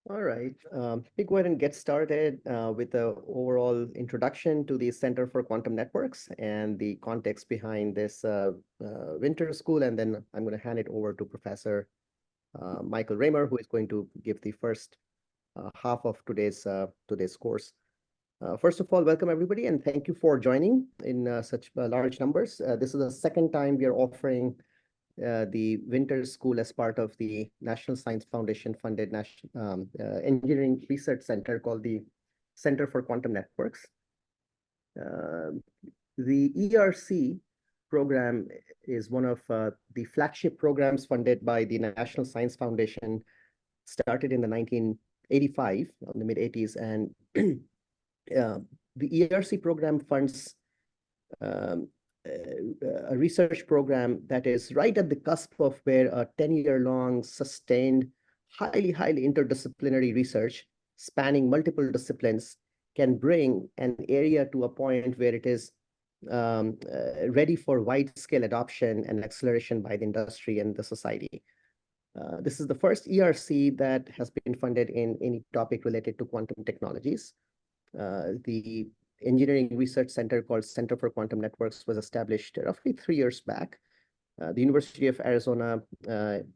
All right. Let me go ahead and get started with the overall introduction to the Center for Quantum Networks and the context behind this winter school. And then I'm going to hand it over to Professor Michael Raymer, who is going to give the first half of today's course. First of all, welcome everybody, and thank you for joining in such large numbers. This is the second time we are offering the Winter School as part of the National Science Foundation funded National Engineering Research Center called the Center for Quantum Networks. The ERC program is one of the flagship programs funded by the National Science Foundation, started in the 1985, in the mid-80s, and the ERC program funds a research program that is right at the cusp of where a 10-year-long sustained, highly interdisciplinary research spanning multiple disciplines can bring an area to a point where it is ready for wide-scale adoption and acceleration by the industry and the society. This is the first ERC that has been funded in any topic related to quantum technologies. The Engineering Research Center called Center for Quantum Networks was established roughly 3 years back. The University of Arizona,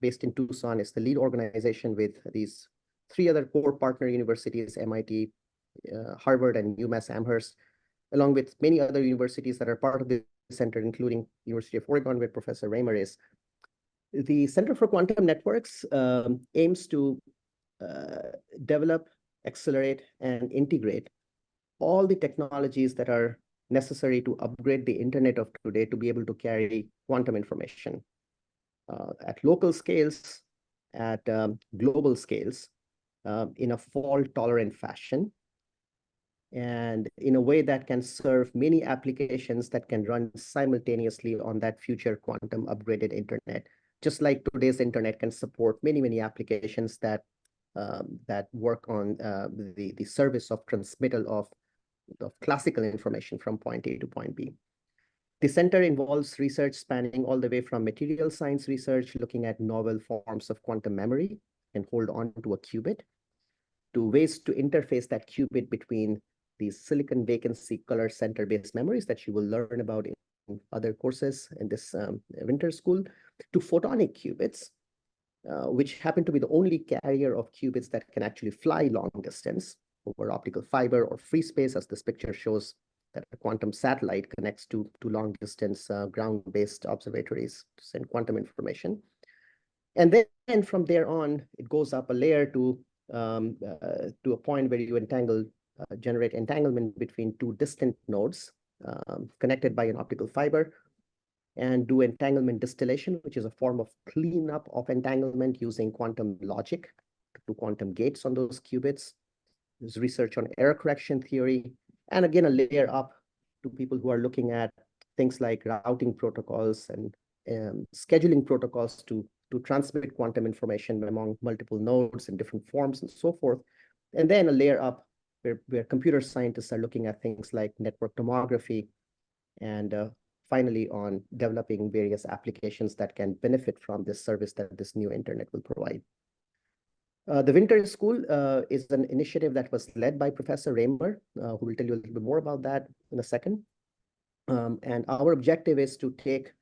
based in Tucson, is the lead organization with these 3 other core partner universities, MIT, Harvard, and UMass Amherst, along with many other universities that are part of the center, including University of Oregon, where Professor Raymer is. The Center for Quantum Networks aims to develop, accelerate, and integrate all the technologies that are necessary to upgrade the internet of today to be able to carry quantum information at local scales, at global scales, in a fault-tolerant fashion, and in a way that can serve many applications that can run simultaneously on that future quantum upgraded internet, just like today's internet can support many applications that work on the service of transmittal of classical information from point A to point B. The center involves research spanning all the way from material science research, looking at novel forms of quantum memory and hold on to a qubit, to ways to interface that qubit between these silicon vacancy color center-based memories that you will learn about in other courses in this winter school, to photonic qubits, which happen to be the only carrier of qubits that can actually fly long distance over optical fiber or free space, as this picture shows that a quantum satellite connects to long distance ground-based observatories to send quantum information. And then from there on, it goes up a layer to a point where you generate entanglement between 2 distant nodes connected by an optical fiber, and do entanglement distillation, which is a form of cleanup of entanglement using quantum logic to do quantum gates on those qubits. There's research on error correction theory, and again, a layer up to people who are looking at things like routing protocols and scheduling protocols to transmit quantum information among multiple nodes in different forms and so forth. And then a layer up where computer scientists are looking at things like network tomography, and finally on developing various applications that can benefit from this service that this new internet will provide. The Winter School is an initiative that was led by Professor Raymer, who will tell you a little bit more about that in a second. And our objective is to take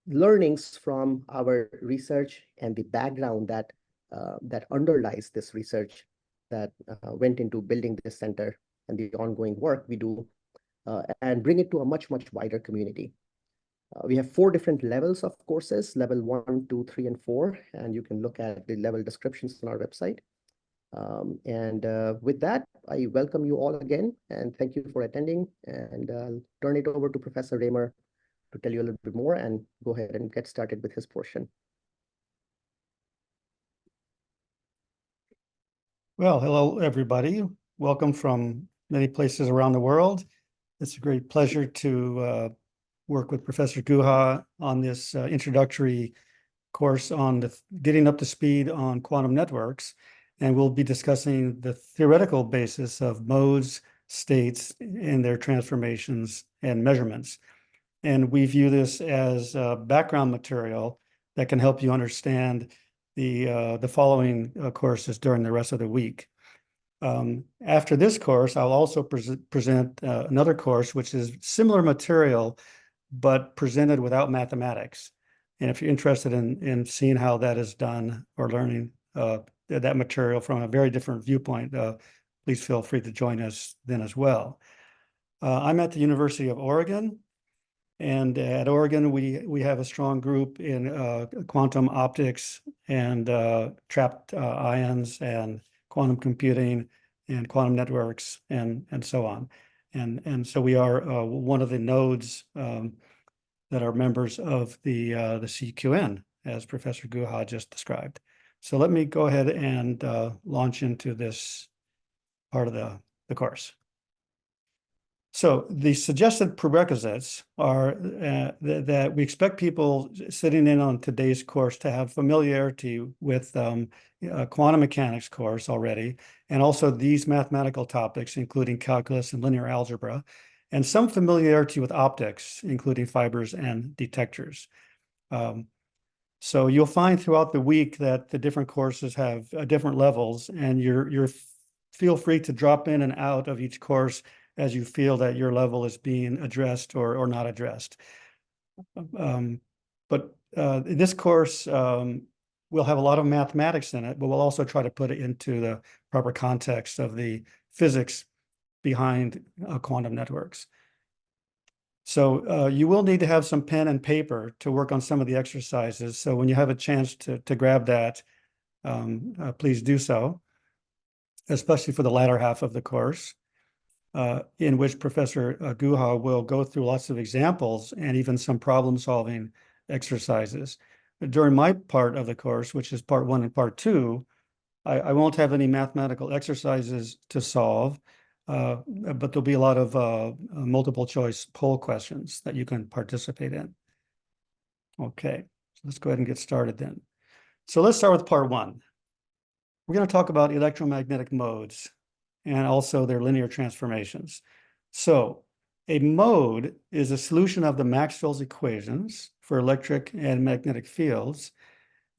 learnings from our research and the background that underlies this research that went into building this center and the ongoing work we do, and bring it to a much wider community. We have 4 different levels of courses, level 1, 2, 3, and 4, and you can look at the level descriptions on our website. With that, I welcome you all again, and thank you for attending, and I'll turn it over to Professor Raymer to tell you a little bit more, and go ahead and get started with his portion. Well, hello, everybody. Welcome from many places around the world. It's a great pleasure to work with Professor Guha on this introductory course on getting up to speed on quantum networks. And we'll be discussing the theoretical basis of modes, states, and their transformations and measurements. And we view this as background material that can help you understand the following courses during the rest of the week. After this course, I'll also present another course, which is similar material, but presented without mathematics. And if you're interested in seeing how that is done or learning that material from a very different viewpoint, please feel free to join us then as well. I'm at the University of Oregon, and at Oregon, we have a strong group in quantum optics and trapped ions and quantum computing and quantum networks and so on. And so we are one of the nodes that are members of the CQN, as Professor Guha just described. So let me go ahead and launch into this part of the course. So the suggested prerequisites are that we expect people sitting in on today's course to have familiarity with quantum mechanics course already, and also these mathematical topics, including calculus and linear algebra, and some familiarity with optics, including fibers and detectors. So you'll find throughout the week that the different courses have different levels, and you're feel free to drop in and out of each course as you feel that your level is being addressed or not addressed. But in this course, we'll have a lot of mathematics in it, but we'll also try to put it into the proper context of the physics behind quantum networks. So you will need to have some pen and paper to work on some of the exercises. So when you have a chance to grab that, please do so, especially for the latter half of the course, in which Professor Guha will go through lots of examples and even some problem-solving exercises. During my part of the course, which is part 1 and part 2, I won't have any mathematical exercises to solve, but there'll be a lot of multiple choice poll questions that you can participate in. Okay, so let's go ahead and get started then. So let's start with part 1. We're going to talk about electromagnetic modes and also their linear transformations. So a mode is a solution of the Maxwell's equations for electric and magnetic fields.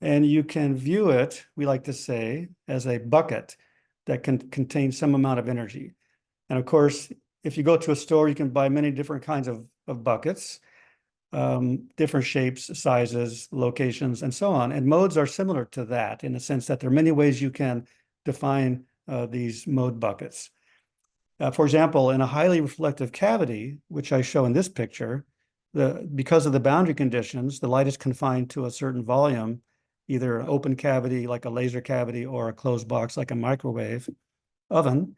And you can view it, we like to say, as a bucket that can contain some amount of energy. And of course, if you go to a store, you can buy many different kinds of buckets, different shapes, sizes, locations, and so on. And modes are similar to that in the sense that there are many ways you can define these mode buckets. For example, in a highly reflective cavity, which I show in this picture, because of the boundary conditions, the light is confined to a certain volume, either an open cavity like a laser cavity or a closed box like a microwave oven.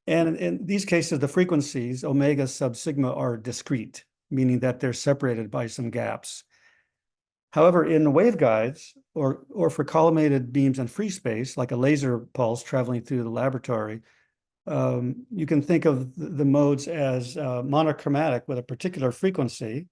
And in these cases, the frequencies omega sub sigma are discrete, meaning that they're separated by some gaps. However, in waveguides or for collimated beams in free space, like a laser pulse traveling through the laboratory, you can think of the modes as monochromatic with a particular frequency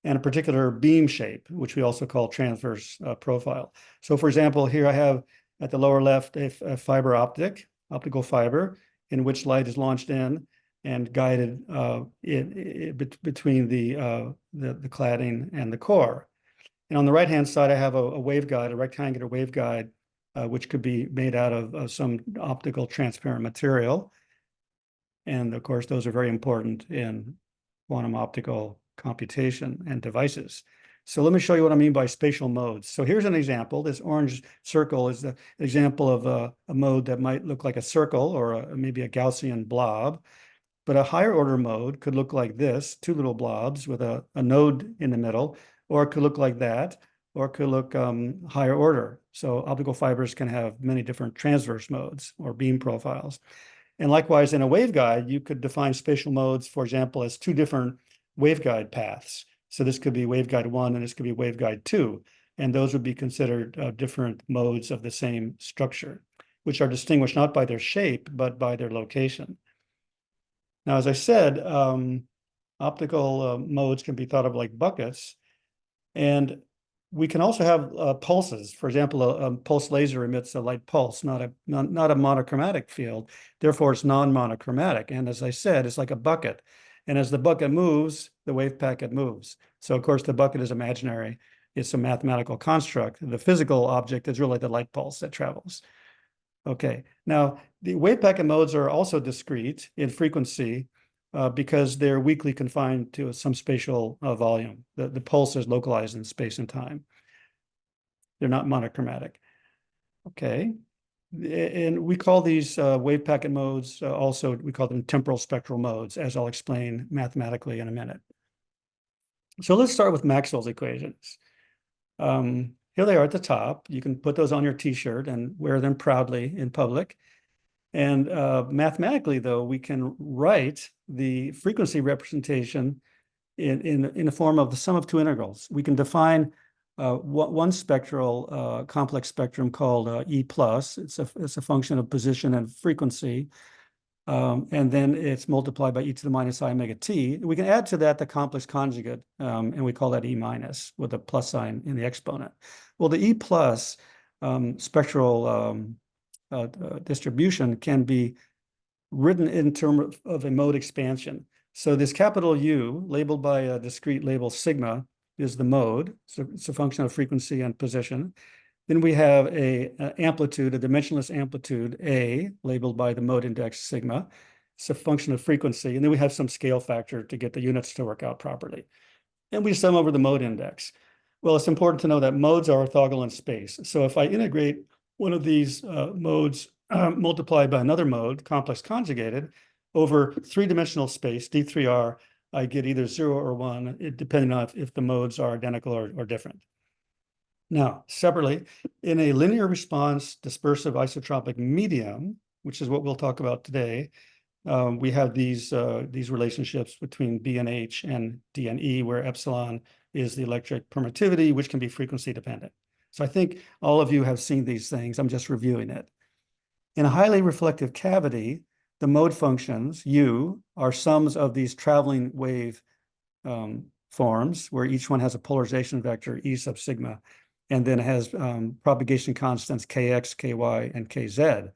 and a particular beam shape, which we also call transverse profile. So for example, here I have at the lower left a fiber optical fiber in which light is launched in and guided between the cladding and the core. And on the right-hand side, I have a waveguide, a rectangular waveguide, which could be made out of some optical transparent material. And of course, those are very important in quantum optical computation and devices. So let me show you what I mean by spatial modes. So here's an example. This orange circle is an example of a mode that might look like a circle or maybe a Gaussian blob. But a higher order mode could look like this, 2 little blobs with a node in the middle, or it could look like that, or it could look higher order. So optical fibers can have many different transverse modes or beam profiles. And likewise, in a waveguide, you could define spatial modes, for example, as 2 different waveguide paths. So this could be waveguide 1 and this could be waveguide 2. And those would be considered different modes of the same structure, which are distinguished not by their shape, but by their location. Now, as I said, optical modes can be thought of like buckets. And we can also have pulses. For example, a pulse laser emits a light pulse, not a monochromatic field. Therefore, it's non-monochromatic. And as I said, it's like a bucket. And as the bucket moves, the wave packet moves. So of course, the bucket is imaginary It's a mathematical construct. The physical object is really the light pulse that travels. Okay, now the wave packet modes are also discrete in frequency because they're weakly confined to some spatial volume. The pulse is localized in space and time. They're not monochromatic. Okay, and we call these wave packet modes also, we call them temporal spectral modes, as I'll explain mathematically in a minute. So let's start with Maxwell's equations. Here they are at the top. You can put those on your t-shirt and wear them proudly in public. And mathematically, though, we can write the frequency representation in the form of the sum of two integrals. We can define one spectral complex spectrum called E plus. It's a function of position and frequency. And then it's multiplied by e to the minus I omega t. We can add to that the complex conjugate, and we call that E minus with a plus sign in the exponent. Well, the E plus spectral distribution can be written in terms of a mode expansion. So this capital U, labeled by a discrete label sigma, is the mode. So it's a function of frequency and position. Then we have an amplitude, a dimensionless amplitude, A, labeled by the mode index sigma. It's a function of frequency. And then we have some scale factor to get the units to work out properly. And we sum over the mode index. Well, it's important to know that modes are orthogonal in space. So if I integrate one of these modes multiplied by another mode, complex conjugated, over three-dimensional space, D3R, I get either 0 or 1, depending on if the modes are identical or different. Now, separately, in a linear response dispersive isotropic medium, which is what we'll talk about today, we have these relationships between B and H and D and E, where epsilon is the electric permittivity, which can be frequency dependent. So I think all of you have seen these things. I'm just reviewing it. In a highly reflective cavity, the mode functions, U, are sums of these traveling wave forms, where each one has a polarization vector, E sub sigma, and then has propagation constants, Kx, Ky, and Kz.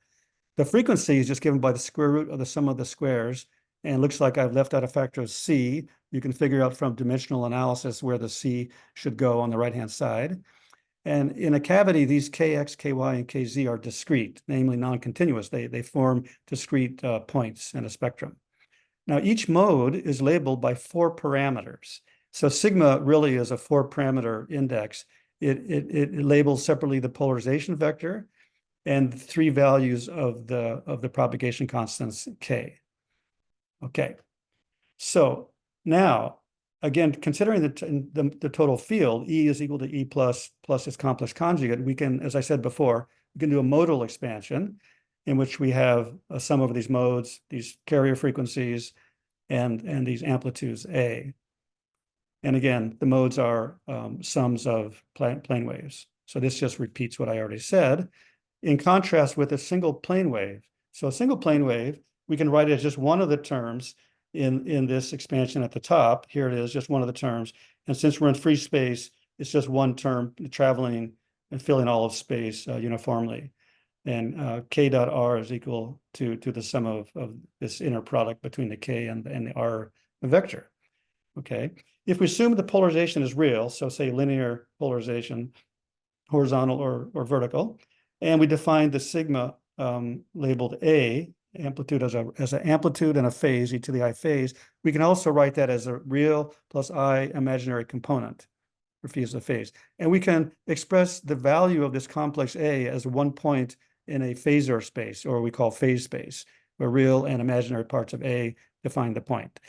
The frequency is just given by the square root of the sum of the squares, and it looks like I've left out a factor of C. You can figure out from dimensional analysis where the C should go on the right-hand side. And in a cavity, these Kx, Ky, and Kz are discrete, namely non-continuous. They form discrete points in a spectrum. Now, each mode is labeled by 4 parameters. So sigma really is a 4-parameter index. It labels separately the polarization vector and 3 values of the propagation constants K. Okay, so now, again, considering the total field, E is equal to E plus its complex conjugate, we can, as I said before, we can do a modal expansion in which we have a sum of these modes, these carrier frequencies, and these amplitudes A. And again, the modes are sums of plane waves. So this just repeats what I already said, in contrast with a single plane wave. So a single plane wave, we can write it as just one of the terms in this expansion at the top. Here it is, just one of the terms. And since we're in free space, it's just one term traveling and filling all of space uniformly. And K dot R is equal to the sum of this inner product between the K and the R vector. Okay. If we assume the polarization is real, so say linear polarization, horizontal or vertical, and we define the sigma labeled A, amplitude as an amplitude and a phase, e to the I phase, we can also write that as a real plus I imaginary component for phi as the phase. And we can express the value of this complex A as one point in a phasor space, or we call phase space, where real and imaginary parts of A define the point.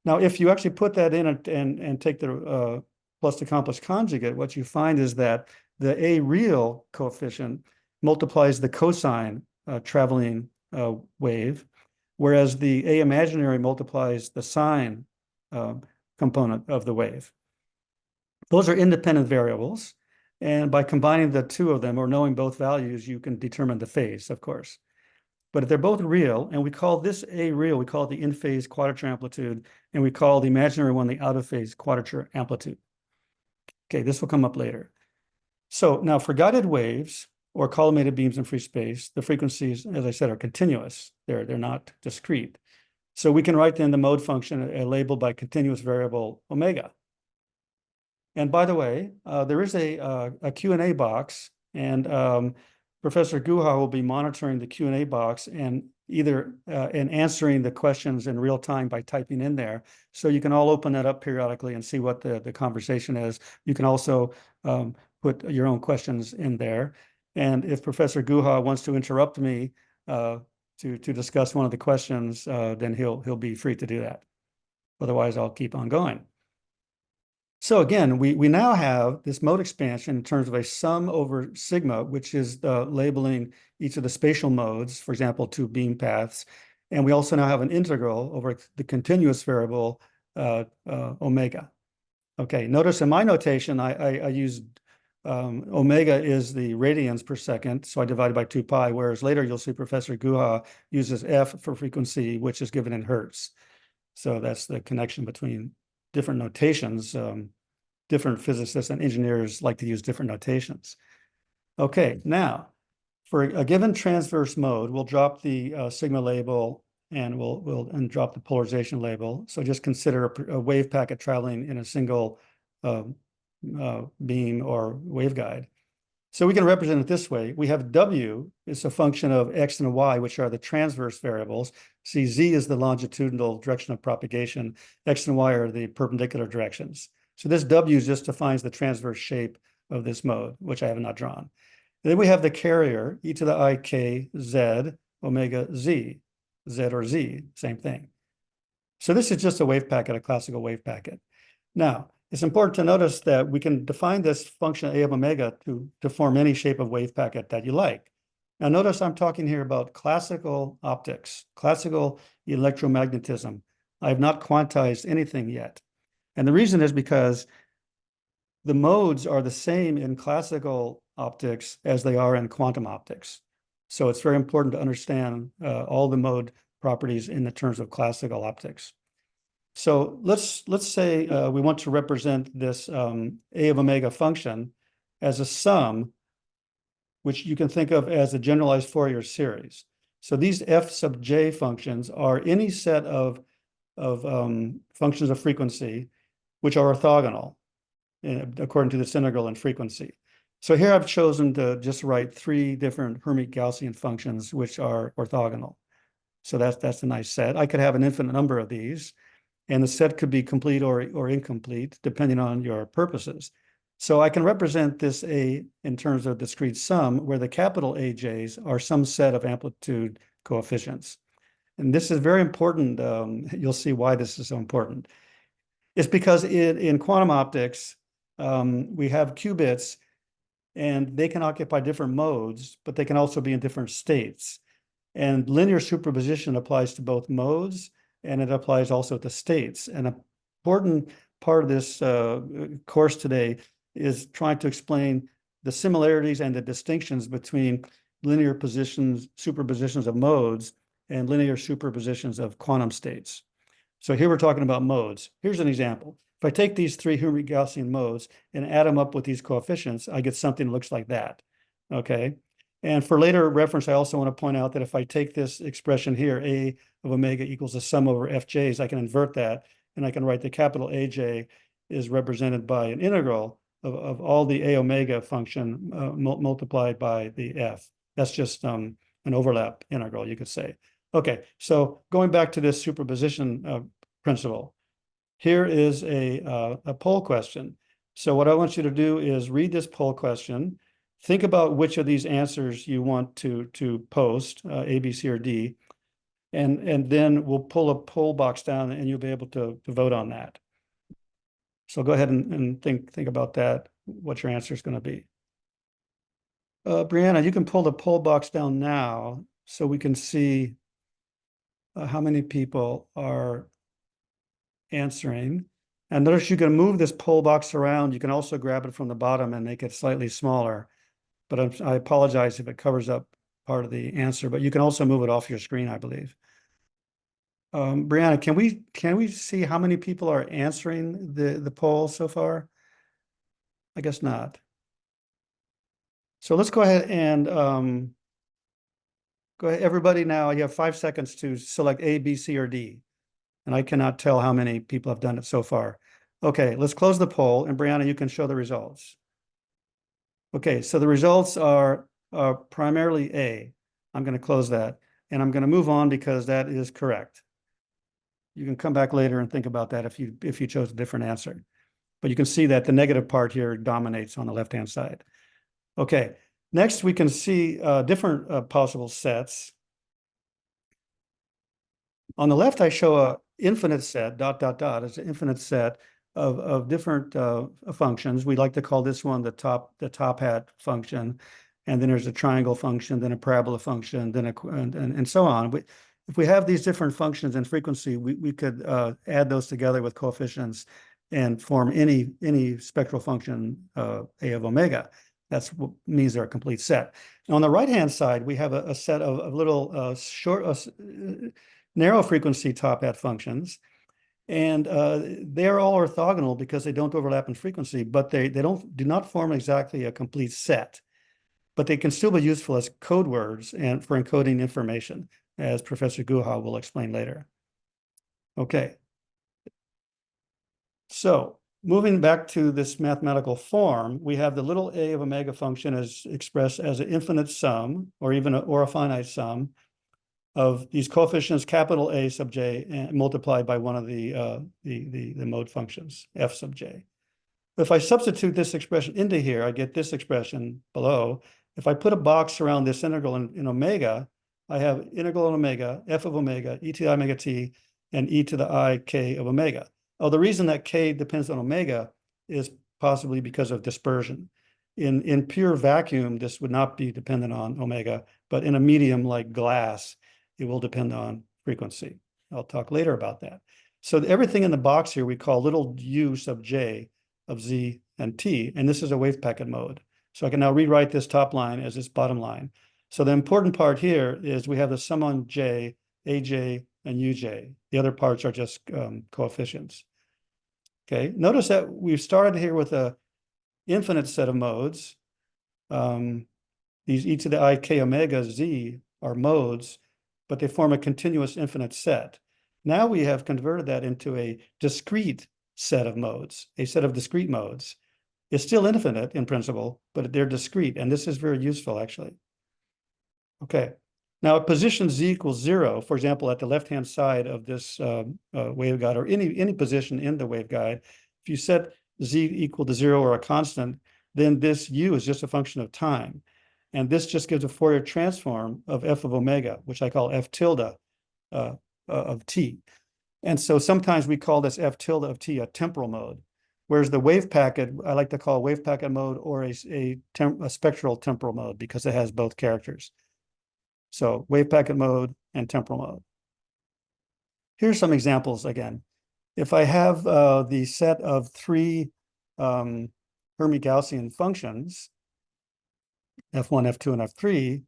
Now, if you actually put that in and take the plus the complex conjugate, what you find is that the A real coefficient multiplies the cosine traveling wave, whereas the A imaginary multiplies the sine component of the wave. Those are independent variables, and by combining the two of them or knowing both values, you can determine the phase, of course. But if they're both real, and we call this A real, we call it the in-phase quadrature amplitude, and we call the imaginary one the out-of-phase quadrature amplitude. Okay, this will come up later. So now for guided waves or collimated beams in free space, the frequencies, as I said, are continuous. They're not discrete. So we can write then the mode function labeled by continuous variable omega. And by the way, there is a Q&A box, and Professor Guha will be monitoring the Q&A box and and answering the questions in real time by typing in there. So you can all open that up periodically and see what the conversation is. You can also put your own questions in there. And if Professor Guha wants to interrupt me to discuss one of the questions, then he'll be free to do that. Otherwise, I'll keep on going. So again, we now have this mode expansion in terms of a sum over sigma, which is labeling each of the spatial modes, for example, two beam paths. And we also now have an integral over the continuous variable omega. Okay, notice in my notation, I used omega is the radians per second, so I divided by 2 pi, whereas later you'll see Professor Guha uses F for frequency, which is given in hertz. So that's the connection between different notations. Different physicists and engineers like to use different notations. Okay, now for a given transverse mode, we'll drop the sigma label and we'll drop the polarization label. So just consider a wave packet traveling in a single beam or waveguide. So we can represent it this way. We have W is a function of X and Y, which are the transverse variables. See, Z is the longitudinal direction of propagation. X and Y are the perpendicular directions. So this W just defines the transverse shape of this mode, which I have not drawn. And then we have the carrier, e to the I k z omega z, z or z, same thing. So this is just a wave packet, a classical wave packet. Now, it's important to notice that we can define this function A of omega to form any shape of wave packet that you like. Now, notice I'm talking here about classical optics, classical electromagnetism. I have not quantized anything yet. And the reason is because the modes are the same in classical optics as they are in quantum optics. So it's very important to understand all the mode properties in the terms of classical optics. So let's say we want to represent this A of omega function as a sum, which you can think of as a generalized Fourier series. So these F sub j functions are any set of functions of frequency which are orthogonal according to this integral in frequency. So here I've chosen to just write 3 different Hermite Gaussian functions which are orthogonal. So that's a nice set. I could have an infinite number of these, and the set could be complete or incomplete, depending on your purposes. So I can represent this A in terms of discrete sum, where the capital AJs are some set of amplitude coefficients. And this is very important. You'll see why this is so important. It's because in quantum optics, we have qubits, and they can occupy different modes, but they can also be in different states. And linear superposition applies to both modes, and it applies also to states. An important part of this course today is trying to explain the similarities and the distinctions between linear superpositions of modes and linear superpositions of quantum states. So here we're talking about modes. Here's an example. If I take these 3 Hermite Gaussian modes and add them up with these coefficients, I get something that looks like that, okay? And for later reference, I also want to point out that if I take this expression here, A of omega equals the sum over FJs, I can invert that, and I can write the capital AJ is represented by an integral of all the A omega function multiplied by the F. That's just an overlap integral, you could say. Okay, so going back to this superposition principle, here is a poll question. So what I want you to do is read this poll question, think about which of these answers you want to post, A, B, C, or D, and then we'll pull a poll box down and you'll be able to vote on that. So go ahead and think about that, what your answer is going to be. Brianna, you can pull the poll box down now so we can see how many people are answering. And notice you can move this poll box around. You can also grab it from the bottom and make it slightly smaller. But I apologize if it covers up part of the answer, but you can also move it off your screen, I believe. Brianna, can we see how many people are answering the poll so far? I guess not. So let's go ahead and go ahead, everybody. Now you have 5 seconds to select A, B, C, or D. And I cannot tell how many people have done it so far. Okay, let's close the poll, and Brianna, you can show the results. Okay, so the results are primarily A. I'm going to close that, and I'm going to move on because that is correct. You can come back later and think about that if you chose a different answer. But you can see that the negative part here dominates on the left-hand side. Okay, next we can see different possible sets. On the left, I show a infinite set, dot, dot, dot, it's an infinite set of different functions. We like to call this one the top hat function. And then there's a triangle function, then a parabola function, then and so on. If we have these different functions in frequency, we could add those together with coefficients and form any spectral function A of omega. That's what means they're a complete set. And on the right-hand side, we have a set of little narrow frequency top hat functions. And they're all orthogonal because they don't overlap in frequency, but they do not form exactly a complete set. But they can still be useful as code words and for encoding information, as Professor Guha will explain later. Okay. So moving back to this mathematical form, we have the little a of omega function as expressed as an infinite sum, or even a finite sum of these coefficients, capital A sub j, and multiplied by one of the mode functions, f sub j. If I substitute this expression into here, I get this expression below. If I put a box around this integral in omega, I have integral in omega, f of omega, e to the I omega t, and e to the I k of omega. Oh, the reason that k depends on omega is possibly because of dispersion. In pure vacuum, this would not be dependent on omega, but in a medium like glass, it will depend on frequency. I'll talk later about that. So everything in the box here we call little u sub j of z and t, and this is a wave packet mode. So I can now rewrite this top line as this bottom line. So the important part here is we have the sum on j, aj, and uj. The other parts are just coefficients. Okay, notice that we've started here with a infinite set of modes. These e to the I k omega z are modes, but they form a continuous infinite set. Now we have converted that into a discrete set of modes, a set of discrete modes. It's still infinite in principle, but they're discrete, and this is very useful, actually. Okay, now at position z equals 0, for example, at the left-hand side of this waveguide, or any position in the waveguide, if you set z equal to 0 or a constant, then this u is just a function of time. And this just gives a Fourier transform of f of omega, which I call f tilde of t. And so sometimes we call this f tilde of t a temporal mode, whereas the wave packet, I like to call wave packet mode or a spectral temporal mode because it has both characters. So wave packet mode and temporal mode. Here's some examples again. If I have the set of three Hermite-Gaussian functions, f1, f2, and f3,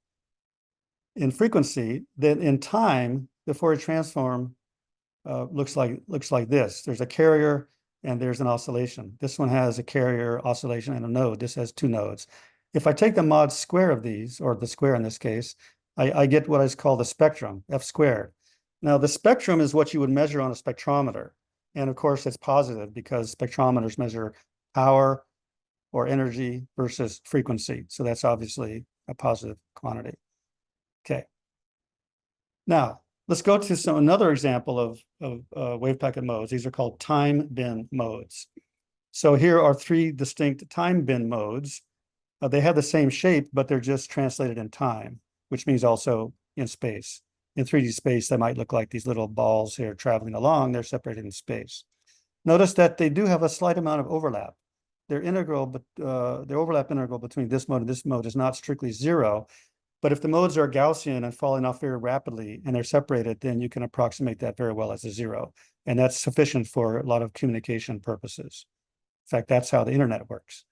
in frequency, then in time, the Fourier transform looks like this. There's a carrier and there's an oscillation. This one has a carrier, oscillation, and a node. This has two nodes. If I take the mod square of these, or the square in this case, I get what is called the spectrum, f squared. Now, the spectrum is what you would measure on a spectrometer. And of course, it's positive because spectrometers measure power or energy versus frequency. So that's obviously a positive quantity. Okay. Now, let's go to another example of wave packet modes. These are called time bin modes. So here are three distinct time bin modes. They have the same shape, but they're just translated in time, which means also in space. In 3D space, they might look like these little balls here traveling along. They're separated in space. Notice that they do have a slight amount of overlap. Their integral, but the overlap integral between this mode and this mode is not strictly 0. But if the modes are Gaussian and falling off very rapidly and they're separated, then you can approximate that very well as a 0. And that's sufficient for a lot of communication purposes. In fact, that's how the internet works.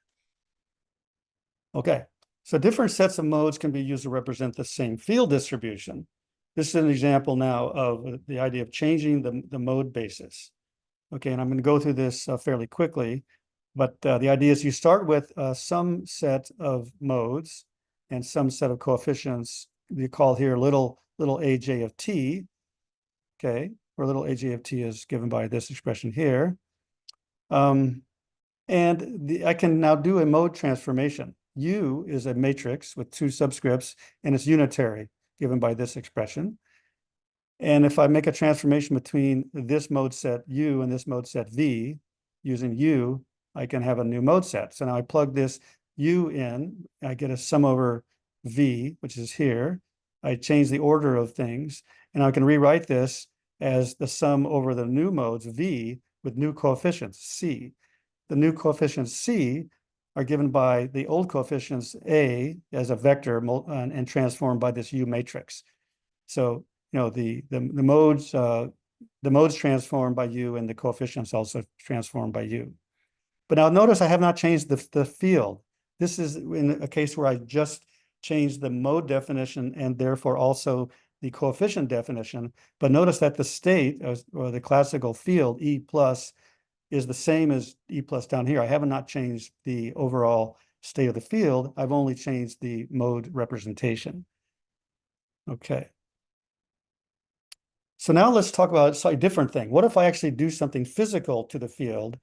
Okay, so different sets of modes can be used to represent the same field distribution. This is an example now of the idea of changing the mode basis. Okay, and I'm going to go through this fairly quickly, but the idea is you start with some set of modes and some set of coefficients we call here little aj of t, okay, where little aj of t is given by this expression here. And I can now do a mode transformation. U is a matrix with two subscripts, and it's unitary, given by this expression. And if I make a transformation between this mode set U and this mode set V, using U, I can have a new mode set. So now I plug this U in, I get a sum over V, which is here. I change the order of things, and I can rewrite this as the sum over the new modes V with new coefficients, C. The new coefficients C are given by the old coefficients A as a vector and transformed by this U matrix. So, you know, the modes transformed by U and the coefficients also transformed by U. But now notice I have not changed the field. This is in a case where I just changed the mode definition and therefore also the coefficient definition. But notice that the state or the classical field E plus is the same as E plus down here. I have not changed the overall state of the field. I've only changed the mode representation. Okay. So now let's talk about a slightly different thing. What if I actually do something physical to the field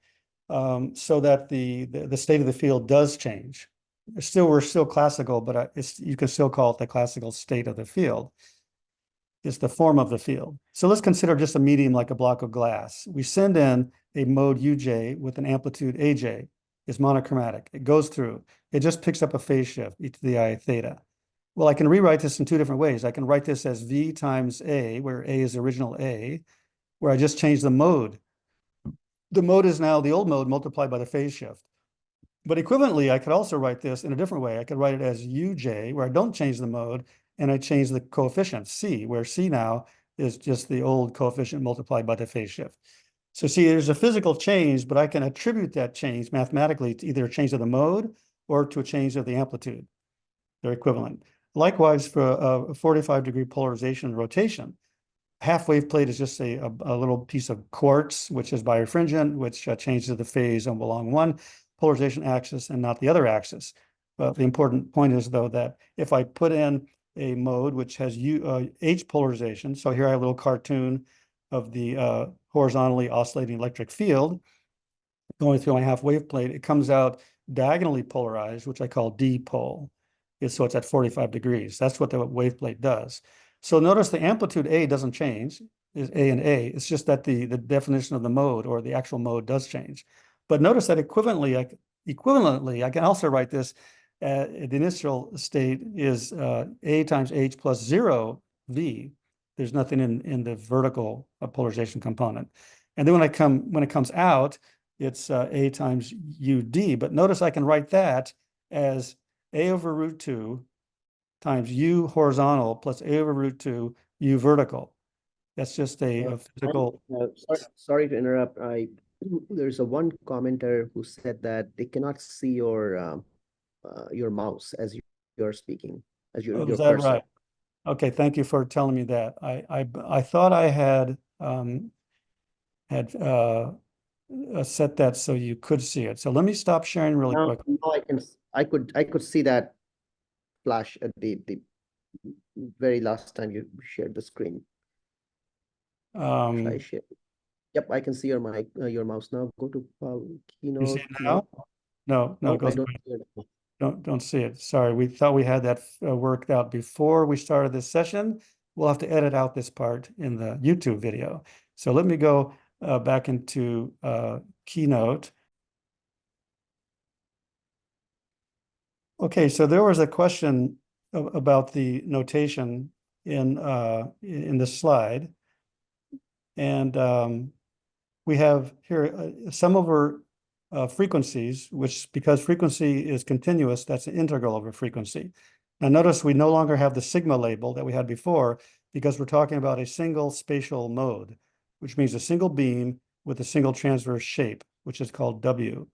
so that the state of the field does change? We're still classical, but you can still call it the classical state of the field. It's the form of the field. So let's consider just a medium like a block of glass. We send in a mode uj with an amplitude aj. It's monochromatic. It goes through. It just picks up a phase shift, e to the I theta. Well, I can rewrite this in two different ways. I can write this as V times A, where A is the original A, where I just change the mode. The mode is now the old mode multiplied by the phase shift. But equivalently, I could also write this in a different way. I could write it as uj, where I don't change the mode, and I change the coefficient, C, where C now is just the old coefficient multiplied by the phase shift. So see, there's a physical change, but I can attribute that change mathematically to either a change of the mode or to a change of the amplitude. They're equivalent. Likewise, for a 45-degree polarization rotation, half-wave plate is just a little piece of quartz, which is birefringent, which changes the phase along one polarization axis and not the other axis. But the important point is, though, that if I put in a mode which has H polarization, so here I have a little cartoon of the horizontally oscillating electric field going through my half-wave plate, it comes out diagonally polarized, which I call dipole. So it's at 45 degrees. That's what the wave plate does. So notice the amplitude A doesn't change, is A and A. It's just that the definition of the mode or the actual mode does change. But notice that equivalently, I can also write this, the initial state is A times H plus 0 V. There's nothing in the vertical polarization component. And then when it comes out, it's A times UD. But notice I can write that as A over root 2 times U horizontal plus A over root 2 U vertical. That's just a physical. Sorry to interrupt. There's one commenter who said that they cannot see your mouse as you're speaking, as your Is that cursor. right? Okay, thank you for telling me that. I thought I had set that so you could see it. So let me stop sharing really quick. No, I could see that flash at the very last time you shared the screen. Should I share? Yep, I can see your mic, your mouse now. Go to Keynote. You see it now? No, it goes away. Don't see it. Sorry, we thought we had that worked out before we started this session. We'll have to edit out this part in the YouTube video. So let me go back into Keynote. Okay, so there was a question about the notation in this slide. And we have here sum over frequencies, which because frequency is continuous, that's an integral over frequency. Now notice we no longer have the sigma label that we had before because we're talking about a single spatial mode, which means a single beam with a single transverse shape, which is called W.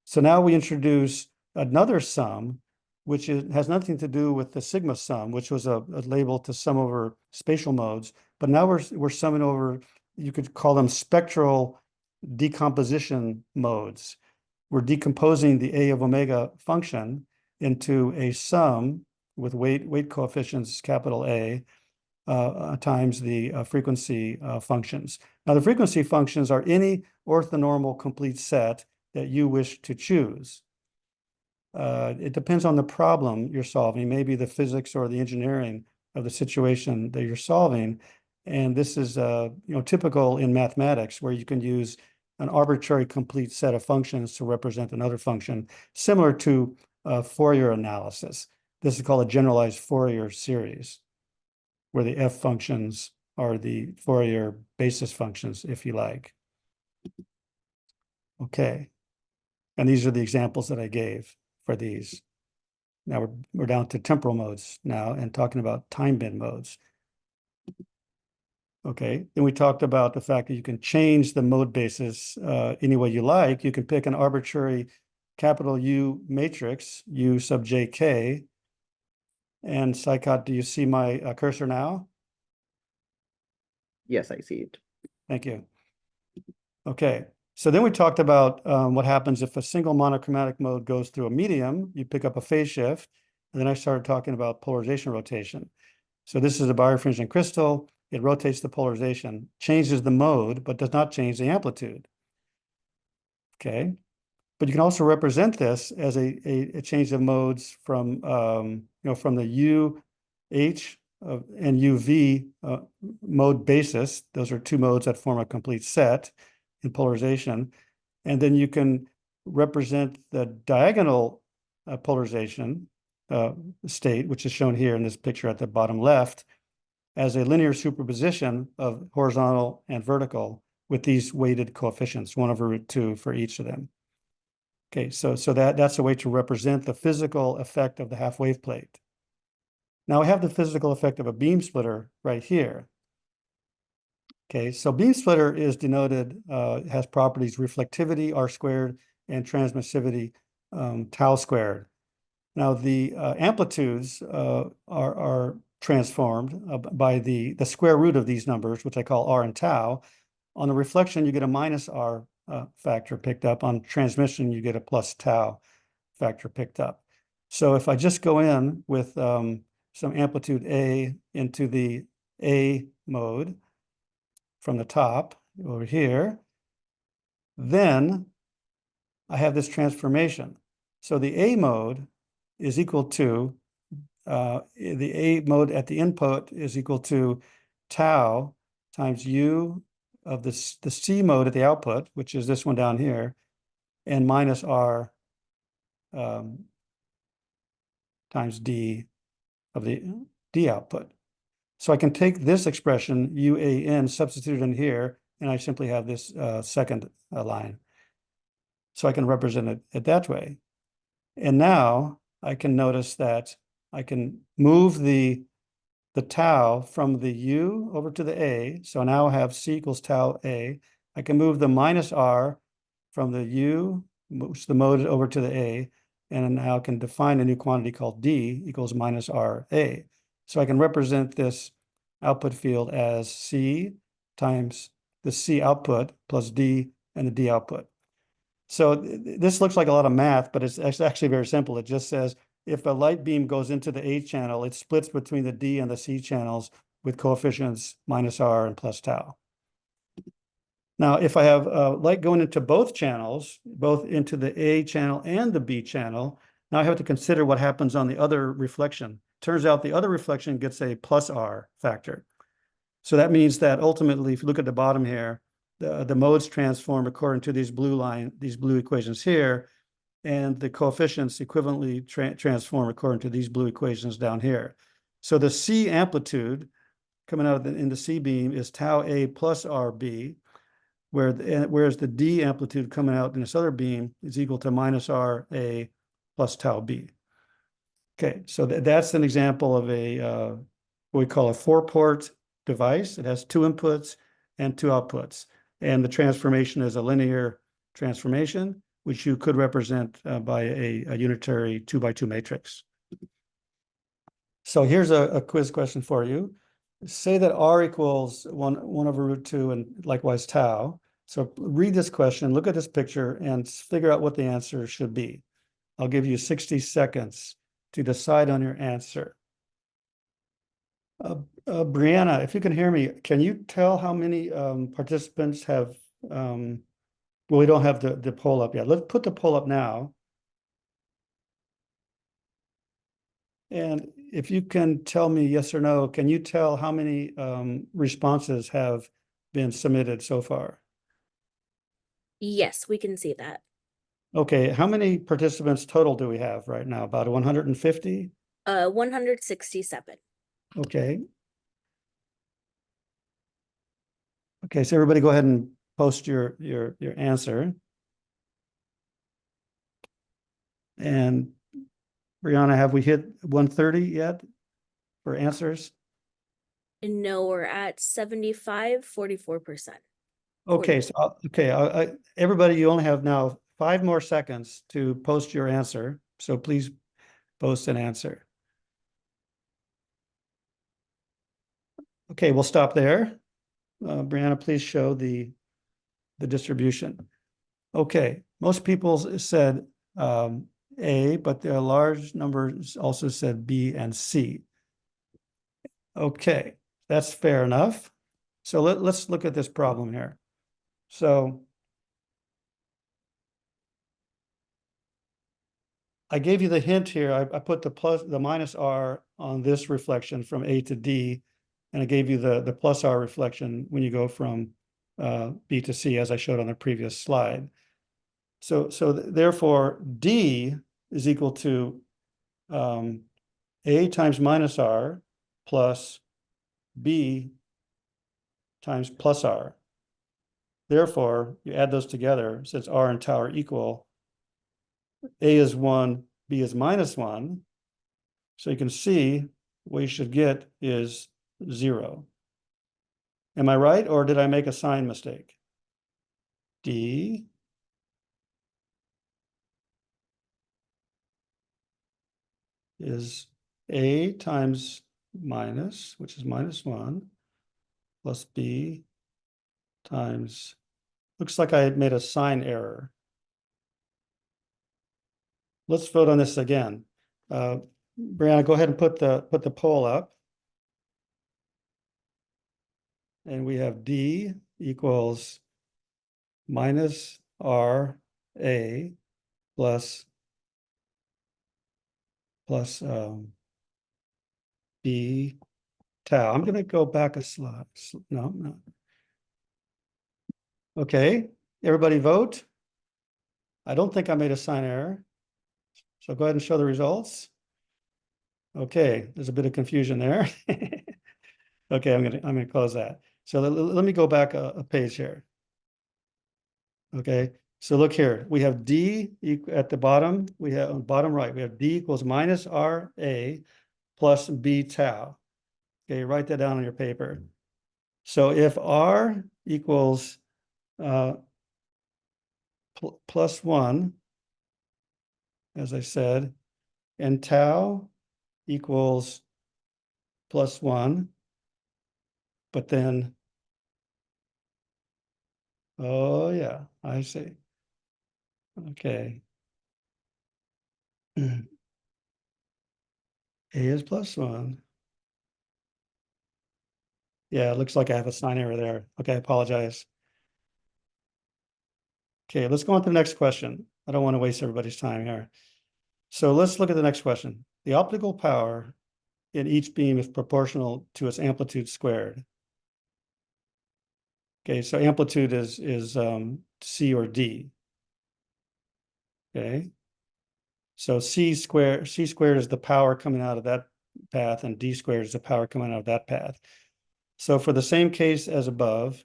So now we introduce another sum, which has nothing to do with the sigma sum, which was a label to sum over spatial modes. But now we're summing over, you could call them spectral decomposition modes. We're decomposing the A of omega function into a sum with weight coefficients, capital A, times the frequency functions. Now, the frequency functions are any orthonormal complete set that you wish to choose. It depends on the problem you're solving, maybe the physics or the engineering of the situation that you're solving. And this is typical in mathematics, where you can use an arbitrary complete set of functions to represent another function, similar to Fourier analysis. This is called a generalized Fourier series, where the f functions are the Fourier basis functions, if you like. Okay. And these are the examples that I gave for these. Now we're down to temporal modes now and talking about time-bend modes. Okay, then we talked about the fact that you can change the mode basis any way you like. You can pick an arbitrary capital U matrix, U sub jk. And Saikat, do you see my cursor now? Yes, I see it. Thank you. Okay, so then we talked about what happens if a single monochromatic mode goes through a medium. You pick up a phase shift, and then I started talking about polarization rotation. So this is a birefringent crystal. It rotates the polarization, changes the mode, but does not change the amplitude. Okay, but you can also represent this as a change of modes from from the UH and UV mode basis. Those are two modes that form a complete set in polarization. And then you can represent the diagonal polarization state, which is shown here in this picture at the bottom left, as a linear superposition of horizontal and vertical with these weighted coefficients, 1/√2 for each of them. Okay, so that's a way to represent the physical effect of the half wave plate. Now I have the physical effect of a beam splitter right here. Okay, so beam splitter is denoted, has properties reflectivity, R squared, and transmissivity, tau squared. Now the amplitudes are transformed by the square root of these numbers, which I call R and tau. On the reflection, you get a minus R factor picked up. On transmission, you get a plus tau factor picked up. So if I just go in with some amplitude A into the A mode from the top over here, then I have this transformation. So the A mode is equal to, the A mode at the input is equal to tau times U of the C mode at the output, which is this one down here, and minus R times D of the D output. So I can take this expression, UAN, substitute it in here, and I simply have this second line. So I can represent it that way. And now I can notice that I can move the tau from the U over to the A. So now I have C equals tau A. I can move the minus R from the U, which the mode over to the A, and now I can define a new quantity called D equals minus RA. So I can represent this output field as C times the C output plus D and the D output. So this looks like a lot of math, but it's actually very simple. It just says if a light beam goes into the A channel, it splits between the D and the C channels with coefficients minus R and plus tau. Now, if I have light going into both channels, both into the A channel and the B channel, now I have to consider what happens on the other reflection. Turns out the other reflection gets a plus R factor. So that means that ultimately, if you look at the bottom here, the modes transform according to these blue equations here, and the coefficients equivalently transform according to these blue equations down here. So the C amplitude coming out in the C beam is tau A plus RB, whereas the D amplitude coming out in this other beam is equal to minus RA plus tau B. Okay, so that's an example of what we call a 4-port device. It has 2 inputs and 2 outputs. And the transformation is a linear transformation, which you could represent by a unitary 2x2 matrix. So here's a quiz question for you. Say that R equals 1/√2 and likewise tau. So read this question, look at this picture, and figure out what the answer should be. I'll give you 60 seconds to decide on your answer. Brianna, if you can hear me, can you tell how many participants have, well, we don't have the poll up yet. Let's put the poll up now. And if you can tell me yes or no, can you tell how many responses have been submitted so far? Yes, we can see that. Okay, how many participants total do we have right now? About 150? 167. Okay. Okay, so everybody go ahead and post your answer. And Brianna, have we hit 130 yet for answers? And no, we're at 44%. Okay, so everybody, you only have now 5 more seconds to post your answer. So please post an answer. Okay, we'll stop there. Brianna, please show the distribution. Okay, most people said A, but there are large numbers also said B and C. Okay, that's fair enough. So let's look at this problem here. So I gave you the hint here. I put the minus R on this reflection from A to D, and I gave you the plus R reflection when you go from B to C, as I showed on the previous slide. So therefore, D is equal to A times minus R plus B times plus R. Therefore, you add those together, since R and tau are equal, A is 1, B is minus 1. So you can see what you should get is 0. Am I right, or did I make a sign mistake? D is A times minus, which is minus 1, plus B times, looks like I made a sign error. Let's vote on this again. Brianna, go ahead and put the poll up. And we have D equals minus R A plus B tau. I'm going to go back a slide. No. Okay, everybody vote. I don't think I made a sign error. So go ahead and show the results. Okay, there's a bit of confusion there. Okay, I'm gonna close that. So let me go back a page here. Okay, so look here. We have D at the bottom. We have on bottom right. We have D equals minus RA plus B tau. Okay, write that down on your paper. So if R equals plus 1, as I said, and tau equals plus 1, but then, oh yeah, I see. Okay. A is plus 1. Yeah, it looks like I have a sign error there. Okay, I apologize. Okay, let's go on to the next question. I don't want to waste everybody's time here. So let's look at the next question. The optical power in each beam is proportional to its amplitude squared. Okay, so amplitude is C or D. Okay. So C squared is the power coming out of that path, and D squared is the power coming out of that path. So for the same case as above,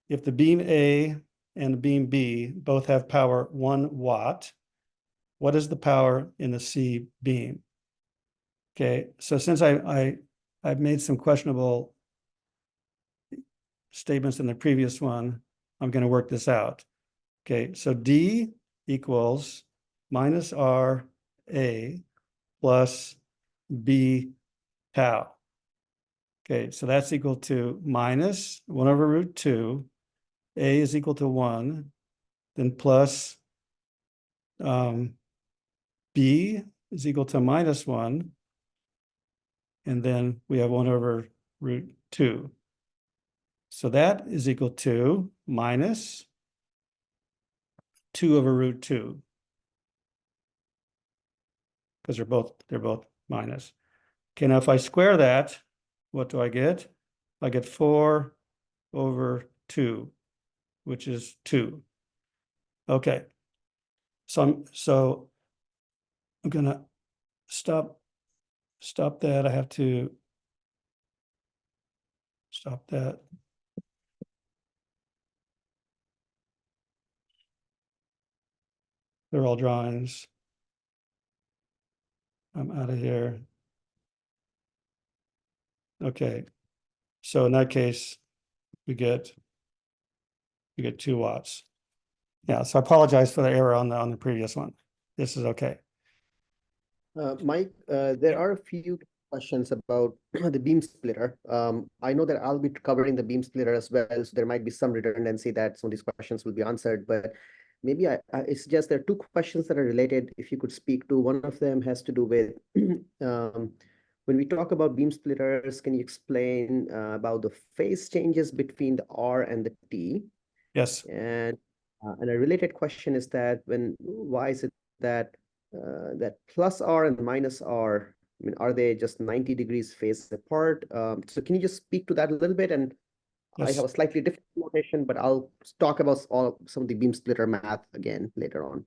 if the beam A and the beam B both have power 1 watt, what is the power in the C beam? Okay, so since I've made some questionable statements in the previous one, I'm going to work this out. Okay, so D equals minus R A plus B tau. Okay, so that's equal to minus 1 over root 2. A is equal to 1, then plus B is equal to minus 1, And then we have 1/√2. So that is equal to minus 2/√2. Because they're both minus. Okay, now if I square that, what do I get? I get 4/2, which is 2. Okay. So I'm gonna stop that. I have to stop that. They're all drawings. I'm out of here. Okay. So in that case, we get 2 watts. Yeah, so I apologize for the error on the previous one. This is okay. Mike, there are a few questions about the beam splitter. I know that I'll be covering the beam splitter as well, so there might be some redundancy that some of these questions will be answered, but maybe it's just there are 2 questions that are related. If you could speak to, one of them has to do with when we talk about beam splitters, can you explain about the phase changes between the R and the T? Yes. And a related question is that why is it that that plus R and minus R, I mean, are they just 90 degrees phase apart? So can you just speak to that a little bit? And I Yes. have a slightly different notation, but I'll talk about some of the beam splitter math again later on.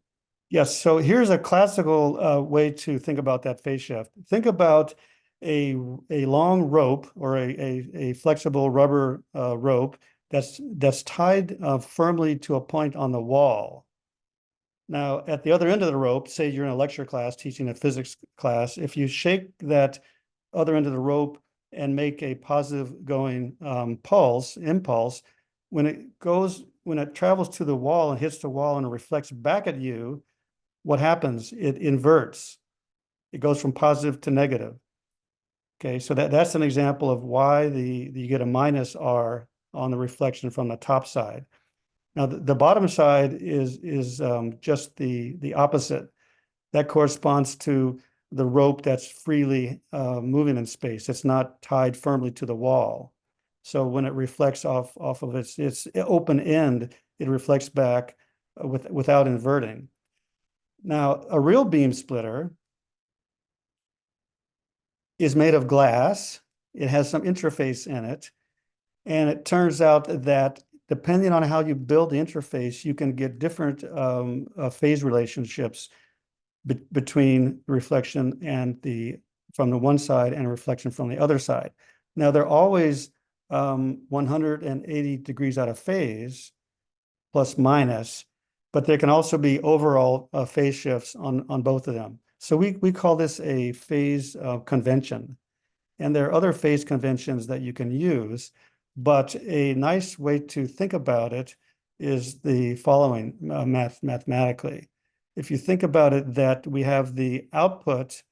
Yes, so here's a classical way to think about that phase shift. Think about a long rope or a flexible rubber rope that's tied firmly to a point on the wall. Now, at the other end of the rope, say you're in a lecture class teaching a physics class, if you shake that other end of the rope and make a positive going impulse, when it travels to the wall and hits the wall and it reflects back at you, what happens? It inverts. It goes from positive to negative. Okay, so that's an example of why you get a minus R on the reflection from the top side. Now the bottom side is just the opposite. That corresponds to the rope that's freely moving in space. It's not tied firmly to the wall. So when it reflects off of its open end, it reflects back without inverting. Now, a real beam splitter is made of glass. It has some interface in it. And it turns out that depending on how you build the interface, you can get different phase relationships between reflection and from the one side and reflection from the other side. Now, they're always 180 degrees out of phase, plus minus, but there can also be overall phase shifts on both of them. So we call this a phase convention. And there are other phase conventions that you can use, but a nice way to think about it is the following mathematically. If you think about it, that we have the output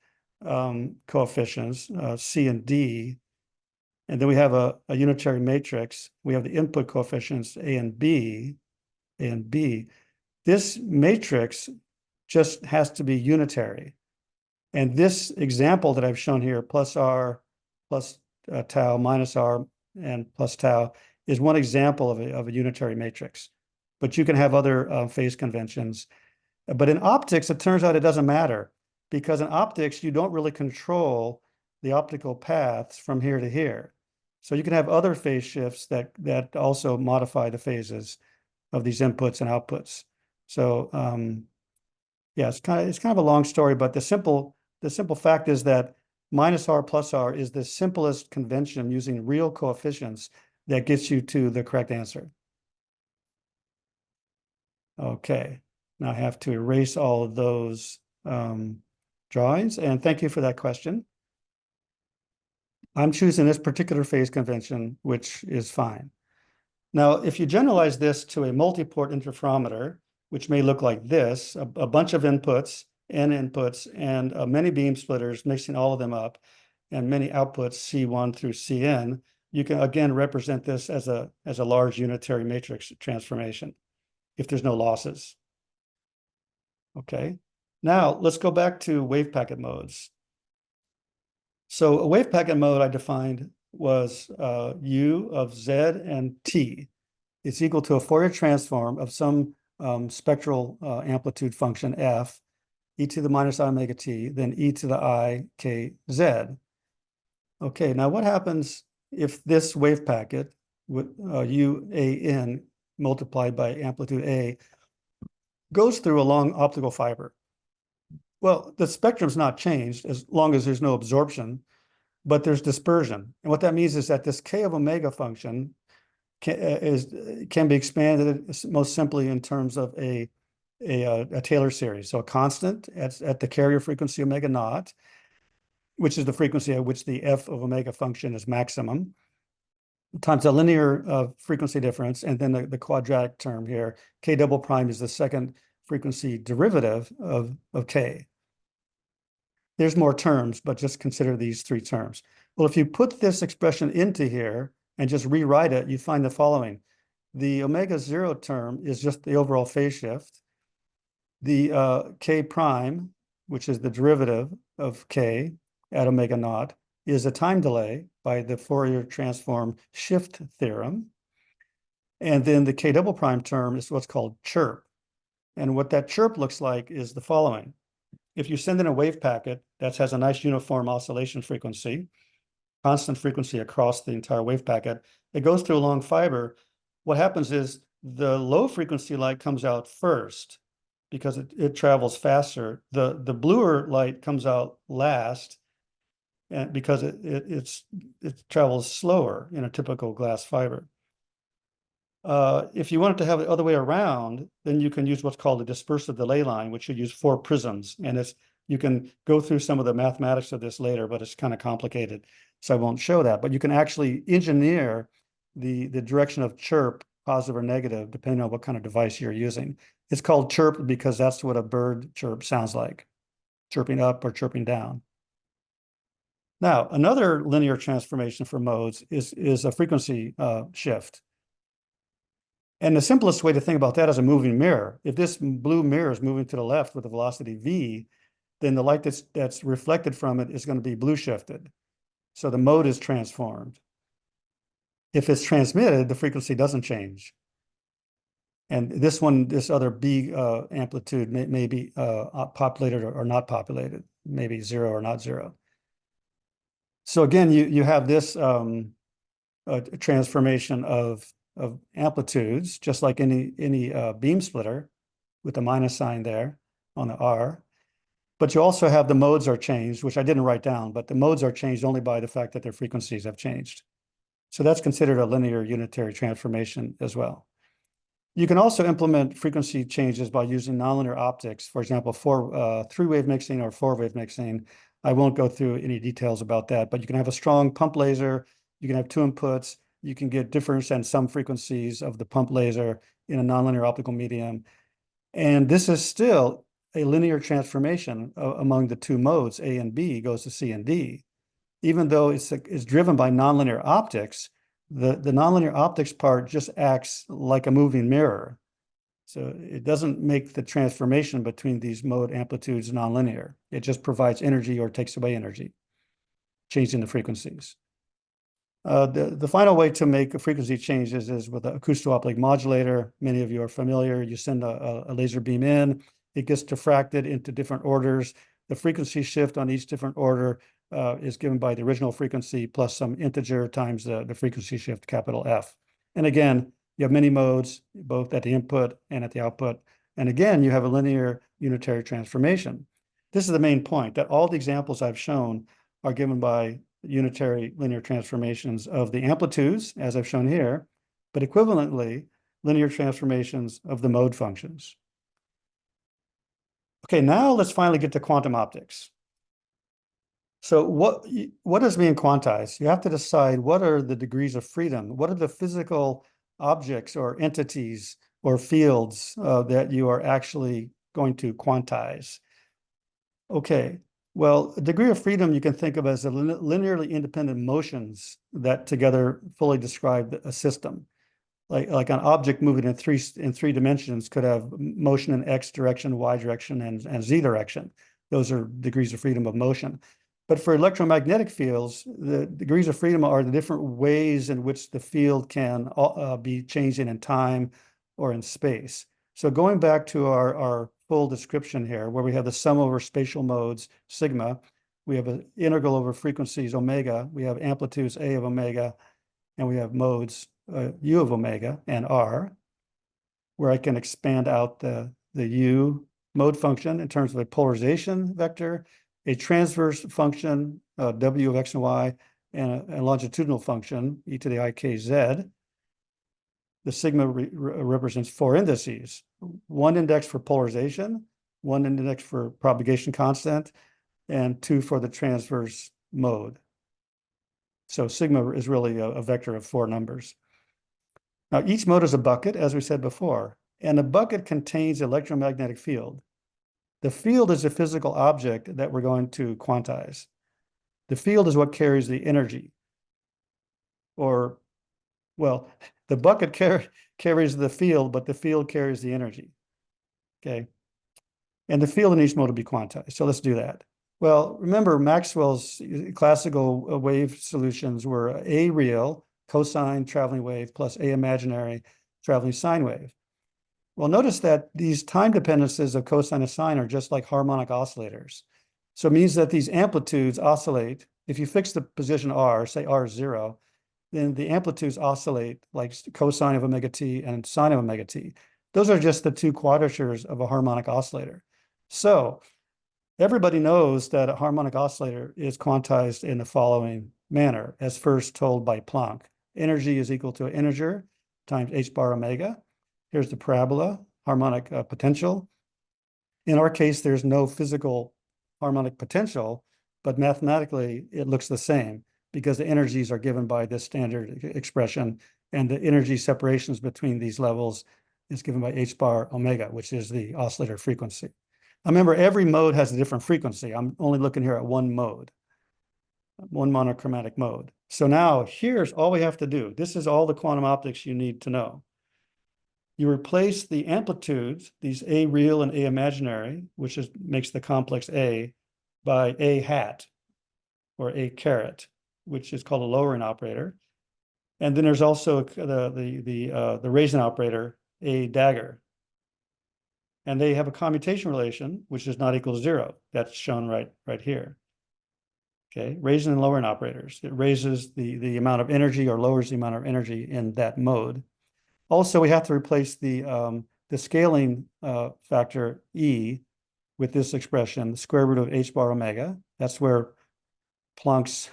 coefficients, C and D, and then we have a unitary matrix. We have the input coefficients, A and B. This matrix just has to be unitary. And this example that I've shown here, plus R, plus tau, minus R, and plus tau, is one example of a unitary matrix. But you can have other phase conventions. But in optics, it turns out it doesn't matter, because in optics, you don't really control the optical paths from here to here. So you can have other phase shifts that also modify the phases of these inputs and outputs. So yeah, it's kind of a long story, but the simple fact is that minus R plus R is the simplest convention using real coefficients that gets you to the correct answer. Okay, now I have to erase all of those drawings, and thank you for that question. I'm choosing this particular phase convention, which is fine. Now, if you generalize this to a multi-port interferometer, which may look like this, a bunch of inputs, N inputs, and many beam splitters, mixing all of them up, and many outputs, C1 through Cn, you can again represent this as a large unitary matrix transformation if there's no losses. Okay, now let's go back to wave packet modes. So a wave packet mode I defined was u of z and t. It's equal to a Fourier transform of some spectral amplitude function f, e to the minus I omega t, then e to the I k z. Okay, now what happens if this wave packet with u a n multiplied by amplitude a goes through a long optical fiber? Well, the spectrum's not changed as long as there's no absorption, but there's dispersion. And what that means is that this k of omega function can be expanded most simply in terms of a Taylor series. So a constant at the carrier frequency omega naught, which is the frequency at which the f of omega function is maximum, times the linear frequency difference, and then the quadratic term here. K double prime is the second frequency derivative of k. There's more terms, but just consider these three terms. Well, if you put this expression into here and just rewrite it, you find the following. The omega zero term is just the overall phase shift. The k prime, which is the derivative of k at omega naught, is a time delay by the Fourier transform shift theorem. And then the k double prime term is what's called chirp. And what that chirp looks like is the following. If you send in a wave packet that has a nice uniform oscillation frequency, constant frequency across the entire wave packet, it goes through a long fiber. What happens is the low frequency light comes out first because it travels faster. The bluer light comes out last and because it travels slower in a typical glass fiber. If you wanted to have it the other way around, then you can use what's called a dispersive delay line, which should use 4 prisms. And you can go through some of the mathematics of this later, but it's kind of complicated, so I won't show that. But you can actually engineer the direction of chirp, positive or negative, depending on what kind of device you're using. It's called chirp because that's what a bird chirp sounds like, chirping up or chirping down. Now, another linear transformation for modes is a frequency shift. And the simplest way to think about that is a moving mirror. If this blue mirror is moving to the left with a velocity v, then the light that's reflected from it is going to be blue shifted. So the mode is transformed. If it's transmitted, the frequency doesn't change. And this other B amplitude may be populated or not populated, maybe 0 or not 0. So again, you have this transformation of amplitudes, just like any beam splitter with the minus sign there on the R. But you also have the modes are changed, which I didn't write down, but the modes are changed only by the fact that their frequencies have changed. So that's considered a linear unitary transformation as well. You can also implement frequency changes by using nonlinear optics, for example, 3-wave mixing or 4-wave mixing. I won't go through any details about that, but you can have a strong pump laser, you can have 2 inputs, you can get difference and some frequencies of the pump laser in a nonlinear optical medium. And this is still a linear transformation among the 2 modes, A and B goes to C and D. Even though it's driven by nonlinear optics, the nonlinear optics part just acts like a moving mirror. So it doesn't make the transformation between these mode amplitudes nonlinear. It just provides energy or takes away energy, changing the frequencies. The final way to make frequency changes is with an acousto-optic modulator. Many of you are familiar. You send a laser beam in, it gets diffracted into different orders. The frequency shift on each different order is given by the original frequency plus some integer times the frequency shift, capital F. And again, you have many modes, both at the input and at the output. And again, you have a linear unitary transformation. This is the main point, that all the examples I've shown are given by unitary linear transformations of the amplitudes, as I've shown here, but equivalently, linear transformations of the mode functions. Okay, now let's finally get to quantum optics. So what does mean quantize? You have to decide what are the degrees of freedom, what are the physical objects or entities or fields that you are actually going to quantize. Okay, well, a degree of freedom you can think of as the linearly independent motions that together fully describe a system. Like an object moving in three dimensions could have motion in X direction, Y direction, and Z direction. Those are degrees of freedom of motion. But for electromagnetic fields, the degrees of freedom are the different ways in which the field can be changing in time or in space. So going back to our full description here, where we have the sum over spatial modes, sigma, we have an integral over frequencies, omega, we have amplitudes, a of omega, and we have modes, u of omega and r, where I can expand out the u mode function in terms of a polarization vector, a transverse function, w of x and y, and a longitudinal function, e to the I k z. The sigma represents 4 indices, 1 index for polarization, 1 index for propagation constant, and 2 for the transverse mode. So sigma is really a vector of 4 numbers. Now, each mode is a bucket, as we said before, and a bucket contains an electromagnetic field. The field is a physical object that we're going to quantize. The field is what carries the energy. Or, well, the bucket carries the field, but the field carries the energy. Okay. And the field in each mode will be quantized. So let's do that. Well, remember Maxwell's classical wave solutions were A real, cosine traveling wave, plus A imaginary traveling sine wave. Well, notice that these time dependencies of cosine and sine are just like harmonic oscillators. So it means that these amplitudes oscillate. If you fix the position R, say R is 0, then the amplitudes oscillate like cosine of omega t and sine of omega t. Those are just the 2 quadratures of a harmonic oscillator. So everybody knows that a harmonic oscillator is quantized in the following manner, as first told by Planck. Energy is equal to an integer times h bar omega. Here's the parabola, harmonic potential. In our case, there's no physical harmonic potential, but mathematically it looks the same because the energies are given by this standard expression, and the energy separations between these levels is given by h bar omega, which is the oscillator frequency. Now remember, every mode has a different frequency. I'm only looking here at one mode, one monochromatic mode. So now here's all we have to do. This is all the quantum optics you need to know. You replace the amplitudes, these A real and A imaginary, which makes the complex A, by A hat or A caret, which is called a lowering operator. And then there's also the raising operator, A dagger. And they have a commutation relation, which is not equal to 0. That's shown right here. Okay, raising and lowering operators. It raises the amount of energy or lowers the amount of energy in that mode. Also, we have to replace the scaling factor E with this expression, the square root of h bar omega. That's where Planck's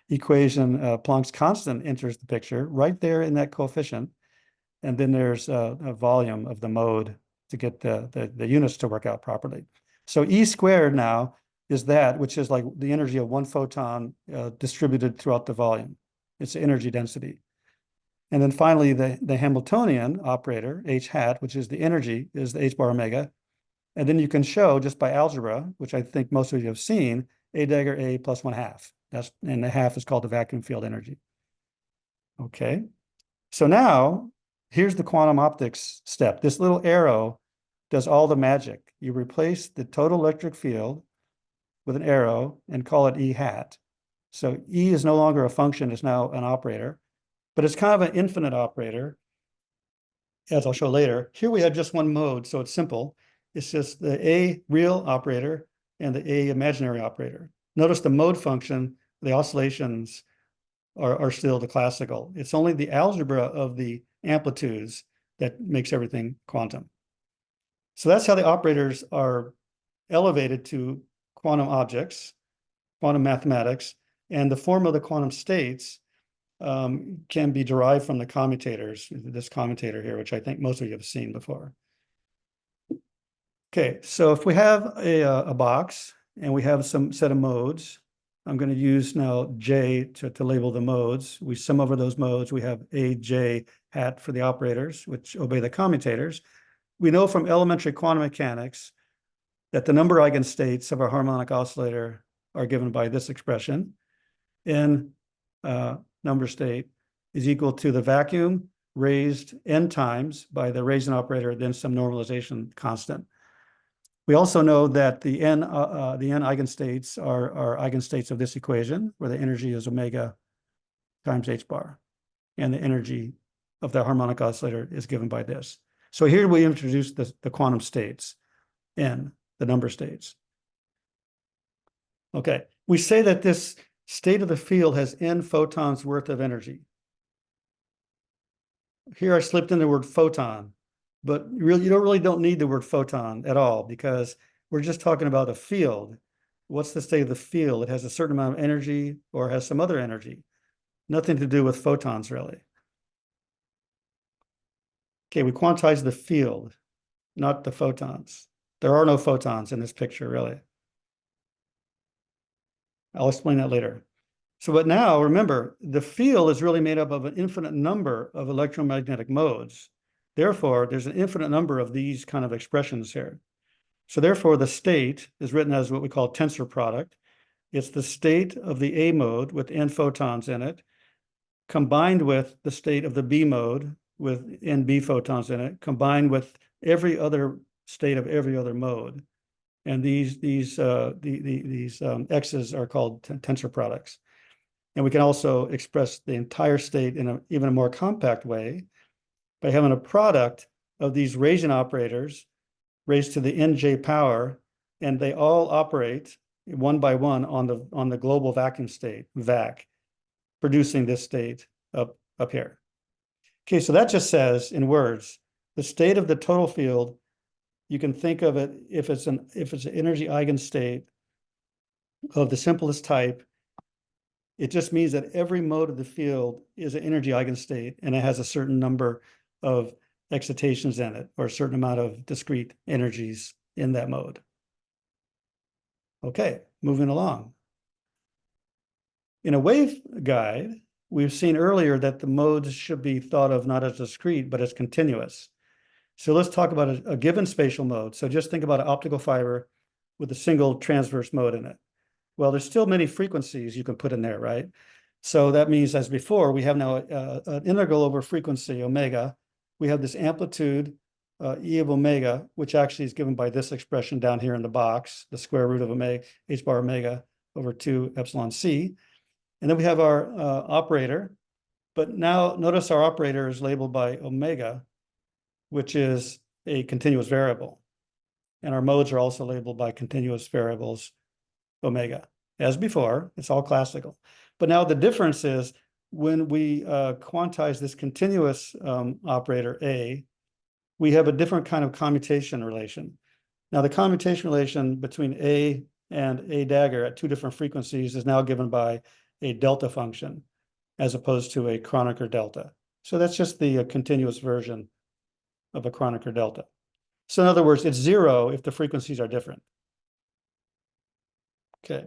equation, Planck's constant enters the picture, right there in that coefficient. And then there's a volume of the mode to get the units to work out properly. So E squared now is that, which is like the energy of 1 photon distributed throughout the volume. It's the energy density. And then finally, the Hamiltonian operator, h hat, which is the energy, is the h bar omega. And then you can show just by algebra, which I think most of you have seen, A dagger A plus 1/2. And the half is called the vacuum field energy. Okay. So now, here's the quantum optics step. This little arrow does all the magic. You replace the total electric field with an arrow and call it E hat. So E is no longer a function, it's now an operator, but it's kind of an infinite operator, as I'll show later. Here we have just one mode, so it's simple. It's just the A real operator and the A imaginary operator. Notice the mode function, the oscillations are still the classical. It's only the algebra of the amplitudes that makes everything quantum. So that's how the operators are elevated to quantum objects, quantum mathematics, and the form of the quantum states can be derived from the commutators, this commutator here, which I think most of you have seen before. Okay, so if we have a box and we have some set of modes, I'm going to use now J to label the modes. We sum over those modes. We have A, J hat for the operators, which obey the commutators. We know from elementary quantum mechanics that the number eigenstates of a harmonic oscillator are given by this expression. N number state is equal to the vacuum raised n times by the raising operator, then some normalization constant. We also know that the n eigenstates are eigenstates of this equation, where the energy is omega times h bar, and the energy of the harmonic oscillator is given by this. So here we introduce the quantum states, n, the number states. Okay, we say that this state of the field has n photons worth of energy. Here I slipped in the word photon, but really, you don't need the word photon at all, because we're just talking about a field. What's the state of the field? It has a certain amount of energy or has some other energy. Nothing to do with photons, really. Okay, we quantize the field, not the photons. There are no photons in this picture, really. I'll explain that later. So, but now remember, the field is really made up of an infinite number of electromagnetic modes. Therefore, there's an infinite number of these kind of expressions here. So therefore, the state is written as what we call tensor product. It's the state of the A mode with n photons in it, combined with the state of the B mode with n B photons in it, combined with every other state of every other mode. And these x's are called tensor products. And we can also express the entire state in even a more compact way by having a product of these Raymer operators raised to the nj power, and they all operate one by one on the global vacuum state, vac, producing this state up here. Okay, so that just says, in words, the state of the total field, you can think of it if it's an energy eigenstate of the simplest type. It just means that every mode of the field is an energy eigenstate, and it has a certain number of excitations in it, or a certain amount of discrete energies in that mode. Okay, moving along. In a waveguide, we've seen earlier that the modes should be thought of not as discrete, but as continuous. So let's talk about a given spatial mode. So just think about an optical fiber with a single transverse mode in it. Well, there's still many frequencies you can put in there, right? So that means, as before, we have now an integral over frequency, omega. We have this amplitude, E of omega, which actually is given by this expression down here in the box, the square root of omega, h bar omega over 2 epsilon c. And then we have our operator. But now notice our operator is labeled by omega, which is a continuous variable. And our modes are also labeled by continuous variables, omega. As before, it's all classical. But now the difference is when we quantize this continuous operator A, we have a different kind of commutation relation. Now the commutation relation between A and A dagger at two different frequencies is now given by a delta function as opposed to a Kronecker delta. So that's just the continuous version of a Kronecker delta. So in other words, it's zero if the frequencies are different. Okay.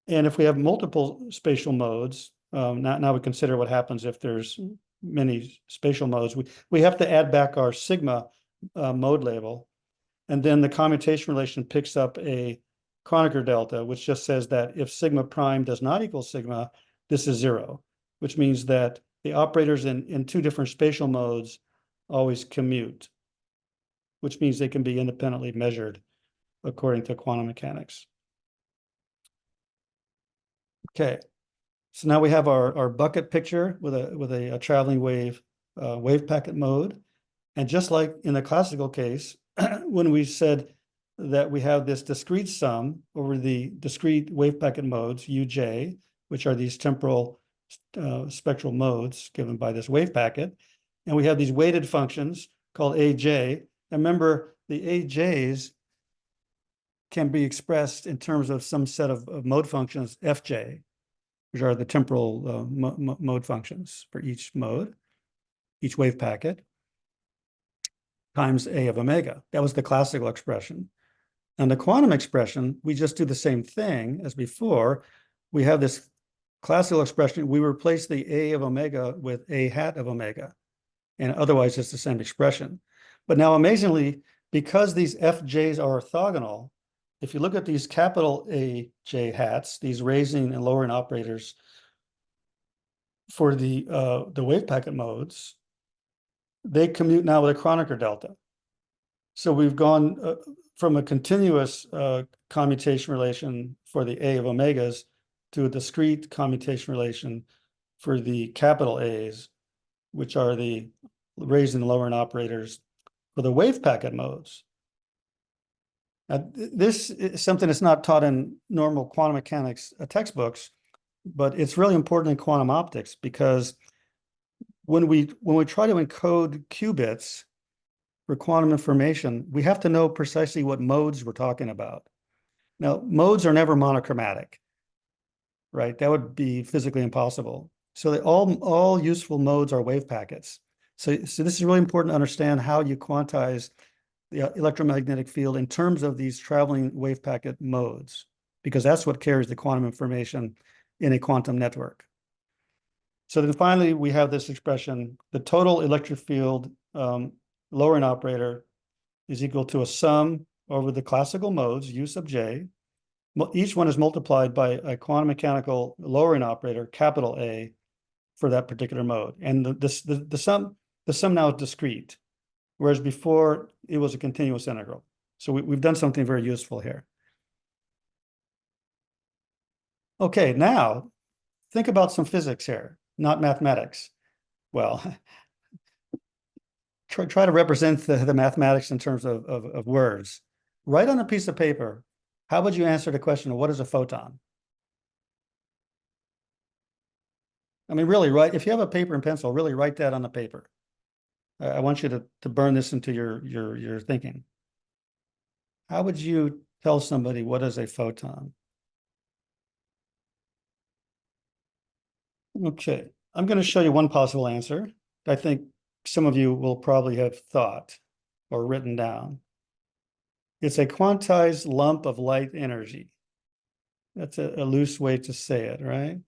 And if we have multiple spatial modes, now we consider what happens if there's many spatial modes. We have to add back our sigma mode label, and then the commutation relation picks up a Kronecker delta, which just says that if sigma prime does not equal sigma, this is zero, which means that the operators in two different spatial modes always commute, which means they can be independently measured according to quantum mechanics. Okay, so now we have our bucket picture with a traveling wave packet mode. And just like in the classical case, when we said that we have this discrete sum over the discrete wave packet modes, uj, which are these temporal spectral modes given by this wave packet, and we have these weighted functions called aj. And remember, the aj's can be expressed in terms of some set of mode functions, fj, which are the temporal mode functions for each mode, each wave packet, times a of omega. That was the classical expression. And the quantum expression, we just do the same thing as before. We have this classical expression. We replace the a of omega with a hat of omega. And otherwise, it's the same expression. But now, amazingly, because these fj's are orthogonal, if you look at these capital AJ hats, these raising and lowering operators for the wave packet modes, they commute now with a Kronecker delta. So we've gone from a continuous commutation relation for the A of omegas to a discrete commutation relation for the capital A's, which are the raised and lowering operators for the wave packet modes. Now, this is something that's not taught in normal quantum mechanics textbooks, but it's really important in quantum optics because when we try to encode qubits for quantum information, we have to know precisely what modes we're talking about. Now, modes are never monochromatic, right? That would be physically impossible. So that all useful modes are wave packets. So this is really important to understand how you quantize the electromagnetic field in terms of these traveling wave packet modes, because that's what carries the quantum information in a quantum network. So then finally, we have this expression: the total electric field lowering operator is equal to a sum over the classical modes, U sub j. Each one is multiplied by a quantum mechanical lowering operator, capital A, for that particular mode. And the sum now is discrete, whereas before it was a continuous integral. So we've done something very useful here. Okay, now think about some physics here, not mathematics. Well, try to represent the mathematics in terms of words. Write on a piece of paper, how would you answer the question of what is a photon? I mean, really, if you have a paper and pencil, really write that on the paper. I want you to burn this into your thinking. How would you tell somebody what is a photon? Okay, I'm going to show you one possible answer. I think some of you will probably have thought or written down. It's a quantized lump of light energy. That's a loose way to say it, right?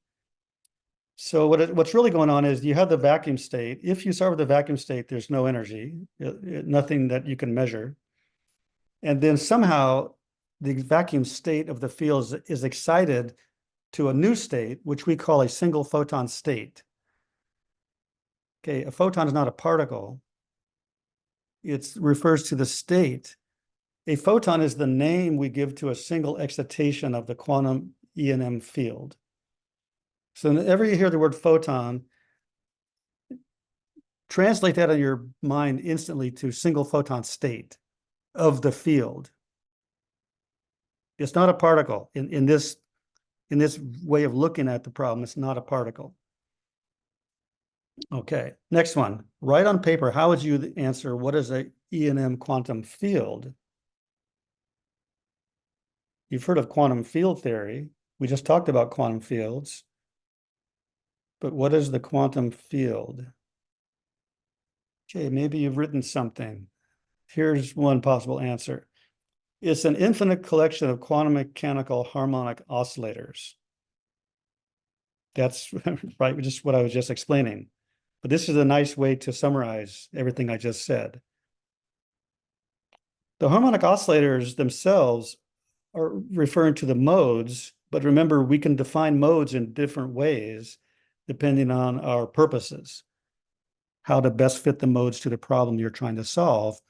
So what's really going on is you have the vacuum state. If you start with the vacuum state, there's no energy, nothing that you can measure. And then somehow the vacuum state of the field is excited to a new state, which we call a single photon state. Okay, a photon is not a particle. It refers to the state. A photon is the name we give to a single excitation of the quantum E&M field. So whenever you hear the word photon, translate that in your mind instantly to single photon state of the field. It's not a particle. In this way of looking at the problem, it's not a particle. Okay, next one. Write on paper, how would you answer what is a E&M quantum field? You've heard of quantum field theory. We just talked about quantum fields. But what is the quantum field? Okay, maybe you've written something. Here's one possible answer. It's an infinite collection of quantum mechanical harmonic oscillators. That's right, just what I was just explaining. But this is a nice way to summarize everything I just said. The harmonic oscillators themselves are referring to the modes, but remember, we can define modes in different ways depending on our purposes, how to best fit the modes to the problem you're trying to solve.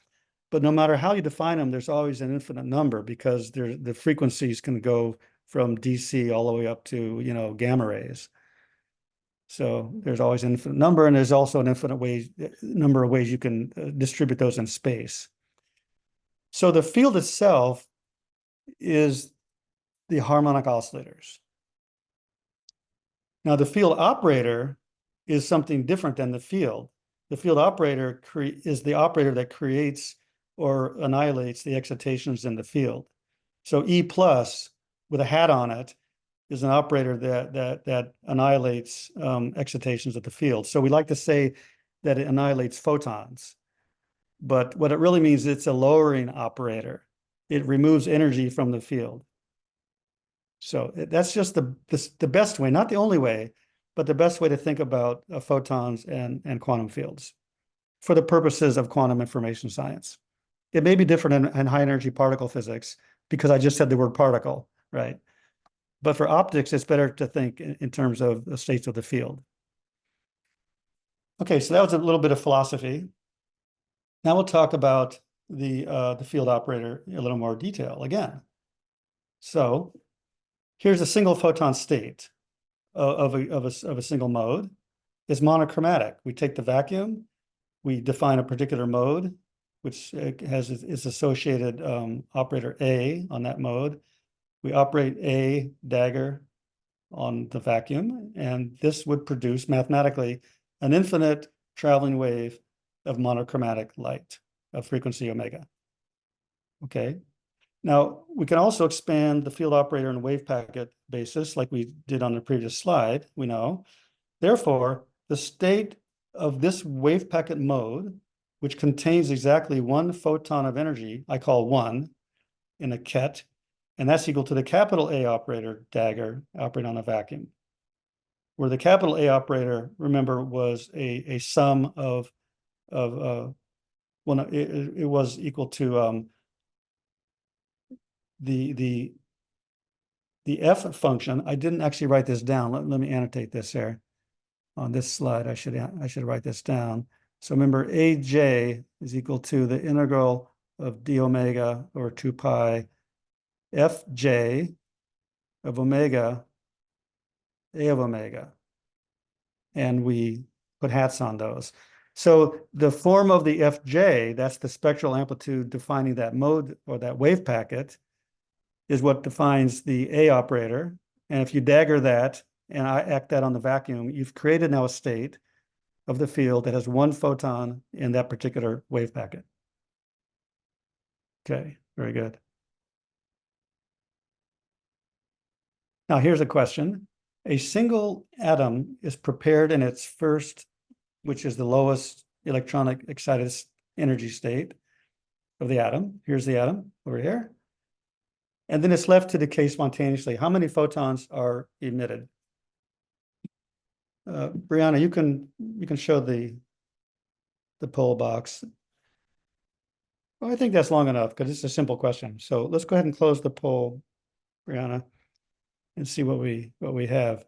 But no matter how you define them, there's always an infinite number because the frequencies can go from DC all the way up to, gamma rays. So there's always an infinite number, and there's also an infinite number of ways you can distribute those in space. So the field itself is the harmonic oscillators. Now, the field operator is something different than the field. The field operator is the operator that creates or annihilates the excitations in the field. So E plus with a hat on it is an operator that annihilates excitations of the field. So we like to say that it annihilates photons, but what it really means, it's a lowering operator. It removes energy from the field. So that's just the best way, not the only way, but the best way to think about photons and quantum fields for the purposes of quantum information science. It may be different in high energy particle physics because I just said the word particle, right? But for optics, it's better to think in terms of the states of the field. Okay, so that was a little bit of philosophy. Now we'll talk about the field operator in a little more detail again. So here's a single photon state of a single mode. It's monochromatic. We take the vacuum, we define a particular mode, which has its associated operator A on that mode. We operate A dagger on the vacuum, and this would produce mathematically an infinite traveling wave of monochromatic light of frequency omega. Okay. Now, we can also expand the field operator on a wave packet basis, like we did on the previous slide, we know. Therefore, the state of this wave packet mode, which contains exactly one photon of energy, I call 1 in a ket, and that's equal to the capital A operator dagger operating on a vacuum. Where the capital A operator, remember, was a sum of well, no, it was equal to the F function. I didn't actually write this down. Let me annotate this here. On this slide, I should write this down. So remember, AJ is equal to the integral of d omega over 2 pi Fj of omega A of omega. And we put hats on those. So the form of the Fj, that's the spectral amplitude defining that mode or that wave packet, is what defines the A operator. And if you dagger that, and I act that on the vacuum, you've created now a state of the field that has one photon in that particular wave packet. Okay, very good. Now here's a question. A single atom is prepared in its first, which is the lowest electronic excited energy state of the atom. Here's the atom over here. And then it's left to decay spontaneously. How many photons are emitted? Brianna, you can show the poll box. Well, I think that's long enough because it's a simple question. So let's go ahead and close the poll, Brianna, and see what we have.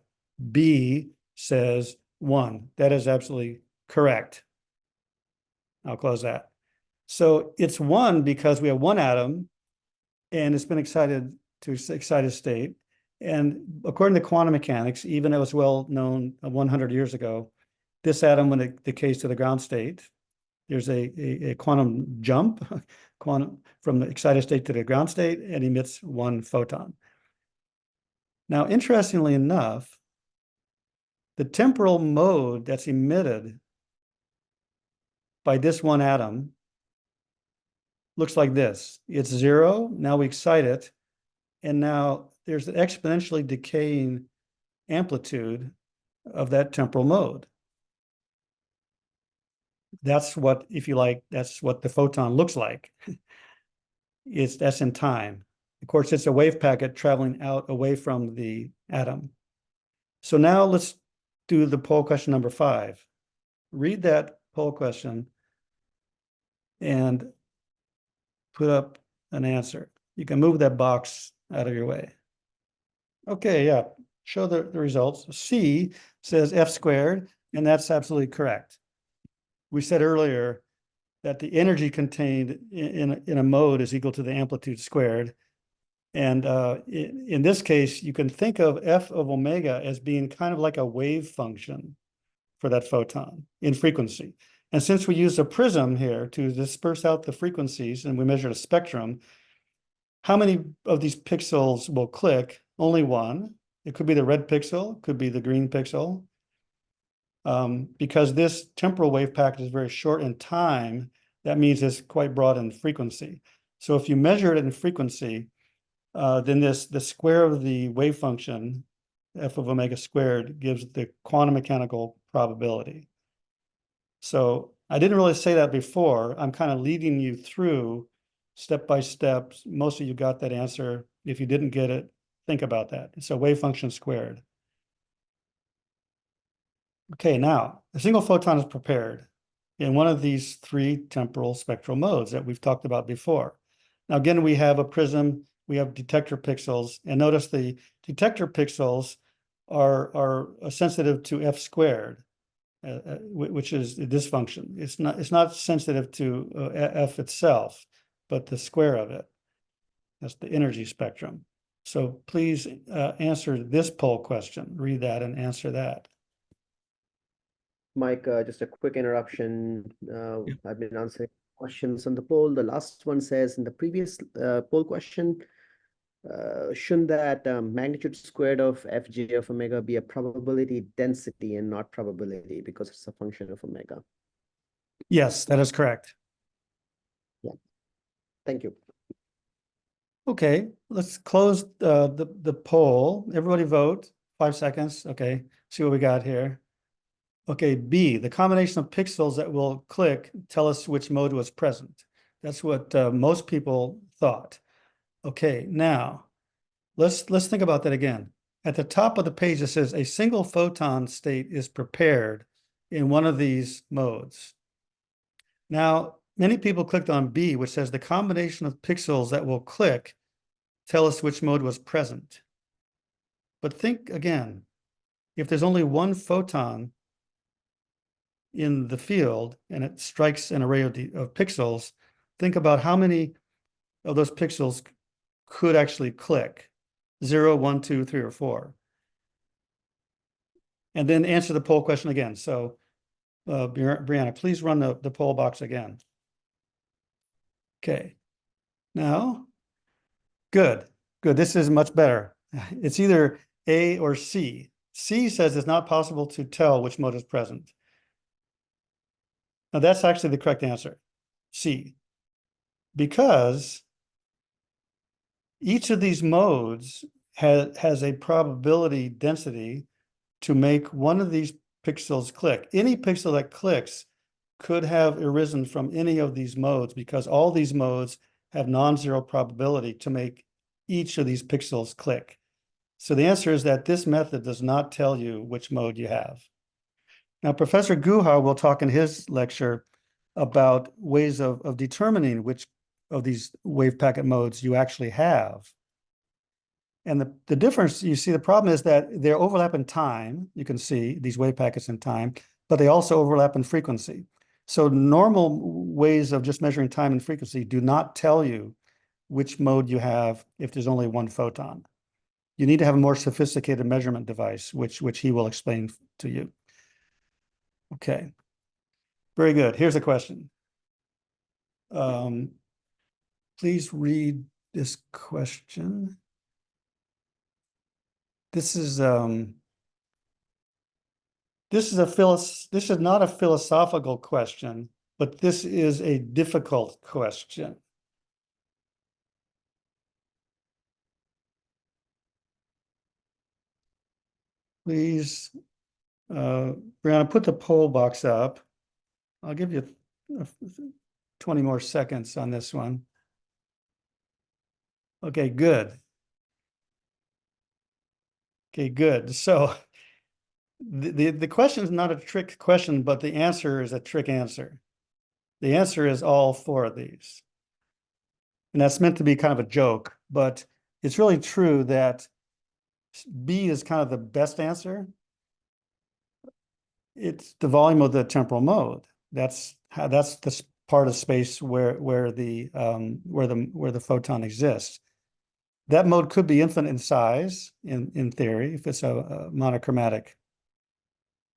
B says 1. That is absolutely correct. I'll close that. So it's 1 because we have one atom and it's been excited to excited state. And according to quantum mechanics, even though it was well known 100 years ago, this atom, when it decays to the ground state, there's a quantum jump from the excited state to the ground state and emits one photon. Now, interestingly enough, the temporal mode that's emitted by this one atom looks like this. It's 0. Now we excite it. And now there's an exponentially decaying amplitude of that temporal mode. That's what, if you like, that's what the photon looks like. That's in time. Of course, it's a wave packet traveling out away from the atom. So now let's do the poll question number 5. Read that poll question and put up an answer. You can move that box out of your way. Okay, yeah, show the results. C says F squared, and that's absolutely correct. We said earlier that the energy contained in a mode is equal to the amplitude squared. And in this case, you can think of F of omega as being kind of like a wave function for that photon in frequency. And since we use a prism here to disperse out the frequencies and we measured a spectrum, how many of these pixels will click? Only one. It could be the red pixel, could be the green pixel. Because this temporal wave packet is very short in time, that means it's quite broad in frequency. So if you measure it in frequency, then the square of the wave function, F of omega squared, gives the quantum mechanical probability. So I didn't really say that before. I'm kind of leading you through step by step. Most of you got that answer. If you didn't get it, think about that. It's a wave function squared. Okay, now a single photon is prepared in one of these 3 temporal spectral modes that we've talked about before. Now, again, we have a prism, we have detector pixels, and notice the detector pixels are sensitive to F squared, which is this function. It's not sensitive to F itself. but the square of it. That's the energy spectrum. So please answer this poll question. Read that and answer that. Mike, just a quick interruption. I've been answering questions on the poll. The last one says in the previous poll question, shouldn't that magnitude squared of fj of omega be a probability density and not probability because it's a function of omega? Yes, that is correct. Yeah. Thank you. Okay, let's close the poll. Everybody vote. 5 seconds. Okay, see what we got here. Okay, B, the combination of pixels that will click tell us which mode was present. That's what most people thought. Okay, now let's think about that again. At the top of the page, it says a single photon state is prepared in one of these modes. Now, many people clicked on B, which says the combination of pixels that will click tell us which mode was present. But think again, if there's only one photon in the field and it strikes an array of pixels, think about how many of those pixels could actually click. 0, 1, 2, 3, or 4. And then answer the poll question again. So Brianna, please run the poll box again. Okay. Now, good. This is much better. It's either A or C. C says it's not possible to tell which mode is present. Now, that's actually the correct answer, C. Because each of these modes has a probability density to make one of these pixels click. Any pixel that clicks could have arisen from any of these modes because all these modes have non-zero probability to make each of these pixels click. So the answer is that this method does not tell you which mode you have. Now, Professor Guha will talk in his lecture about ways of determining which of these wave packet modes you actually have. And the difference, you see, the problem is that they overlap in time. You can see these wave packets in time, but they also overlap in frequency. So normal ways of just measuring time and frequency do not tell you which mode you have if there's only one photon. You need to have a more sophisticated measurement device, which he will explain to you. Okay, very good. Here's a question. Please read this question. This is not a philosophical question, but this is a difficult question. Please, Brianna, put the poll box up. I'll give you 20 more seconds on this one. Okay, good. Okay, good. So the question is not a trick question, but the answer is a trick answer. The answer is all 4 of these. And that's meant to be kind of a joke, but it's really true that B is kind of the best answer. It's the volume of the temporal mode. That's the part of space where the photon exists. That mode could be infinite in size, in theory, if it's a monochromatic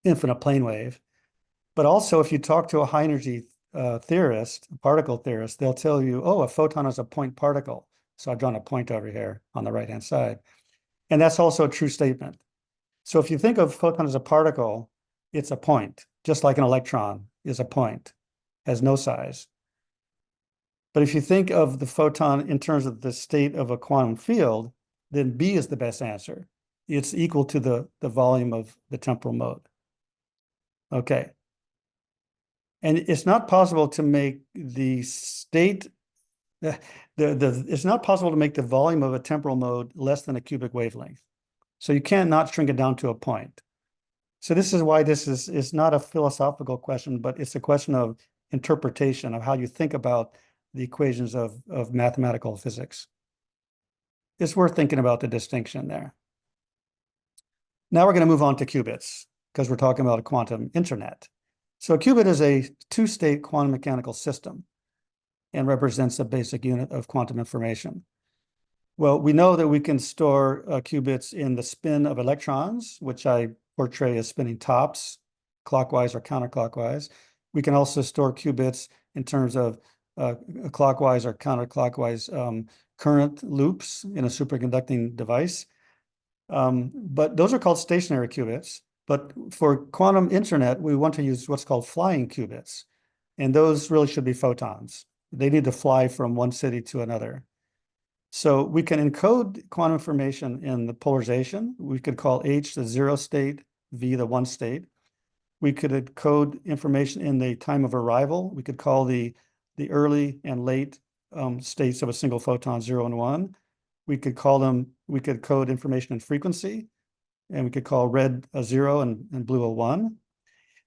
infinite plane wave. But also, if you talk to a high energy theorist, a particle theorist, they'll tell you, oh, a photon is a point particle. So I've drawn a point over here on the right-hand side. And that's also a true statement. So if you think of photon as a particle, it's a point, just like an electron is a point, has no size. But if you think of the photon in terms of the state of a quantum field, then B is the best answer. It's equal to the volume of the temporal mode. Okay. And it's not possible to make the state, it's not possible to make the volume of a temporal mode less than a cubic wavelength. So you can't not shrink it down to a point. So this is why this is not a philosophical question, but it's a question of interpretation of how you think about the equations of mathematical physics. It's worth thinking about the distinction there. Now we're going to move on to qubits because we're talking about a quantum internet. So a qubit is a 2-state quantum mechanical system. and represents a basic unit of quantum information. Well, we know that we can store qubits in the spin of electrons, which I portray as spinning tops, clockwise or counterclockwise. We can also store qubits in terms of clockwise or counterclockwise current loops in a superconducting device. But those are called stationary qubits. But for quantum internet, we want to use what's called flying qubits. And those really should be photons. They need to fly from one city to another. So we can encode quantum information in the polarization. We could call H the 0 state, V the 1 state. We could encode information in the time of arrival. We could call the early and late states of a single photon 0 and 1. We could code information in frequency, and we could call red a 0 and blue a 1.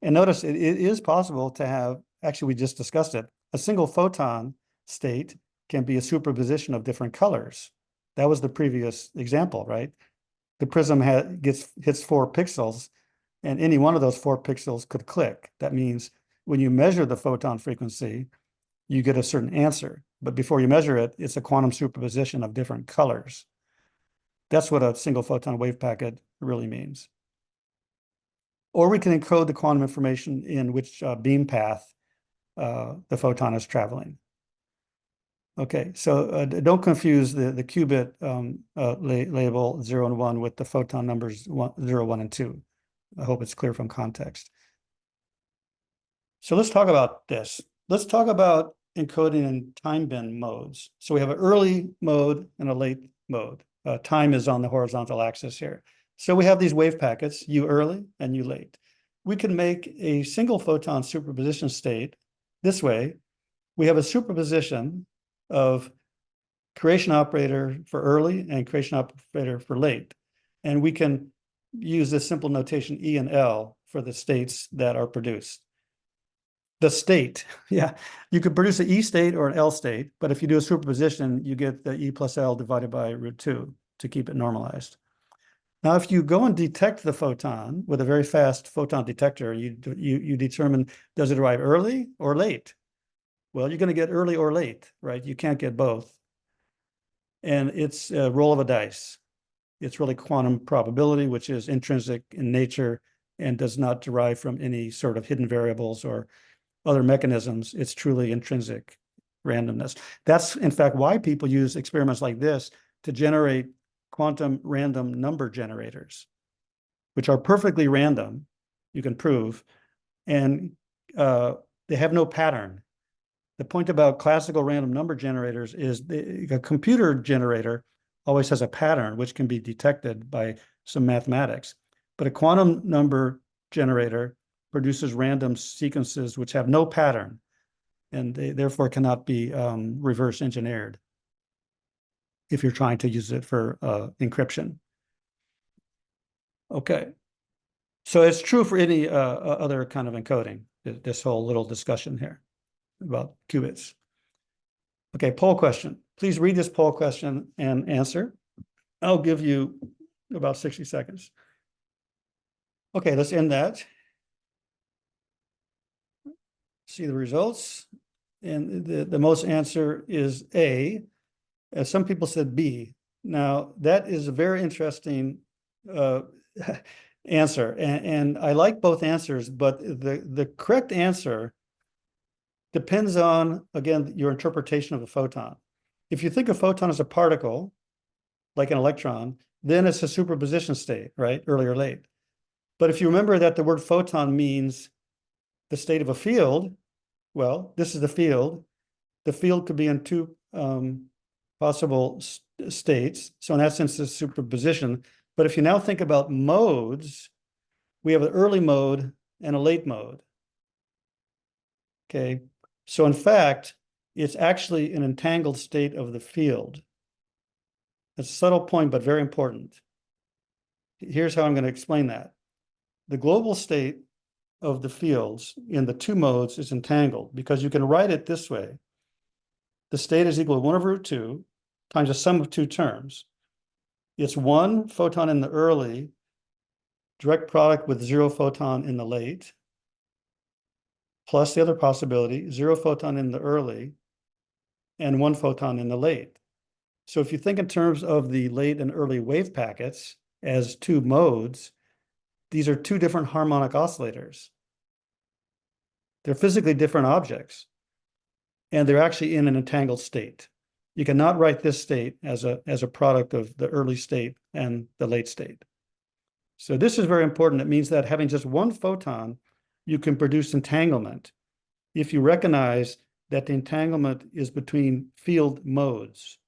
And notice it is possible to have, actually we just discussed it, a single photon state can be a superposition of different colors. That was the previous example, right? The prism hits 4 pixels, and any one of those 4 pixels could click. That means when you measure the photon frequency, you get a certain answer. But before you measure it, it's a quantum superposition of different colors. That's what a single photon wave packet really means. Or we can encode the quantum information in which beam path the photon is traveling. Okay, so don't confuse the qubit label 0 and 1 with the photon numbers 0, 1, and 2. I hope it's clear from context. So let's talk about this. Let's talk about encoding in time-bin modes. So we have an early mode and a late mode. Time is on the horizontal axis here. So we have these wave packets, U early and U late. We can make a single photon superposition state this way. We have a superposition of creation operator for early and creation operator for late. And we can use this simple notation E and L for the states that are produced. The state, yeah, you could produce an E state or an L state, but if you do a superposition, you get the E plus L divided by √2 to keep it normalized. Now, if you go and detect the photon with a very fast photon detector, you determine, does it arrive early or late? Well, you're going to get early or late, right? You can't get both. And it's a roll of a dice. It's really quantum probability, which is intrinsic in nature and does not derive from any sort of hidden variables or other mechanisms. It's truly intrinsic randomness. That's, in fact, why people use experiments like this to generate quantum random number generators, which are perfectly random, you can prove, and they have no pattern. The point about classical random number generators is a computer generator always has a pattern which can be detected by some mathematics. But a quantum number generator produces random sequences which have no pattern, and they therefore cannot be reverse engineered if you're trying to use it for encryption. Okay. So it's true for any other kind of encoding, this whole little discussion here about qubits. Okay, poll question. Please read this poll question and answer. I'll give you about 60 seconds. Okay, let's end that. See the results. And the most answer is A. Some people said B. Now, that is a very interesting answer. And I like both answers, but the correct answer depends on, again, your interpretation of a photon. If you think a photon as a particle, like an electron, then it's a superposition state, right? Early or late. But if you remember that the word photon means the state of a field, well, this is the field. The field could be in 2 possible states. So in that sense, it's superposition. But if you now think about modes, we have an early mode and a late mode. Okay. So in fact, it's actually an entangled state of the field. It's a subtle point, but very important. Here's how I'm going to explain that. The global state of the fields in the 2 modes is entangled because you can write it this way. The state is equal to 1/√2 times the sum of 2 terms. It's 1 photon in the early, direct product with 0 photon in the late, plus the other possibility, 0 photon in the early, and one photon in the late. So if you think in terms of the late and early wave packets as two modes, these are two different harmonic oscillators. They're physically different objects, and they're actually in an entangled state. You cannot write this state as a product of the early state and the late state. So this is very important. It means that having just one photon, you can produce entanglement if you recognize that the entanglement is between field modes,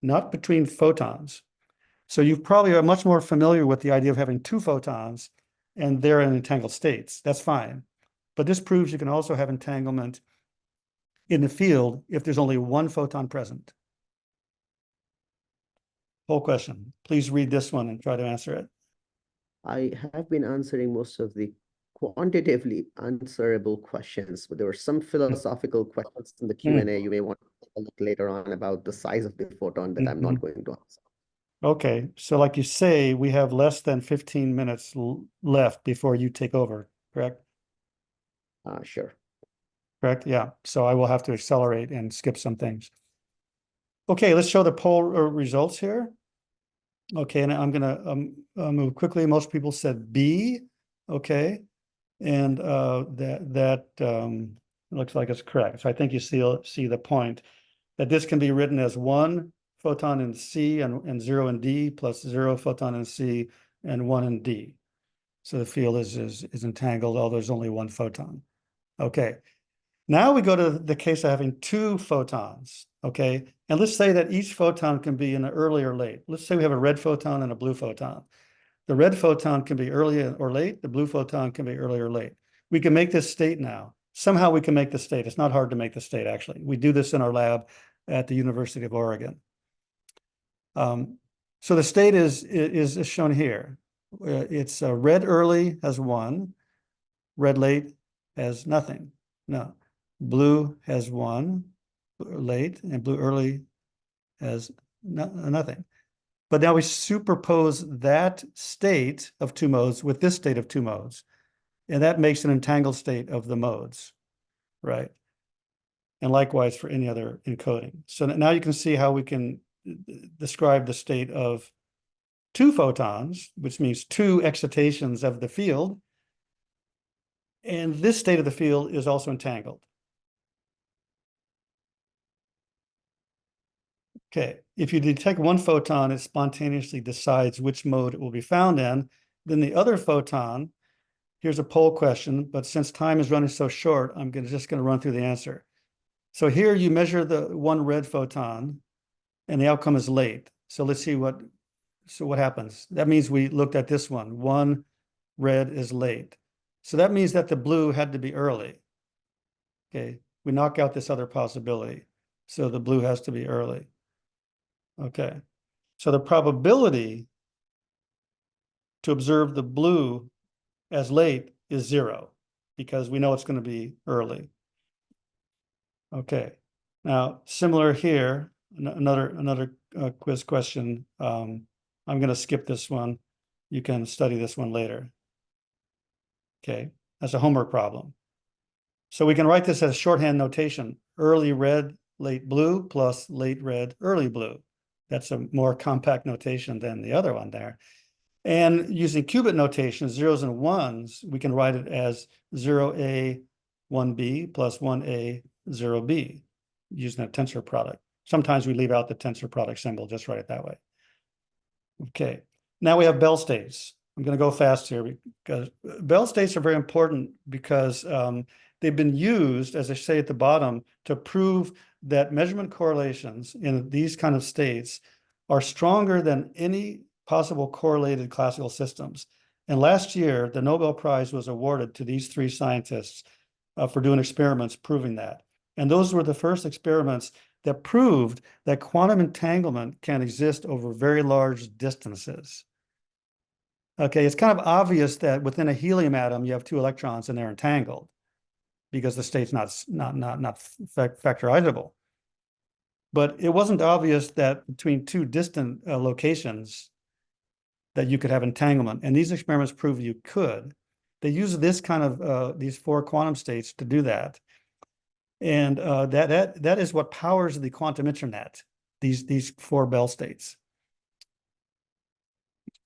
not between photons. So you probably are much more familiar with the idea of having two photons and they're in entangled states. That's fine. But this proves you can also have entanglement in the field if there's only one photon present. Whole question. Please read this one and try to answer it. I have been answering most of the quantitatively answerable questions, but there were some philosophical questions in the Q&A you may want to look later on about the size of the photon that I'm not going to answer. Okay, so like you say, we have less than 15 minutes left before you take over, correct? Sure. Correct, yeah. So I will have to accelerate and skip some things. Okay, let's show the poll results here. Okay, and I'm gonna move quickly. Most people said B, okay, and that looks like it's correct. So I think you see the point that this can be written as one photon in C and zero in D, plus zero photon in C and one in D. So the field is entangled, although there's only one photon. Okay. Now we go to the case of having two photons, okay? And let's say that each photon can be in the early or late. Let's say we have a red photon and a blue photon. The red photon can be early or late. The blue photon can be early or late. We can make this state now. Somehow we can make the state. It's not hard to make the state, actually. We do this in our lab at the University of Oregon. So the state is shown here. It's red early has one, red late has nothing. No. Blue has one late and blue early has nothing. But now we superpose that state of two modes with this state of two modes. And that makes an entangled state of the modes, right? And likewise for any other encoding. So now you can see how we can describe the state of two photons, which means two excitations of the field. And this state of the field is also entangled. Okay, if you detect one photon, it spontaneously decides which mode it will be found in. Then the other photon, here's a poll question, but since time is running so short, I'm just going to run through the answer. So here you measure the one red photon, and the outcome is late. So let's see what happens. That means we looked at this one. One red is late. So that means that the blue had to be early. Okay, we knock out this other possibility. So the blue has to be early. Okay, so the probability to observe the blue as late is 0 because we know it's going to be early. Okay, now similar here, another quiz question. I'm going to skip this one. You can study this one later. Okay, that's a homework problem. So we can write this as shorthand notation: early red, late blue plus late red, early blue. That's a more compact notation than the other one there. And using qubit notation, zeros and ones, we can write it as 0A, 1B plus 1A, 0B, using a tensor product. Sometimes we leave out the tensor product symbol, just write it that way. Okay, now we have Bell states. I'm going to go fast here because Bell states are very important because they've been used, as I say at the bottom, to prove that measurement correlations in these kind of states are stronger than any possible correlated classical systems. And last year, the Nobel Prize was awarded to these three scientists for doing experiments proving that. And those were the first experiments that proved that quantum entanglement can exist over very large distances. Okay, it's kind of obvious that within a helium atom, you have two electrons and they're entangled because the state's not factorizable. But it wasn't obvious that between two distant locations that you could have entanglement. And these experiments prove you could. They use this kind of, these four quantum states to do that. And that is what powers the quantum internet, these 4 Bell states.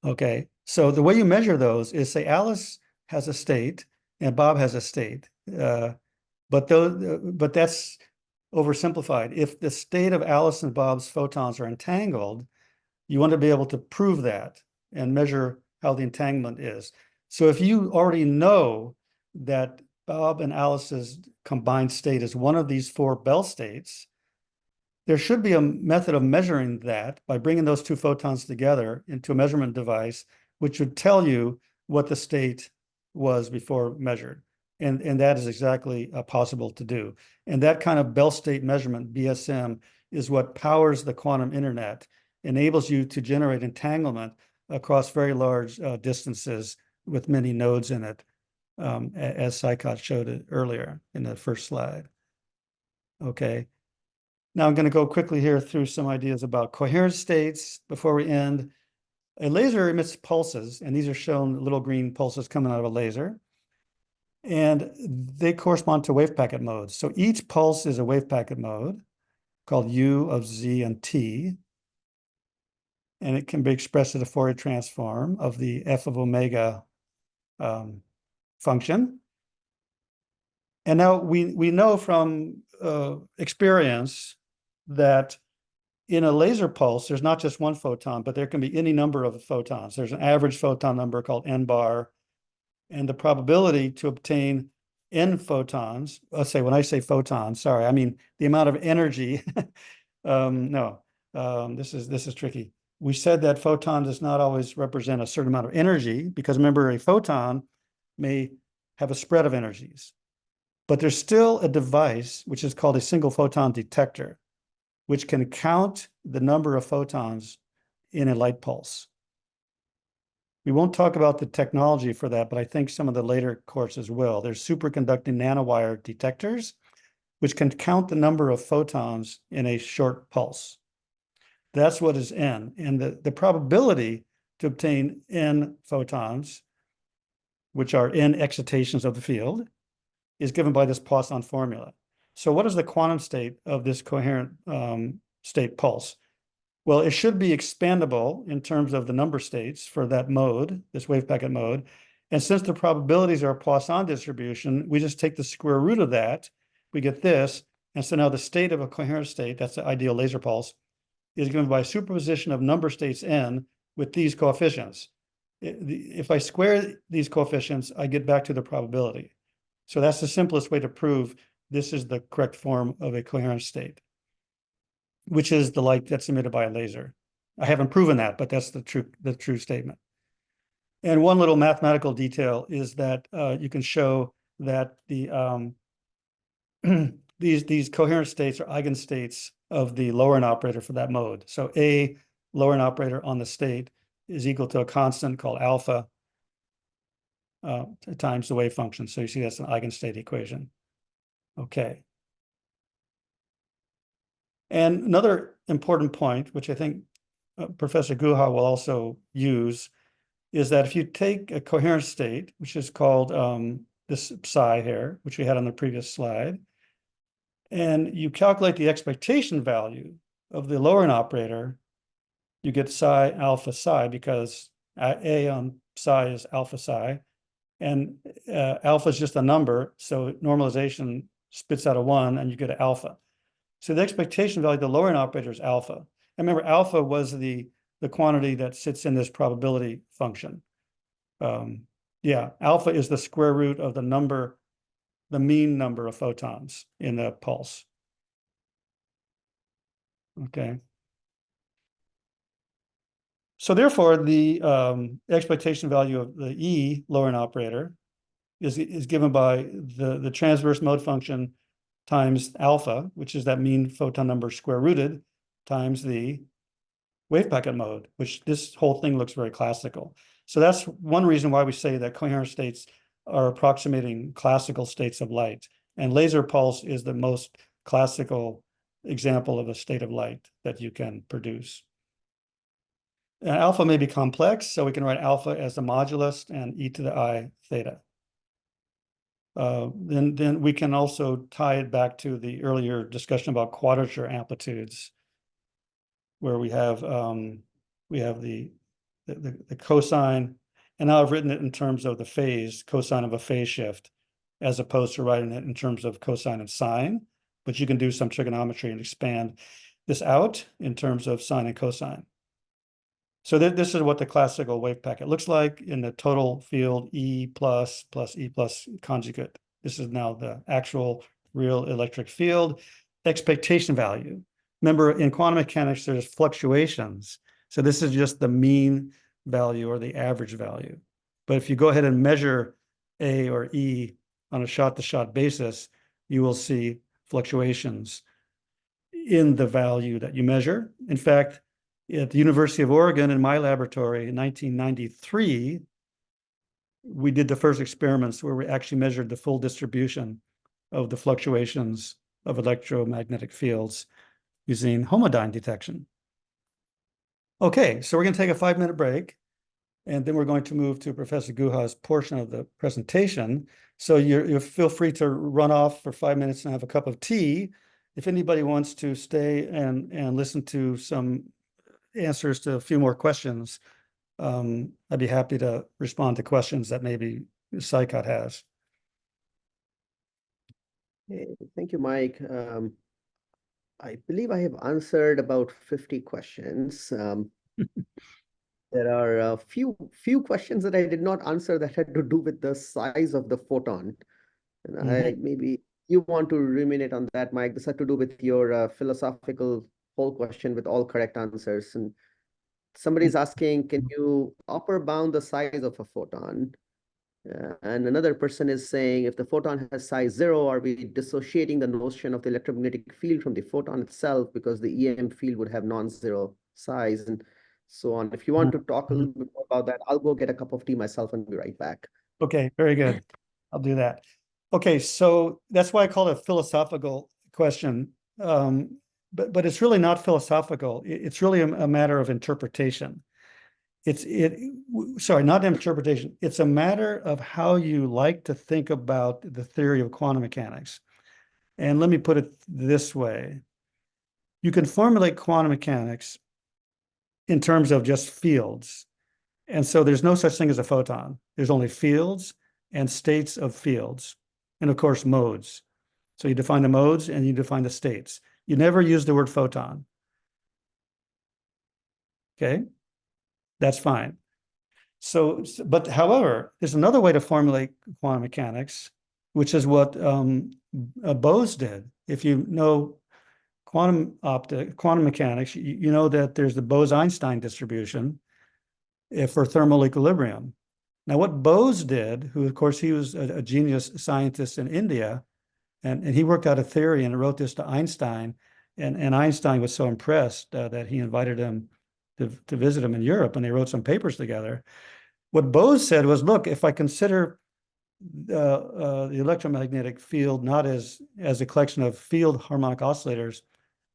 Okay, so the way you measure those is, say Alice has a state and Bob has a state, but that's oversimplified. If the state of Alice and Bob's photons are entangled, you want to be able to prove that and measure how the entanglement is. So if you already know that Bob and Alice's combined state is one of these 4 Bell states, there should be a method of measuring that by bringing those 2 photons together into a measurement device, which would tell you what the state was before measured. And that is exactly possible to do. And that kind of Bell state measurement, BSM, is what powers the quantum internet, enables you to generate entanglement across very large distances with many nodes in it, as Saikat showed it earlier in the first slide. Okay. Now I'm going to go quickly here through some ideas about coherent states before we end. A laser emits pulses, and these are shown little green pulses coming out of a laser. And they correspond to wave packet modes. So each pulse is a wave packet mode called U of Z and T. And it can be expressed as a Fourier transform of the f of omega function. And now we know from experience that in a laser pulse, there's not just one photon, but there can be any number of photons. There's an average photon number called n bar, and the probability to obtain n photons, let's say when I say photons, sorry, I mean the amount of energy. This is tricky. We said that photon does not always represent a certain amount of energy, because remember, a photon may have a spread of energies. But there's still a device which is called a single photon detector, which can count the number of photons in a light pulse. We won't talk about the technology for that, but I think some of the later courses will. There's superconducting nanowire detectors, which can count the number of photons in a short pulse. That's what is n. And the probability to obtain n photons, which are n excitations of the field, is given by this Poisson formula. So what is the quantum state of this coherent state pulse? Well, it should be expandable in terms of the number states for that mode, this wave packet mode. And since the probabilities are a Poisson distribution, we just take the square root of that. We get this. And so now the state of a coherent state, that's the ideal laser pulse, is given by superposition of number states n with these coefficients. If I square these coefficients, I get back to the probability. So that's the simplest way to prove this is the correct form of a coherent state, which is the light that's emitted by a laser. I haven't proven that, but that's the true statement. And one little mathematical detail is that you can show that the these coherent states are eigenstates of the lowering operator for that mode. So a lowering operator on the state is equal to a constant called alpha times the wave function. So you see that's an eigenstate equation. Okay. And another important point, which I think Professor Guha will also use, is that if you take a coherent state, which is called this psi here, which we had on the previous slide, and you calculate the expectation value of the lowering operator, you get psi alpha psi, because A on psi is alpha psi, and alpha is just a number, so normalization spits out a 1, and you get an alpha. So the expectation value of the lowering operator is alpha. And remember, alpha was the quantity that sits in this probability function. Alpha is the square root of the mean number of photons in the pulse. Okay. So therefore, the expectation value of the E lowering operator is given by the transverse mode function times alpha, which is that mean photon number square rooted, times the wave packet mode, which this whole thing looks very classical. So that's one reason why we say that coherent states are approximating classical states of light. And laser pulse is the most classical example of a state of light that you can produce. And alpha may be complex, so we can write alpha as the modulus and e to the I theta. then we can also tie it back to the earlier discussion about quadrature amplitudes, where we have the cosine, and now I've written it in terms of the phase, cosine of a phase shift, as opposed to writing it in terms of cosine and sine. But you can do some trigonometry and expand this out in terms of sine and cosine. So this is what the classical wave packet looks like in the total field E plus E plus conjugate. This is now the actual real electric field expectation value. Remember, in quantum mechanics, there's fluctuations. So this is just the mean value or the average value. But if you go ahead and measure A or E on a shot-to-shot basis, you will see fluctuations in the value that you measure. In fact, at the University of Oregon, in my laboratory in 1993, we did the first experiments where we actually measured the full distribution of the fluctuations of electromagnetic fields using homodyne detection. Okay, so we're going to take a 5-minute break, and then we're going to move to Professor Guha's portion of the presentation. So you feel free to run off for 5 minutes and have a cup of tea. If anybody wants to stay and listen to some answers to a few more questions, I'd be happy to respond to questions that maybe Saikat has. Hey, thank you, Mike. I believe I have answered about 50 questions. There are a few questions that I did not answer that had to do with the size of the photon. And maybe you want to ruminate on that, Mike. This had to do with your philosophical poll question with all correct answers. And somebody's asking, can you upper bound the size of a photon? And another person is saying, if the photon has size 0, are we dissociating the notion of the electromagnetic field from the photon itself, because the EM field would have non-zero size, and so on. If you want to talk a little bit more about that, I'll go get a cup of tea myself and be right back. Okay, very good. I'll do that. Okay, so that's why I call it a philosophical question. But it's really not philosophical. It's really a matter of interpretation. Sorry, not interpretation. It's a matter of how you like to think about the theory of quantum mechanics. And let me put it this way. You can formulate quantum mechanics in terms of just fields. And so there's no such thing as a photon. There's only fields and states of fields. And of course, modes. So you define the modes and you define the states. You never use the word photon. Okay? That's fine. But however, there's another way to formulate quantum mechanics, which is what Bose did. If you know quantum mechanics, you know that there's the Bose-Einstein distribution for thermal equilibrium. Now, what Bose did, who of course he was a genius scientist in India, and he worked out a theory and wrote this to Einstein, and Einstein was so impressed that he invited him to visit him in Europe, and they wrote some papers together. What Bose said was, look, if I consider the electromagnetic field not as a collection of field harmonic oscillators,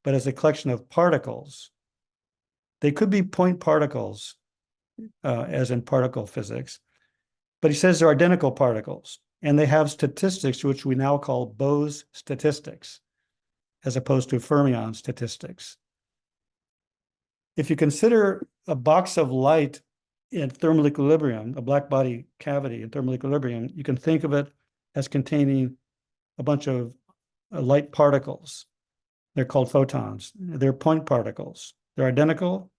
but as a collection of particles, they could be point particles, as in particle physics. But he says they're identical particles, and they have statistics which we now call Bose statistics, as opposed to fermion statistics. If you consider a box of light in thermal equilibrium, a black body cavity in thermal equilibrium, you can think of it as containing a bunch of light particles. They're called photons. They're point particles. They're identical,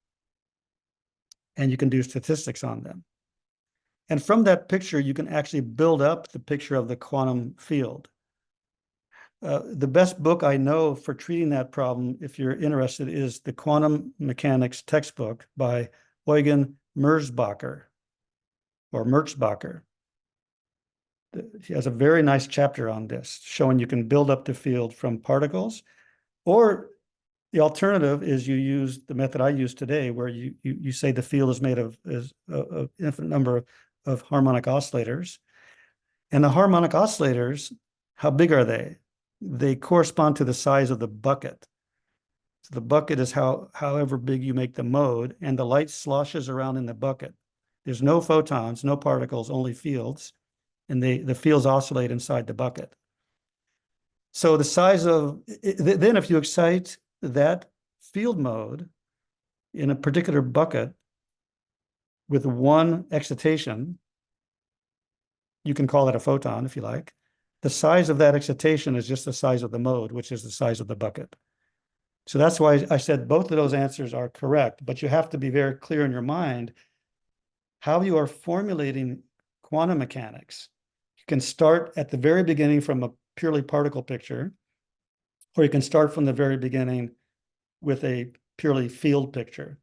and you can do statistics on them. And from that picture, you can actually build up the picture of the quantum field. The best book I know for treating that problem, if you're interested, is the Quantum Mechanics textbook by Eugen Merzbacher, or Merzbacher. He has a very nice chapter on this, showing you can build up the field from particles, or the alternative is you use the method I use today, where you say the field is made of an infinite number of harmonic oscillators. And the harmonic oscillators, how big are they? They correspond to the size of the bucket. So the bucket is however big you make the mode, and the light sloshes around in the bucket. There's no photons, no particles, only fields. and the fields oscillate inside the bucket. So the size of, then if you excite that field mode in a particular bucket with one excitation, you can call it a photon if you like. The size of that excitation is just the size of the mode, which is the size of the bucket. So that's why I said both of those answers are correct, but you have to be very clear in your mind how you are formulating quantum mechanics. You can start at the very beginning from a purely particle picture, or you can start from the very beginning with a purely field picture.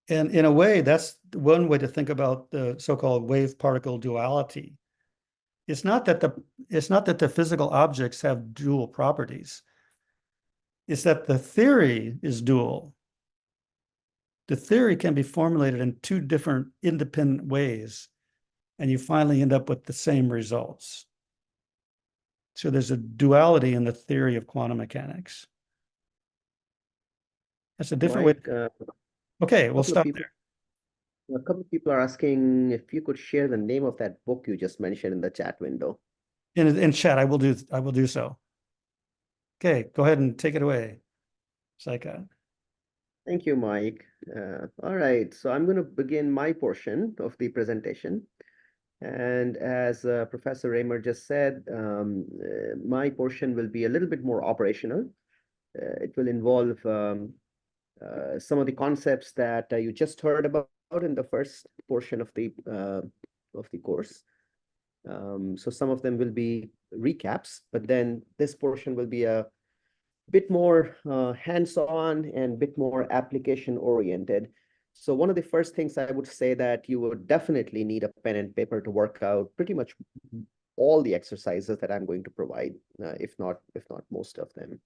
And in a way, that's one way to think about the so-called wave-particle duality. It's not that the physical objects have dual properties. It's that the theory is dual. The theory can be formulated in two different independent ways, and you finally end up with the same results. So there's a duality in the theory of quantum mechanics. That's a different Mike, way. Okay, we'll stop there. A couple of people are asking if you could share the name of that book you just mentioned in the chat window. In chat, I will do so. Okay, go ahead and take it away, Saikat. Thank you, Mike. All right, so I'm going to begin my portion of the presentation. And as Professor Raymer just said, my portion will be a little bit more operational. It will involve some of the concepts that you just heard about in the first portion of the course. So some of them will be recaps, but then this portion will be a bit more hands-on and bit more application-oriented. So one of the first things I would say that you would definitely need a pen and paper to work out pretty much all the exercises that I'm going to provide, if not most of them.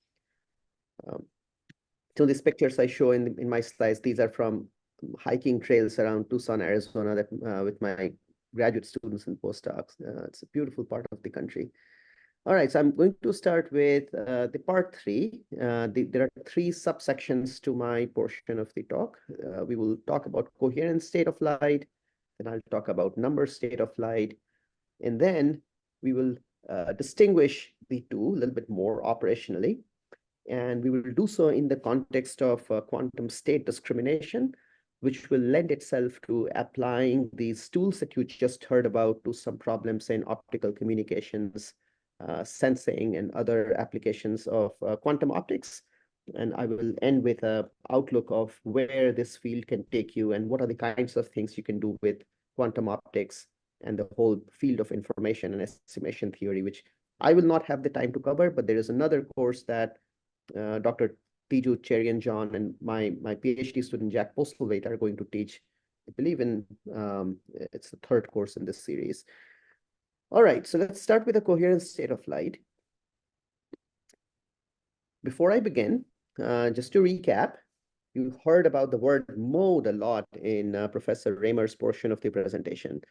So these pictures I show in my slides, these are from hiking trails around Tucson, Arizona, that with my graduate students and postdocs. It's a beautiful part of the country. All right, so I'm going to start with the part 3. There are 3 subsections to my portion of the talk. We will talk about coherent state of light, then I'll talk about number state of light, and then we will distinguish the two a little bit more operationally. And we will do so in the context of quantum state discrimination, which will lend itself to applying these tools that you just heard about to some problems in optical communications, sensing, and other applications of quantum optics. And I will end with an outlook of where this field can take you and what are the kinds of things you can do with quantum optics and the whole field of information and estimation theory, which I will not have the time to cover, but there is another course that Dr. Tiju Cherian-John and my PhD student Jack Postlethwaite are going to teach, I believe it's the 3rd course in this series. All right, so let's start with a coherent state of light. Before I begin, just to recap, you've heard about the word mode a lot in Professor Raymer's portion of the presentation.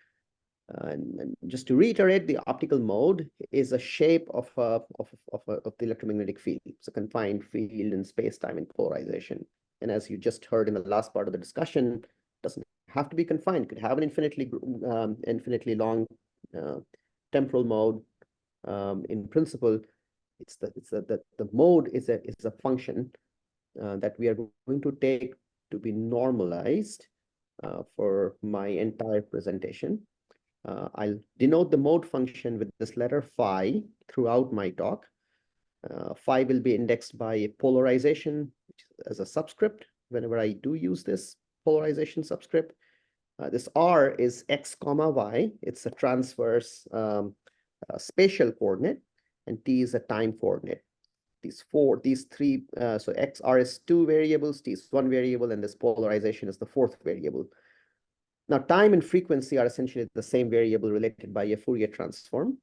And just to reiterate, the optical mode is a shape of the electromagnetic field. It's a confined field in space-time and polarization. And as you just heard in the last part of the discussion, it doesn't have to be confined. It could have an infinitely long temporal mode. In principle, the mode is a function that we are going to take to be normalized for my entire presentation. I'll denote the mode function with this letter phi throughout my talk. Phi will be indexed by a polarization as a subscript whenever I do use this polarization subscript. This R is x comma y. It's a transverse spatial coordinate, and T is a time coordinate. These 3, so x, R is 2 variables, T is 1 variable, and this polarization is the 4th variable. Now, time and frequency are essentially the same variable related by a Fourier transform.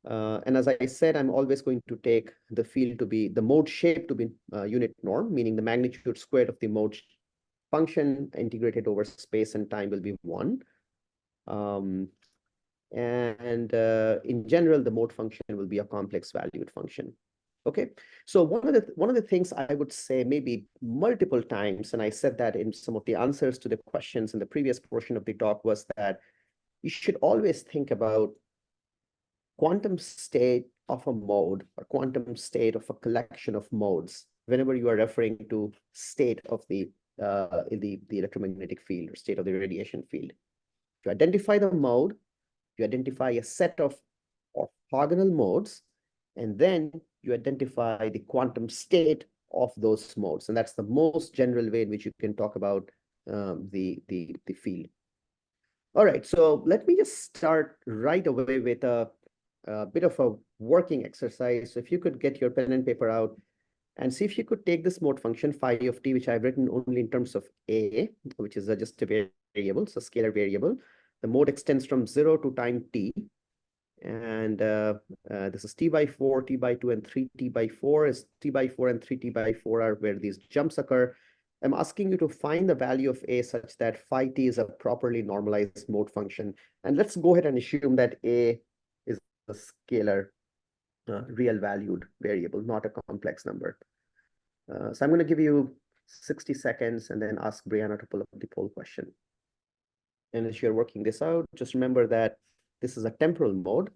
And as I said, I'm always going to take the field to be, the mode shape to be unit norm, meaning the magnitude squared of the mode function integrated over space and time will be 1. In general, the mode function will be a complex valued function. Okay, so one of the things I would say maybe multiple times, and I said that in some of the answers to the questions in the previous portion of the talk, was that you should always think about quantum state of a mode or quantum state of a collection of modes whenever you are referring to state of the electromagnetic field or state of the radiation field. To identify the mode, you identify a set of orthogonal modes, and then you identify the quantum state of those modes. And that's the most general way in which you can talk about the field. All right, so let me just start right away with a bit of a working exercise. So if you could get your pen and paper out and see if you could take this mode function phi of t, which I've written only in terms of a, which is just a variable, so scalar variable. The mode extends from 0 to time t. And this is t by 4, t by 2, and 3t by 4 is t by 4 and 3t by 4 are where these jumps occur. I'm asking you to find the value of a such that phi t is a properly normalized mode function. And let's go ahead and assume that a is a scalar real valued variable, not a complex number. So I'm going to give you 60 seconds and then ask Brianna to pull up the poll question. And as you're working this out, just remember that this is a temporal mode.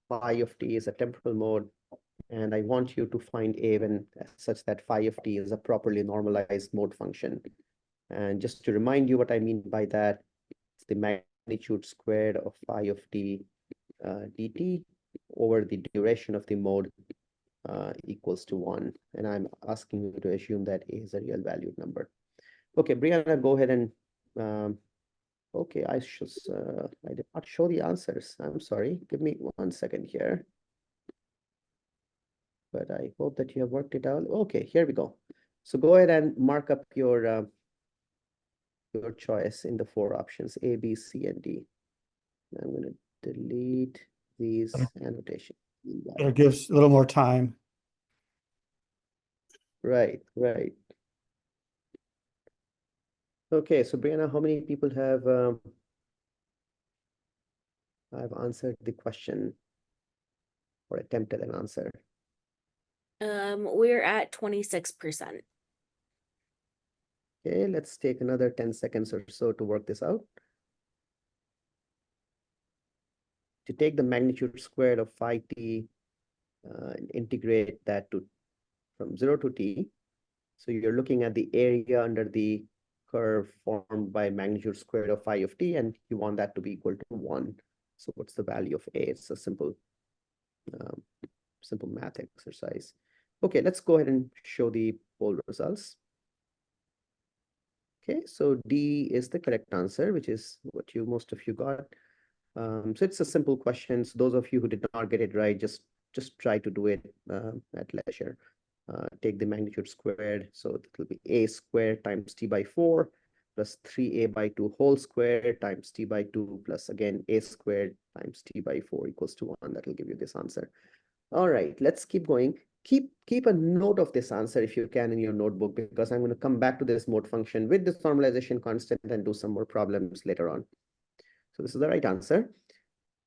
Phi of t is a temporal mode. And I want you to find a when such that phi of t is a properly normalized mode function. And just to remind you what I mean by that, it's the magnitude squared of phi of t dt over the duration of the mode equals to 1. And I'm asking you to assume that a is a real valued number. Okay, Brianna, go ahead and okay, I did not show the answers. I'm sorry. Give me 1 second here. But I hope that you have worked it out. Okay, here we go. So go ahead and mark up your choice in the 4 options, A, B, C, and D. I'm going to delete these annotations. It gives a little more time. Right. Okay, so Brianna, how many people have answered the question or attempted an answer? We're at 26%. Okay, let's take another 10 seconds or so to work this out. To take the magnitude squared of phi t and integrate that from 0 to t. So you're looking at the area under the curve formed by magnitude squared of phi of t, and you want that to be equal to 1. So what's the value of a? It's a simple math exercise. Okay, let's go ahead and show the poll results. Okay, so D is the correct answer, which is what most of you got. So it's a simple question. So those of you who did not get it right, just try to do it at leisure. Take the magnitude squared. So it will be a squared times t by 4 plus 3a by 2 whole squared times t by 2 plus again a squared times t by 4 equals to 1. That will give you this answer. All right, let's keep going. Keep a note of this answer if you can in your notebook, because I'm going to come back to this mode function with this normalization constant and do some more problems later on. So this is the right answer.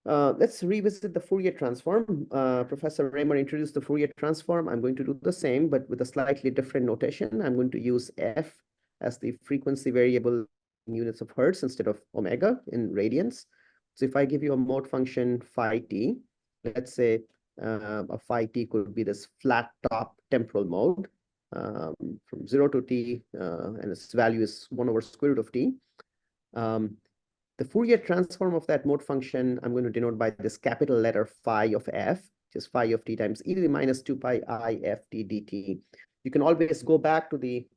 Let's revisit the Fourier transform. Professor Raymer introduced the Fourier transform. I'm going to do the same, but with a slightly different notation. I'm going to use f as the frequency variable in units of hertz instead of omega in radians. So if I give you a mode function phi t, let's say a phi t could be this flat top temporal mode from 0 to t, and its value is 1 over square root of t. The Fourier transform of that mode function, I'm going to denote by this capital letter phi of f, which is phi of t times e to the minus 2 pi I f t dt. You can always go back to the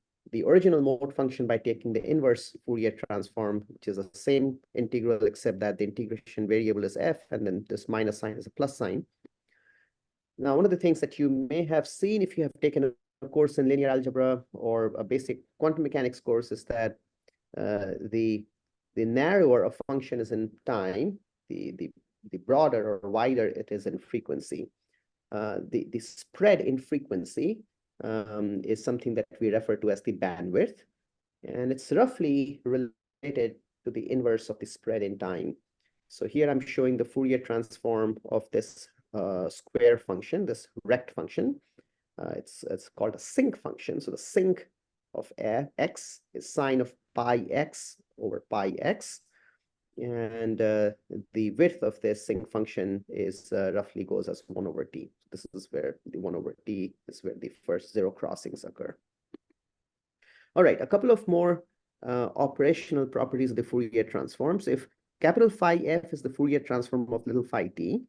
original mode function by taking the inverse Fourier transform, which is the same integral, except that the integration variable is f, and then this minus sign is a plus sign. Now, one of the things that you may have seen if you have taken a course in linear algebra or a basic quantum mechanics course is that the narrower a function is in time, the broader or wider it is in frequency. The spread in frequency is something that we refer to as the bandwidth, and it's roughly related to the inverse of the spread in time. So here I'm showing the Fourier transform of this square function, this rect function. It's called a sinc function. So the sinc of x is sine of pi x over pi x. And the width of this sinc function is roughly goes as 1 over t. This is where the 1 over t is where the first 0 crossings occur. All right, a couple of more operational properties of the Fourier transforms. If capital phi f is the Fourier transform of little phi t,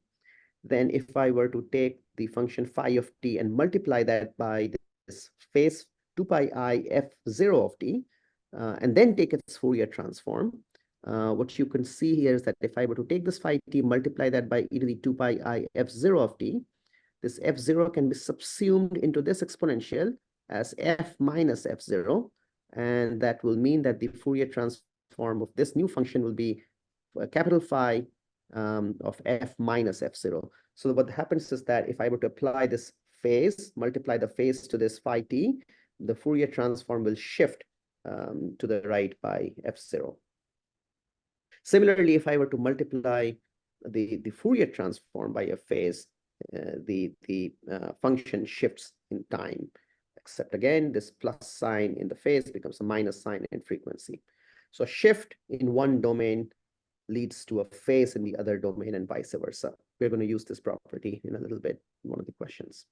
then if I were to take the function phi of t and multiply that by this phase 2 pi I f0 of t, and then take its Fourier transform, what you can see here is that if I were to take this phi t, multiply that by e to the 2 pi I f0 of t, this f0 can be subsumed into this exponential as f minus f0, and that will mean that the Fourier transform of this new function will be capital phi of f minus f0. So what happens is that if I were to apply this phase, multiply the phase to this phi t, the Fourier transform will shift to the right by f0. Similarly, if I were to multiply the Fourier transform by a phase, the function shifts in time, except again, this plus sign in the phase becomes a minus sign in frequency. So a shift in one domain leads to a phase in the other domain and vice versa. We're going to use this property in a little bit in one of the questions.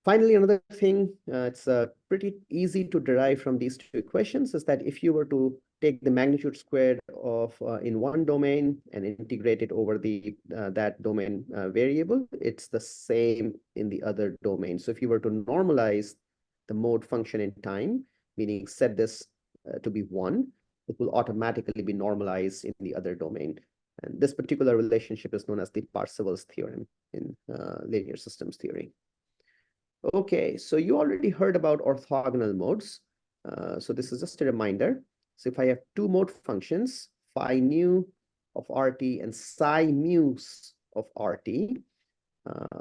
Finally, another thing, it's pretty easy to derive from these two equations is that if you were to take the magnitude squared of in one domain and integrate it over the that domain variable, it's the same in the other domain. So if you were to normalize the mode function in time, meaning set this to be 1, it will automatically be normalized in the other domain. And this particular relationship is known as the Parseval's theorem in linear systems theory. Okay, so you already heard about orthogonal modes. So this is just a reminder. So if I have two mode functions, phi nu of RT and psi mus of RT,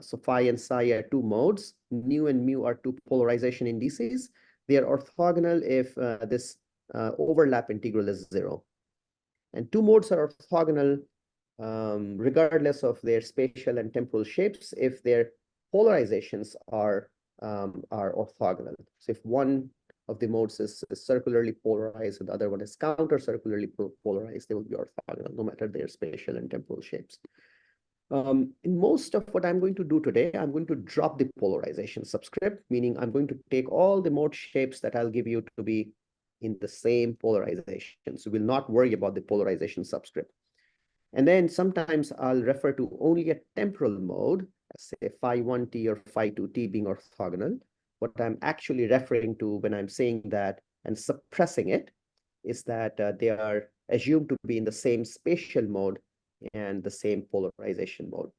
so phi and psi are two modes, nu and mu are two polarization indices. They are orthogonal if this overlap integral is 0. And two modes are orthogonal regardless of their spatial and temporal shapes if their polarizations are orthogonal. So if one of the modes is circularly polarized and the other one is counter-circularly polarized, they will be orthogonal no matter their spatial and temporal shapes. In most of what I'm going to do today, I'm going to drop the polarization subscript, meaning I'm going to take all the mode shapes that I'll give you to be in the same polarization. So we'll not worry about the polarization subscript. And then sometimes I'll refer to only a temporal mode, say phi 1t or phi 2t being orthogonal. What I'm actually referring to when I'm saying that and suppressing it is that they are assumed to be in the same spatial mode and the same polarization mode.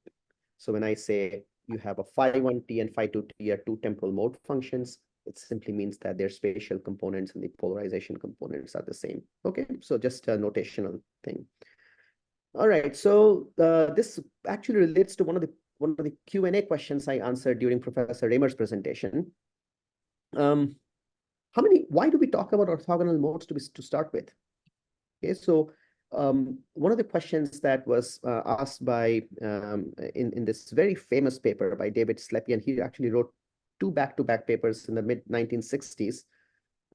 So when I say you have a phi 1t and phi 2t are two temporal mode functions, it simply means that their spatial components and the polarization components are the same. Okay, so just a notational thing. All right, so this actually relates to one of the Q&A questions I answered during Professor Raymer's presentation. Why do we talk about orthogonal modes to start with? Okay, so one of the questions that was asked by in this very famous paper by David Slepian, he actually wrote two back-to-back papers in the mid-1960s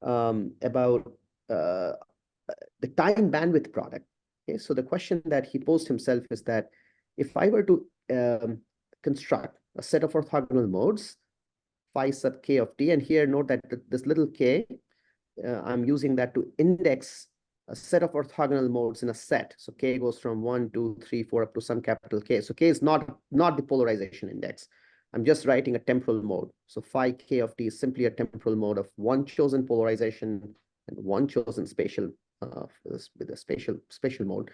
about the time bandwidth product. Okay, so the question that he posed himself is that if I were to construct a set of orthogonal modes, phi sub k of t, and here note that this little k, I'm using that to index a set of orthogonal modes in a set. So k goes from 1, 2, 3, 4 up to some capital K. So k is not the polarization index. I'm just writing a temporal mode. So phi k of t is simply a temporal mode of one chosen polarization and one chosen spatial with a spatial mode.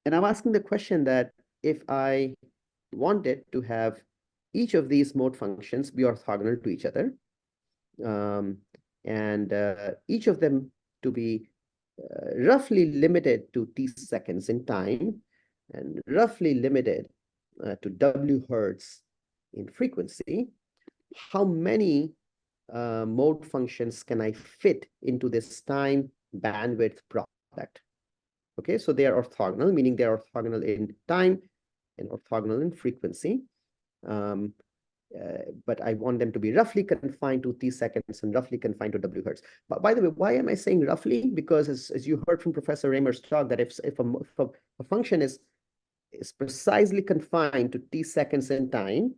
And I'm asking the question that if I wanted to have each of these mode functions be orthogonal to each other, and each of them to be roughly limited to t seconds in time and roughly limited to w hertz in frequency, how many mode functions can I fit into this time bandwidth product? Okay, so they are orthogonal, meaning they are orthogonal in time and orthogonal in frequency. but I want them to be roughly confined to T seconds and roughly confined to W hertz. But by the way, why am I saying roughly? Because as you heard from Professor Raymer's talk, that if a function is precisely confined to T seconds in time,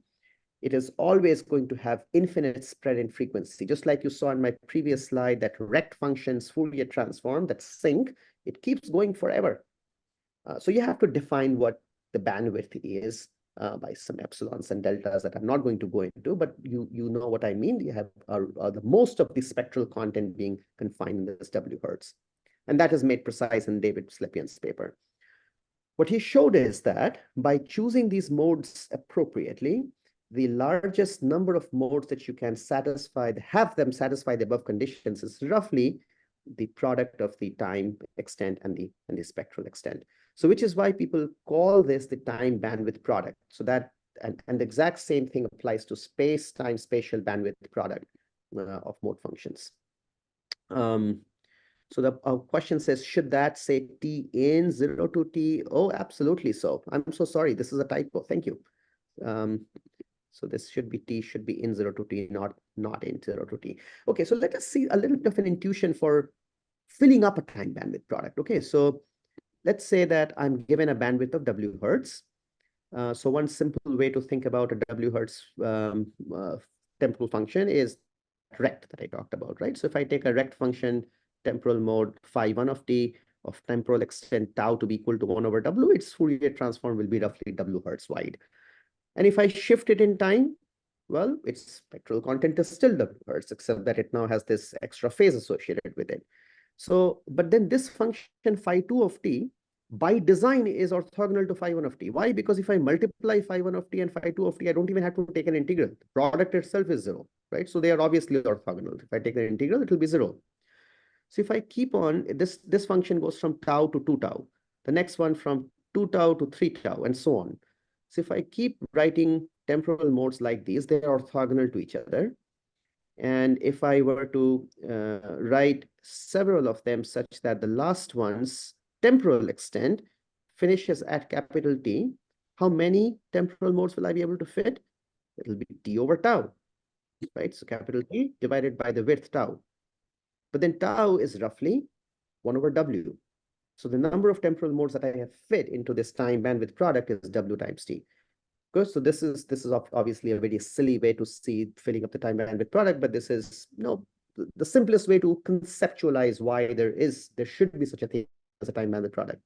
it is always going to have infinite spread in frequency. Just like you saw in my previous slide, that rect function's Fourier transform, that sinc, it keeps going forever. So you have to define what the bandwidth is by some epsilons and deltas that I'm not going to go into, but you know what I mean. You have the most of the spectral content being confined in this W hertz. And that is made precise in David Slepian's paper. What he showed is that by choosing these modes appropriately, the largest number of modes that you can have them satisfy the above conditions is roughly the product of the time extent and the spectral extent. So which is why people call this the time bandwidth product. So that, and the exact same thing applies to space-time spatial bandwidth product of mode functions. So the question says, should that say T in 0 to T? Oh, absolutely so. I'm so sorry. This is a typo. Thank you. So this should be T, should be in 0 to T, not in 0 to T. Okay, so let us see a little bit of an intuition for filling up a time bandwidth product. Okay, so let's say that I'm given a bandwidth of W hertz. So one simple way to think about a W hertz temporal function is rect that I talked about, right? So if I take a rect function, temporal mode phi1 of t of temporal extent tau to be equal to 1 over W, its Fourier transform will be roughly W hertz wide. And if I shift it in time, well, its spectral content is still W hertz, except that it now has this extra phase associated with it. So, but then this function phi2 of t by design is orthogonal to phi1 of t. Why? Because if I multiply phi1 of t and phi2 of t, I don't even have to take an integral. The product itself is 0, right? So they are obviously orthogonal. If I take an integral, it will be 0. So if I keep on, this function goes from tau to 2 tau, the next one from 2 tau to 3 tau, and so on. So if I keep writing temporal modes like these, they are orthogonal to each other. And if I were to write several of them such that the last one's temporal extent finishes at capital T, how many temporal modes will I be able to fit? It'll be T over tau, right? So capital T divided by the width tau. But then tau is roughly 1 over W. So the number of temporal modes that I have fit into this time bandwidth product is W times T. Good. So this is obviously a very silly way to see filling up the time bandwidth product, but this is the simplest way to conceptualize why there should be such a thing as a time bandwidth product.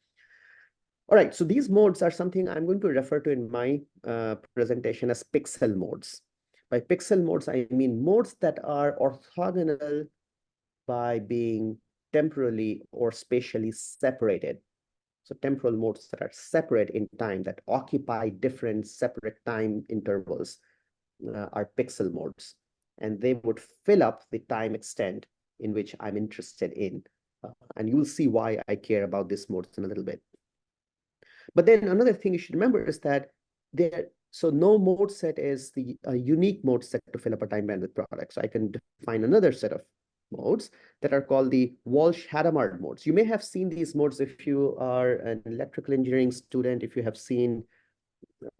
All right, so these modes are something I'm going to refer to in my presentation as pixel modes. By pixel modes, I mean modes that are orthogonal by being temporally or spatially separated. So temporal modes that are separate in time, that occupy different separate time intervals are pixel modes. And they would fill up the time extent in which I'm interested in. And you'll see why I care about this modes in a little bit. But then another thing you should remember is that so no mode set is the unique mode set to fill up a time bandwidth product. So I can define another set of modes that are called the Walsh-Hadamard modes. You may have seen these modes if you are an electrical engineering student, if you have seen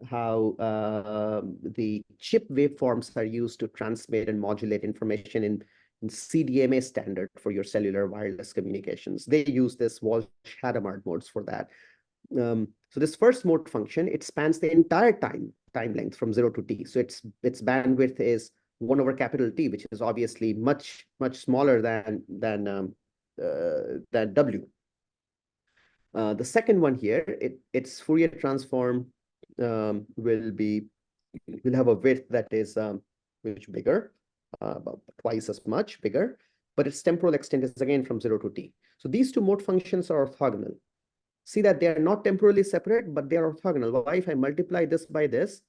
how the chip waveforms are used to transmit and modulate information in CDMA standard for your cellular wireless communications. They use this Walsh-Hadamard modes for that. So this first mode function, it spans the entire time length from 0 to t. So its bandwidth is 1 over capital T, which is obviously much smaller than W. The second one here, its Fourier transform will have a width that is much bigger, about twice as much bigger, but its temporal extent is again from 0 to t. So these two mode functions are orthogonal. See that they are not temporally separate, but they are orthogonal. Why? If I multiply this by this,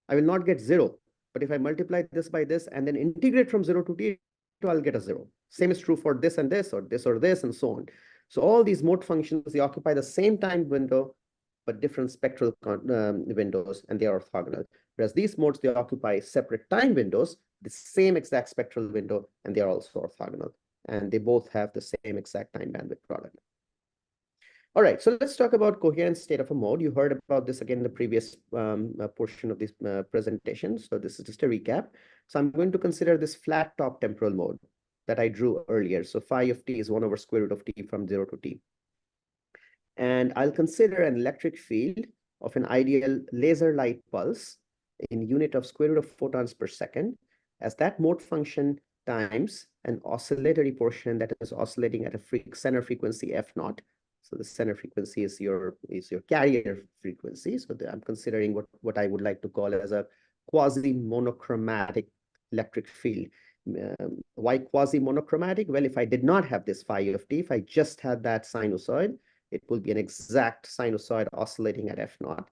I will not get 0. But if I multiply this by this and then integrate from 0 to t, I'll get a 0. Same is true for this and this, or this, and so on. So all these mode functions, they occupy the same time window, but different spectral windows, and they are orthogonal. Whereas these modes, they occupy separate time windows, the same exact spectral window, and they are also orthogonal. And they both have the same exact time bandwidth product. All right, so let's talk about coherent state of a mode. You heard about this again in the previous portion of this presentation. So this is just a recap. So I'm going to consider this flat top temporal mode that I drew earlier. So phi of t is 1 over square root of t from 0 to t. And I'll consider an electric field of an ideal laser light pulse in unit of square root of photons per second as that mode function times an oscillatory portion that is oscillating at a center frequency f naught. So the center frequency is your carrier frequency. So I'm considering what I would like to call as a quasi-monochromatic electric field. Why quasi-monochromatic? Well, if I did not have this phi of t, if I just had that sinusoid, it will be an exact sinusoid oscillating at f naught.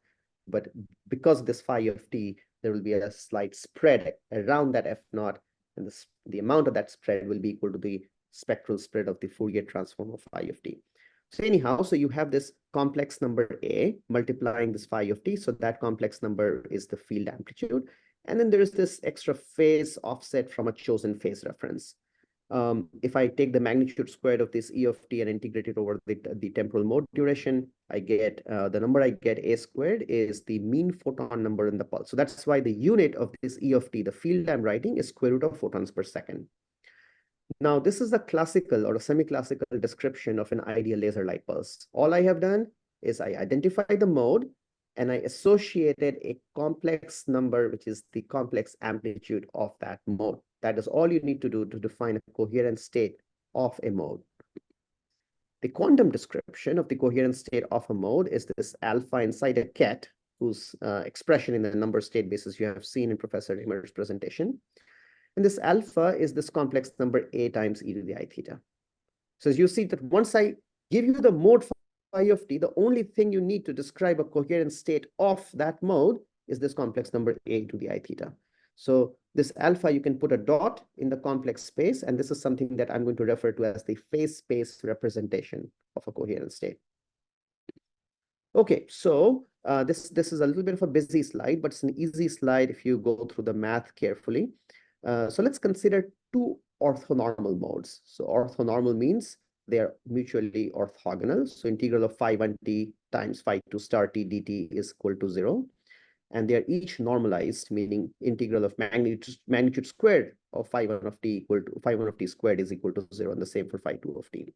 But because of this phi of t, there will be a slight spread around that f naught, and the amount of that spread will be equal to the spectral spread of the Fourier transform of phi of t. So anyhow, so you have this complex number A multiplying this phi of t. So that complex number is the field amplitude. And then there is this extra phase offset from a chosen phase reference. If I take the magnitude squared of this E of t and integrate it over the temporal mode duration, I get the number I get A squared is the mean photon number in the pulse. So that's why the unit of this E of t, the field I'm writing, is square root of photons per second. Now, this is a classical or a semi-classical description of an ideal laser light pulse. All I have done is I identified the mode and I associated a complex number, which is the complex amplitude of that mode. That is all you need to do to define a coherent state of a mode. The quantum description of the coherent state of a mode is this alpha inside a ket, whose expression in the number state basis you have seen in Professor Raymer's presentation. And this alpha is this complex number A times e to the I theta. So as you see that once I give you the mode phi of t, the only thing you need to describe a coherent state of that mode is this complex number A to the I theta. So this alpha, you can put a dot in the complex space, and this is something that I'm going to refer to as the phase space representation of a coherent state. Okay, so this is a little bit of a busy slide, but it's an easy slide if you go through the math carefully. So let's consider two orthonormal modes. So orthonormal means they are mutually orthogonal. So integral of phi 1t times phi 2 star t dt is equal to 0. And they are each normalized, meaning integral of magnitude squared of phi 1 of t equal to phi 1 of t squared is equal to 0, and the same for phi 2 of t.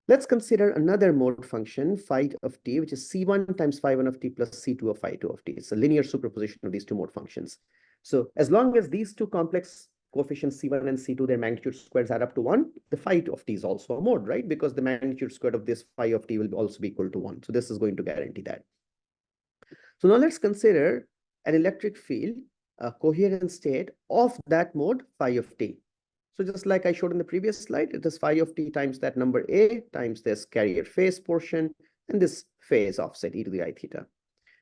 Let's consider another mode function, phi of t, which is c1 times phi 1 of t plus c2 of phi 2 of t. It's a linear superposition of these two mode functions. So as long as these two complex coefficients c1 and c2, their magnitude squares add up to 1, the phi of t is also a mode, right? Because the magnitude squared of this phi of t will also be equal to 1. So this is going to guarantee that. So now let's consider an electric field, a coherent state of that mode phi of t. So just like I showed in the previous slide, it is phi of t times that number A times this carrier phase portion and this phase offset e to the I theta.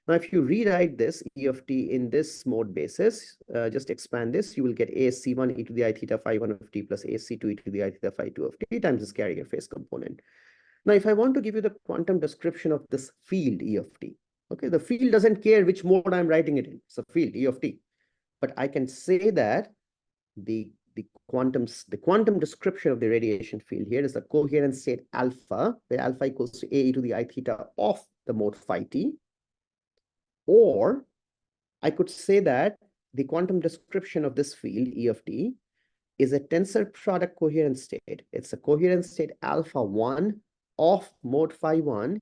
Now, if you rewrite this E of t in this mode basis, just expand this, you will get AC1 e to the I theta phi 1 of t plus AC2 e to the I theta phi 2 of t times this carrier phase component. Now, if I want to give you the quantum description of this field E of t, okay, the field doesn't care which mode I'm writing it in. It's a field E of t. But I can say that the quantum description of the radiation field here is a coherent state alpha, where alpha equals to A e to the I theta of the mode phi t. Or I could say that the quantum description of this field, E of t, is a tensor product coherent state. It's a coherent state alpha 1 of mode phi 1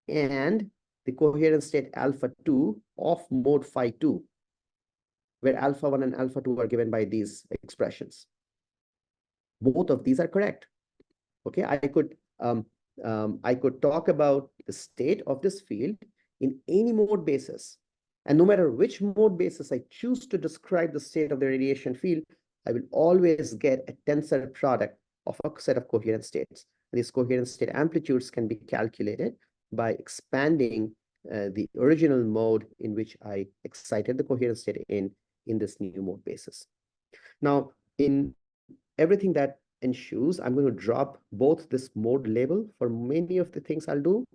and the coherent state alpha 2 of mode phi 2, where alpha 1 and alpha 2 are given by these expressions. Both of these are correct. Okay, I could talk about the state of this field in any mode basis. And no matter which mode basis I choose to describe the state of the radiation field, I will always get a tensor product of a set of coherent states. These coherent state amplitudes can be calculated by expanding the original mode in which I excited the coherent state in this new mode basis. Now, in everything that ensues, I'm going to drop both this mode label for many of the things I'll do,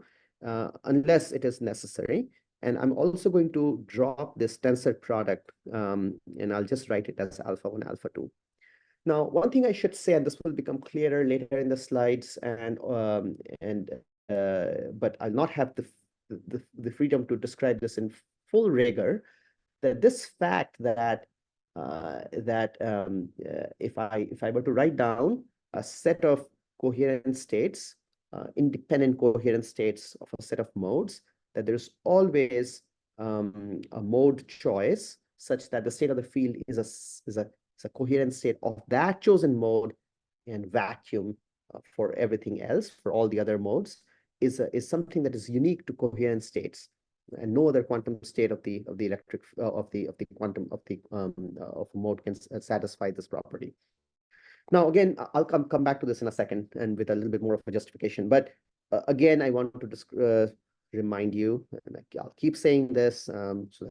unless it is necessary. And I'm also going to drop this tensor product, and I'll just write it as alpha 1, alpha 2. Now, one thing I should say, and this will become clearer later in the slides, and but I'll not have the freedom to describe this in full rigor, that this fact that if I were to write down a set of coherent states, independent coherent states of a set of modes, that there's always a mode choice such that the state of the field is a coherent state of that chosen mode, and vacuum for everything else, for all the other modes, is something that is unique to coherent states, and no other quantum state of the electric of the quantum of a mode can satisfy this property. Now, again, I'll come back to this in a second and with a little bit more of a justification. But again, I want to remind you, and I'll keep saying this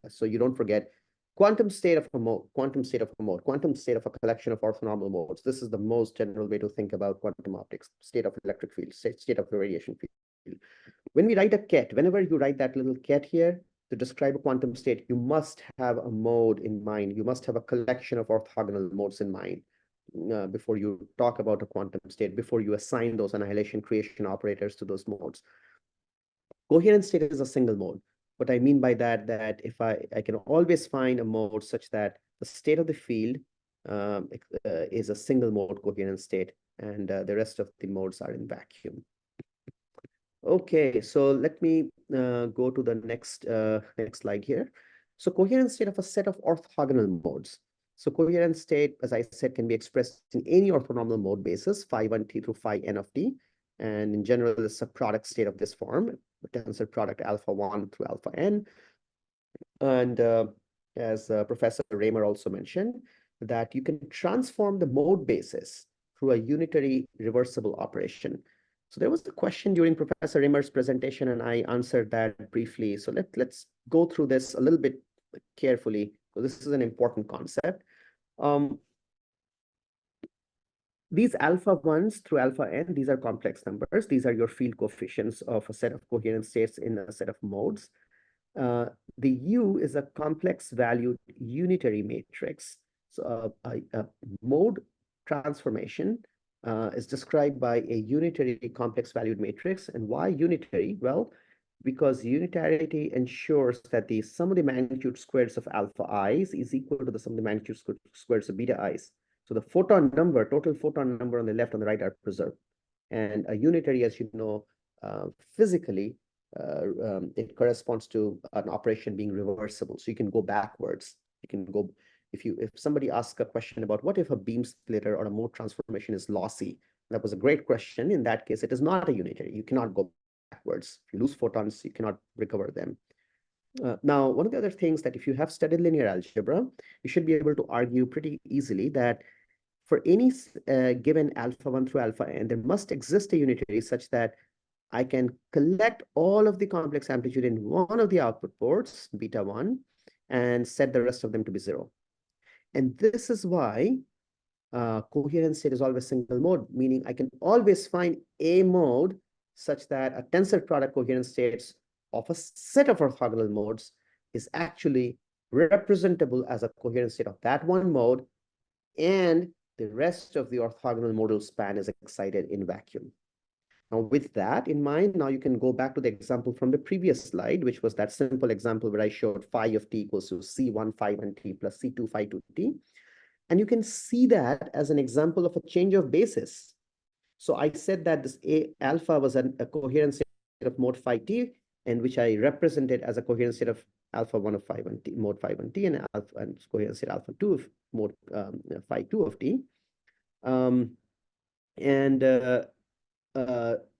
so you don't forget, quantum state of a mode, quantum state of a mode, quantum state of a collection of orthonormal modes. This is the most general way to think about quantum optics: state of electric field, state of the radiation field. When we write a ket, whenever you write that little ket here to describe a quantum state, you must have a mode in mind. You must have a collection of orthogonal modes in mind before you talk about a quantum state, before you assign those annihilation creation operators to those modes. Coherent state is a single mode. What I mean by that, that if I can always find a mode such that the state of the field is a single mode coherent state, and the rest of the modes are in vacuum. Okay, so let me go to the next slide here. So coherent state of a set of orthogonal modes. So coherent state, as I said, can be expressed in any orthonormal mode basis, phi 1t through phi n of t. And in general, it's a product state of this form, a tensor product alpha 1 through alpha n. And as Professor Raymer also mentioned, that you can transform the mode basis through a unitary reversible operation. So there was a question during Professor Raymer's presentation, and I answered that briefly. So let's go through this a little bit carefully. So this is an important concept. These alpha 1s through alpha n, these are complex numbers. These are your field coefficients of a set of coherent states in a set of modes. The U is a complex valued unitary matrix. So a mode transformation is described by a unitary complex valued matrix. And why unitary? Well, because unitarity ensures that the sum of the magnitude squares of alpha i's is equal to the sum of the magnitude squares of beta i's. So the photon number, total photon number on the left and the right are preserved. And a unitary, as you know, physically, it corresponds to an operation being reversible. So you can go backwards. You can go, if somebody asks a question about what if a beam splitter or a mode transformation is lossy, that was a great question. In that case, it is not a unitary. You cannot go backwards. If you lose photons, you cannot recover them. Now, one of the other things that if you have studied linear algebra, you should be able to argue pretty easily that for any given alpha 1 through alpha n, there must exist a unitary such that I can collect all of the complex amplitude in one of the output ports, beta 1, and set the rest of them to be 0. And this is why coherent state is always single mode, meaning I can always find a mode such that a tensor product coherent states of a set of orthogonal modes is actually representable as a coherent state of that one mode, and the rest of the orthogonal modal span is excited in vacuum. Now, with that in mind, now you can go back to the example from the previous slide, which was that simple example where I showed phi of t equals to C1 phi 1t plus C2 phi 2t. And you can see that as an example of a change of basis. So I said that this alpha was a coherent state of mode phi t, and which I represented as a coherent state of alpha 1 of phi 1t, mode phi 1t, and alpha and coherent state alpha 2 of mode phi 2 of t.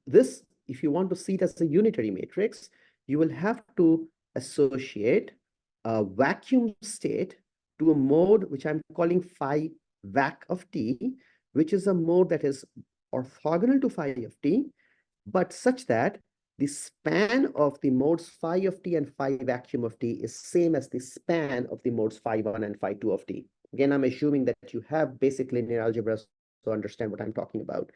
This, if you want to see it as a unitary matrix, you will have to associate a vacuum state to a mode which I'm calling phi vac of t, which is a mode that is orthogonal to phi of t, but such that the span of the modes phi of t and phi vacuum of t is same as the span of the modes phi 1 and phi 2 of t. Again, I'm assuming that you have basic linear algebra to understand what I'm talking about.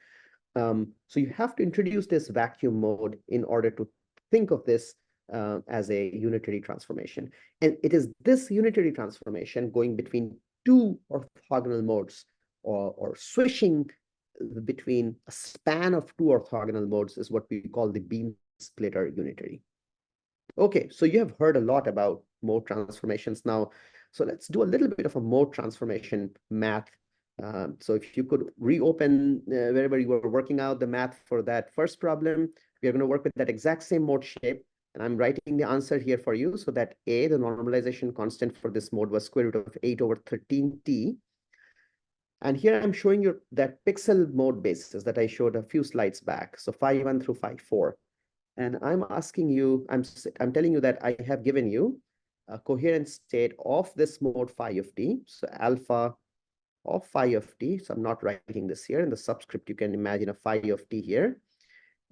So you have to introduce this vacuum mode in order to think of this as a unitary transformation. And it is this unitary transformation going between two orthogonal modes or switching between a span of two orthogonal modes is what we call the beam splitter unitary. Okay, so you have heard a lot about mode transformations now. So let's do a little bit of a mode transformation math. So if you could reopen wherever you were working out the math for that first problem, we are going to work with that exact same mode shape. And I'm writing the answer here for you so that A, the normalization constant for this mode was square root of 8/13t. And here I'm showing you that pixel mode basis that I showed a few slides back. So phi 1 through phi 4. And I'm asking you, I'm telling you that I have given you a coherent state of this mode phi of t. So alpha of phi of t. So I'm not writing this here. In the subscript, you can imagine a phi of t here.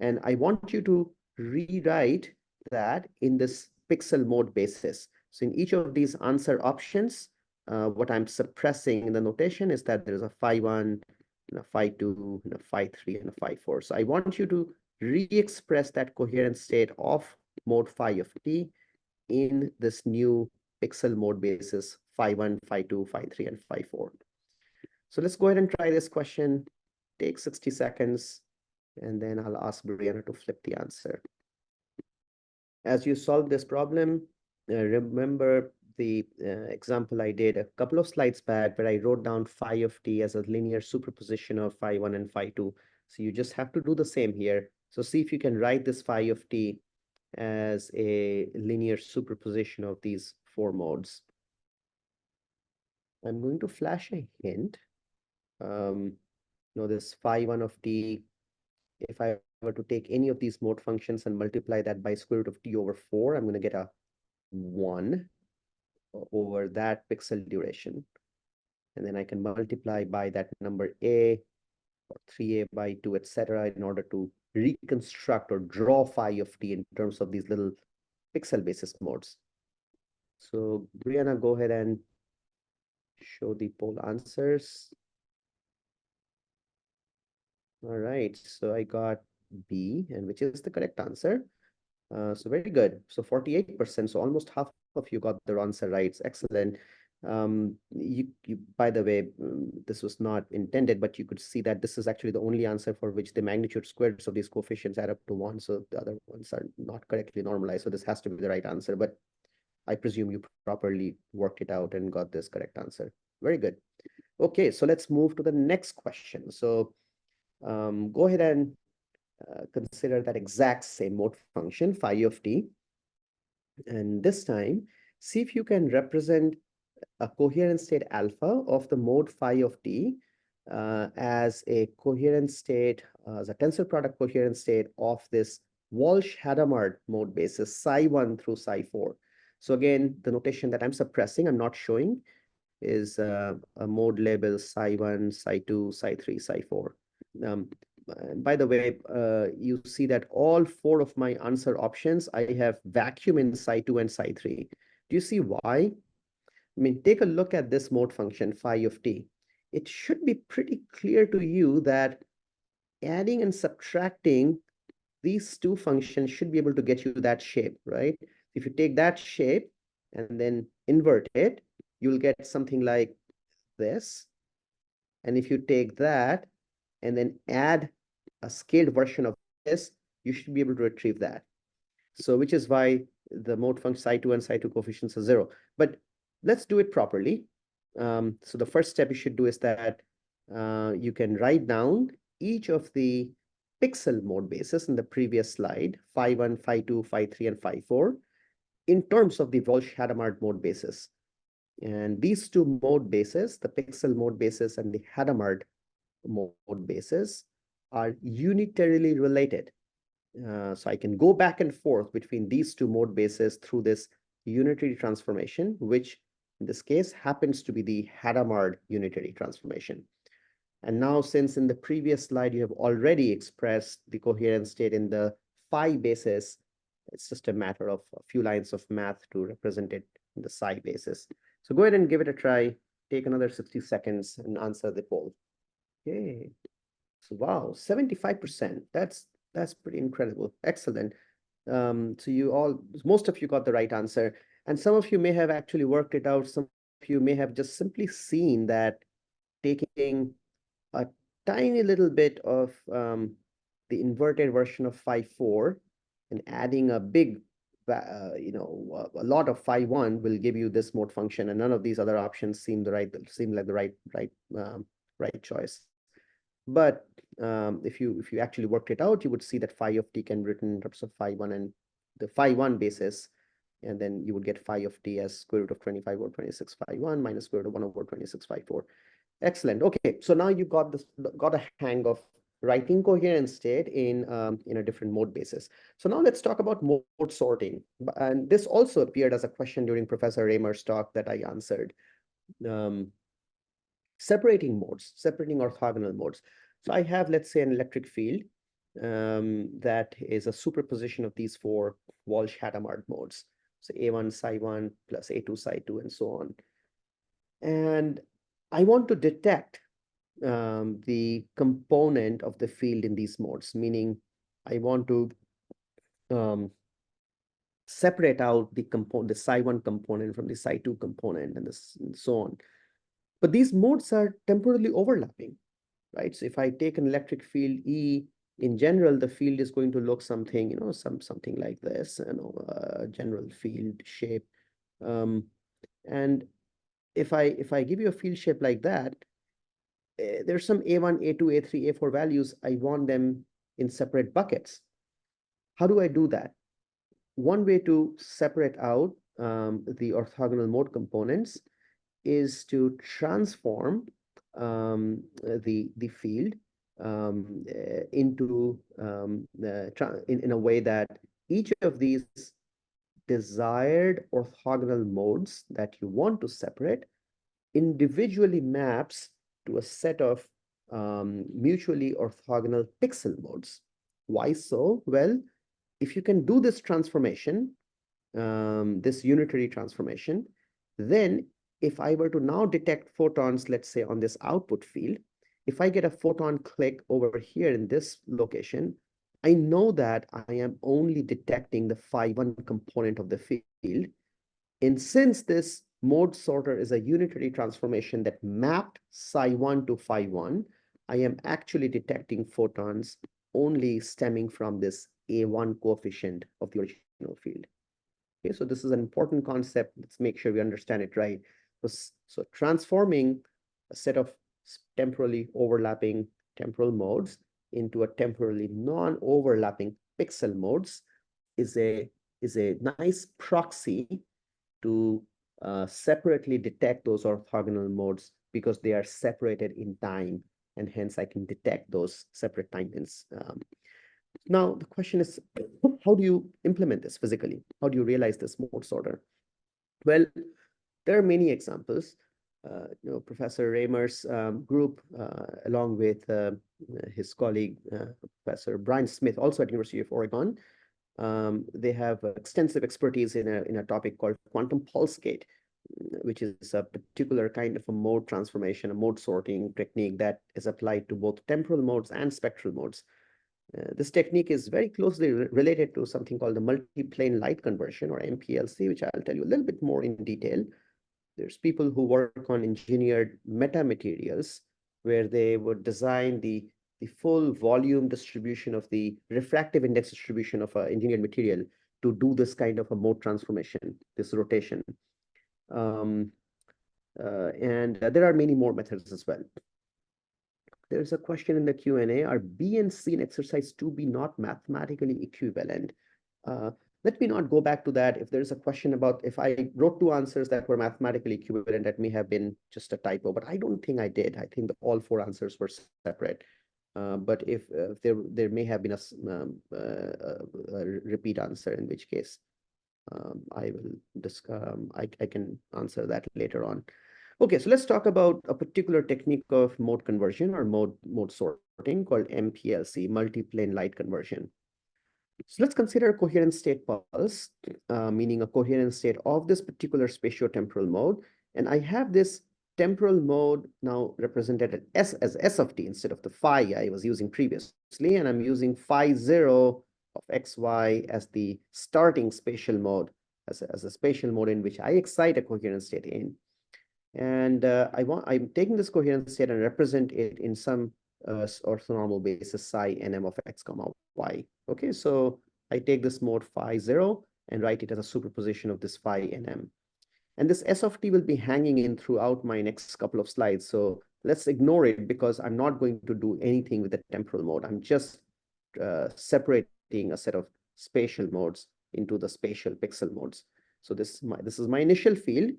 And I want you to rewrite that in this pixel mode basis. So in each of these answer options, what I'm suppressing in the notation is that there is a phi 1, and a phi 2, and a phi 3, and a phi 4. So I want you to re-express that coherent state of mode phi of t in this new pixel mode basis, phi 1, phi 2, phi 3, and phi 4. So let's go ahead and try this question. Take 60 seconds, and then I'll ask Brianna to flip the answer. As you solve this problem, remember the example I did a couple of slides back where I wrote down phi of t as a linear superposition of phi 1 and phi 2. So you just have to do the same here. So see if you can write this phi of t as a linear superposition of these four modes. I'm going to flash a hint. This phi 1 of t, if I were to take any of these mode functions and multiply that by square root of t over 4, I'm going to get a 1 over that pixel duration. And then I can multiply by that number a, or 3a by 2, etc., in order to reconstruct or draw phi of t in terms of these little pixel basis modes. So Brianna, go ahead and show the poll answers. All right, so I got B, and which is the correct answer. So very good. So 48%, so almost half of you got the answer right. It's excellent. By the way, this was not intended, but you could see that this is actually the only answer for which the magnitude squares of these coefficients add up to 1. So the other ones are not correctly normalized. So this has to be the right answer, but I presume you properly worked it out and got this correct answer. Very good. Okay, so let's move to the next question. So go ahead and consider that exact same mode function, phi of t. And this time, see if you can represent a coherent state alpha of the mode phi of t as a coherent state, as a tensor product coherent state of this Walsh-Hadamard mode basis, psi 1 through psi 4. So again, the notation that I'm suppressing, I'm not showing, is a mode label psi 1, psi 2, psi 3, psi 4. By the way, you see that all four of my answer options, I have vacuum in psi 2 and psi 3. Do you see why? I mean, take a look at this mode function, phi of t. It should be pretty clear to you that adding and subtracting these two functions should be able to get you that shape, right? If you take that shape and then invert it, you'll get something like this. And if you take that and then add a scaled version of this, you should be able to retrieve that. So which is why the mode function psi 2 and psi 2 coefficients are 0. But let's do it properly. So the first step you should do is that you can write down each of the pixel mode bases in the previous slide, phi 1, phi 2, phi 3, and phi 4, in terms of the Walsh-Hadamard mode basis. And these two mode bases, the pixel mode basis and the Hadamard mode basis, are unitarily related. So I can go back and forth between these two mode bases through this unitary transformation, which in this case happens to be the Hadamard unitary transformation. And now, since in the previous slide you have already expressed the coherent state in the phi basis, it's just a matter of a few lines of math to represent it in the psi basis. So go ahead and give it a try. Take another 60 seconds and answer the poll. Okay. So wow, 75%. That's pretty incredible. Excellent. So most of you got the right answer. And some of you may have actually worked it out. Some of you may have just simply seen that taking a tiny little bit of the inverted version of phi-4 and adding a big, a lot of phi-1 will give you this mode function, and none of these other options seem like the right choice. But if you actually worked it out, you would see that phi of t can be written in terms of phi-1 and the phi-1 basis, and then you would get phi of t as square root of 25 over 26 phi-1 minus square root of 1 over 26 phi-4. Excellent. Okay, so now you got a hang of writing coherent state in a different mode basis. So now let's talk about mode sorting. And this also appeared as a question during Professor Raymer's talk that I answered. Separating orthogonal modes. So I have, let's say, an electric field that is a superposition of these four Walsh-Hadamard modes. So A1 psi1 plus A2 psi2 and so on. And I want to detect the component of the field in these modes, meaning I want to separate out the psi1 component from the psi2 component and so on. But these modes are temporally overlapping, right? So if I take an electric field E, in general, the field is going to look something, something like this, general field shape. And if I give you a field shape like that, there's some A1, A2, A3, A4 values. I want them in separate buckets. How do I do that? One way to separate out the orthogonal mode components is to transform the field into in a way that each of these desired orthogonal modes that you want to separate individually maps to a set of mutually orthogonal pixel modes. Why so? Well, if you can do this transformation, this unitary transformation, then if I were to now detect photons, let's say on this output field, if I get a photon click over here in this location, I know that I am only detecting the phi1 component of the field. And since this mode sorter is a unitary transformation that mapped psi1 to phi1, I am actually detecting photons only stemming from this A1 coefficient of the original field. Okay, so this is an important concept. Let's make sure we understand it right. So transforming a set of temporally overlapping temporal modes into a temporally non-overlapping pixel modes is a nice proxy to separately detect those orthogonal modes because they are separated in time, and hence I can detect those separate timings. Now the question is, how do you implement this physically? How do you realize this mode sorter? Well, there are many examples. Professor Raymer's group, along with his colleague, Professor Brian Smith, also at University of Oregon, they have extensive expertise in a topic called quantum pulse gate, which is a particular kind of a mode transformation, a mode sorting technique that is applied to both temporal modes and spectral modes. This technique is very closely related to something called the multi-plane light conversion, or MPLC, which I'll tell you a little bit more in detail. There's people who work on engineered metamaterials where they would design the full volume distribution of the refractive index distribution of an engineered material to do this kind of a mode transformation, this rotation. And there are many more methods as well. There's a question in the Q&A, are B and C in exercise 2B not mathematically equivalent? Let me not go back to that. If there's a question about if I wrote two answers that were mathematically equivalent, that may have been just a typo, but I don't think I did. I think all four answers were separate. But if there may have been a repeat answer, in which case I can answer that later on. Okay, so let's talk about a particular technique of mode conversion or mode sorting called MPLC, multi-plane light conversion. So let's consider a coherent state pulse, meaning a coherent state of this particular spatiotemporal mode. And I have this temporal mode now represented as S of t instead of the phi I was using previously. And I'm using phi 0 of xy as the starting spatial mode, as a spatial mode in which I excite a coherent state in. And I'm taking this coherent state and represent it in some orthonormal basis psi nm of x comma y. Okay, so I take this mode phi 0 and write it as a superposition of this phi nm. And this S of t will be hanging in throughout my next couple of slides. So let's ignore it because I'm not going to do anything with the temporal mode. I'm just separating a set of spatial modes into the spatial pixel modes. So this is my initial field,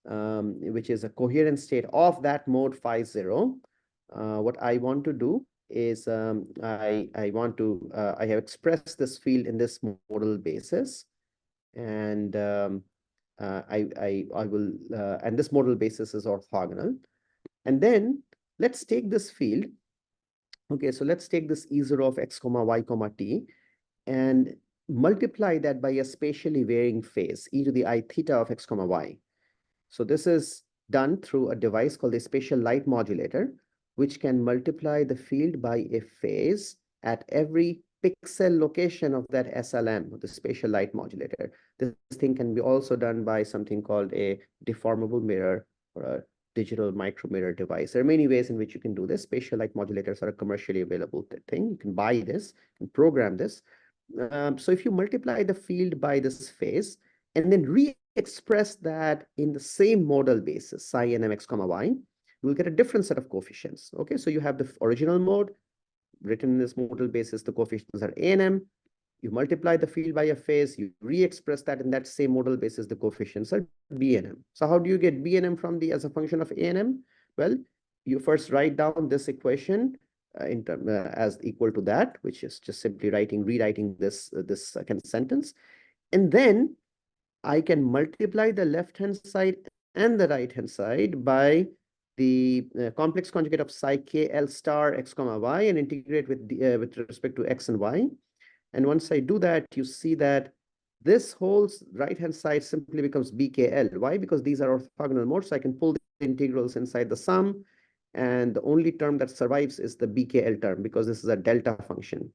which is a coherent state of that mode phi 0. What I want to do is I have expressed this field in this modal basis, and I will, and this modal basis is orthogonal. And then let's take this field. Okay, so let's take this E0 of x comma y comma t and multiply that by a spatially varying phase, e to the I theta of x comma y. So this is done through a device called the spatial light modulator, which can multiply the field by a phase at every pixel location of that SLM, the spatial light modulator. This thing can be also done by something called a deformable mirror or a digital micromirror device. There are many ways in which you can do this. Spatial light modulators are a commercially available thing. You can buy this and program this. So if you multiply the field by this phase and then re-express that in the same modal basis, psi nm x comma y, you will get a different set of coefficients. Okay, so you have the original mode written in this modal basis. The coefficients are a and m. You multiply the field by a phase, you re-express that in that same modal basis, the coefficients are b and m. So how do you get b and m from the as a function of a and m? Well, you first write down this equation as equal to that, which is just simply rewriting this second sentence, and then I can multiply the left-hand side and the right-hand side by the complex conjugate of psi k L star x comma y and integrate with respect to x and y. And once I do that, you see that this whole right-hand side simply becomes bkl. Why? Because these are orthogonal modes, so I can pull the integrals inside the sum, and the only term that survives is the bkl term because this is a delta function.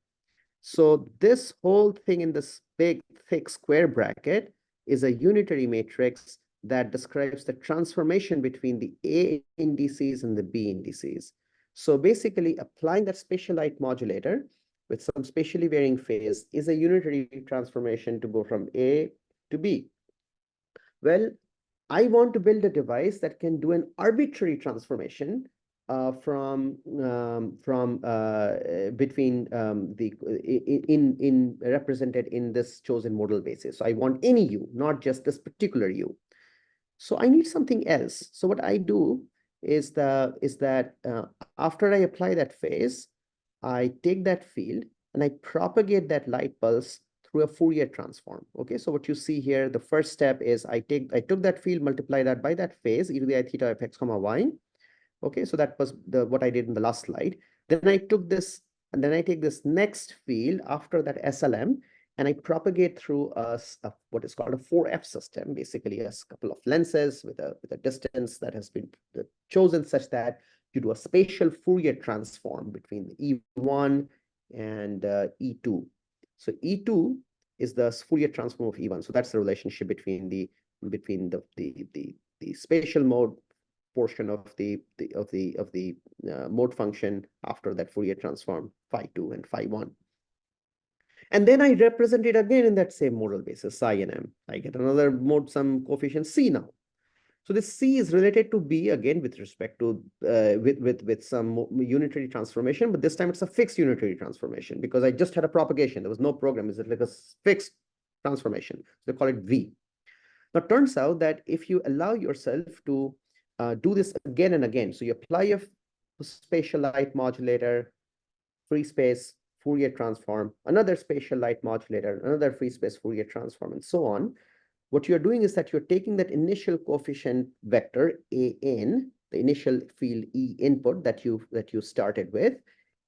So this whole thing in this big, thick square bracket is a unitary matrix that describes the transformation between the A indices and the B indices. So basically, applying that spatial light modulator with some spatially varying phase is a unitary transformation to go from A to B. Well, I want to build a device that can do an arbitrary transformation between represented in this chosen modal basis. So I want any u, not just this particular u. So I need something else. So what I do is that after I apply that phase, I take that field and I propagate that light pulse through a Fourier transform. Okay, so what you see here, the first step is I took that field, multiply that by that phase, e to the I theta of x comma y. Okay, so that was what I did in the last slide. Then I took this, and then I take this next field after that SLM, and I propagate through what is called a 4F system, basically a couple of lenses with a distance that has been chosen such that you do a spatial Fourier transform between the E1 and E2. So E2 is the Fourier transform of E1. So that's the relationship between the spatial mode portion of the mode function after that Fourier transform phi 2 and phi 1. And then I represent it again in that same modal basis, psi and m. I get another mode, some coefficient c now. So this c is related to b again with respect to with some unitary transformation, but this time it's a fixed unitary transformation because I just had a propagation. There was no program. It's like a fixed transformation. So they call it v. Now it turns out that if you allow yourself to do this again and again, so you apply a spatial light modulator, free space Fourier transform, another spatial light modulator, another free space Fourier transform, and so on. What you're doing is that you're taking that initial coefficient vector an, the initial field E input that you started with,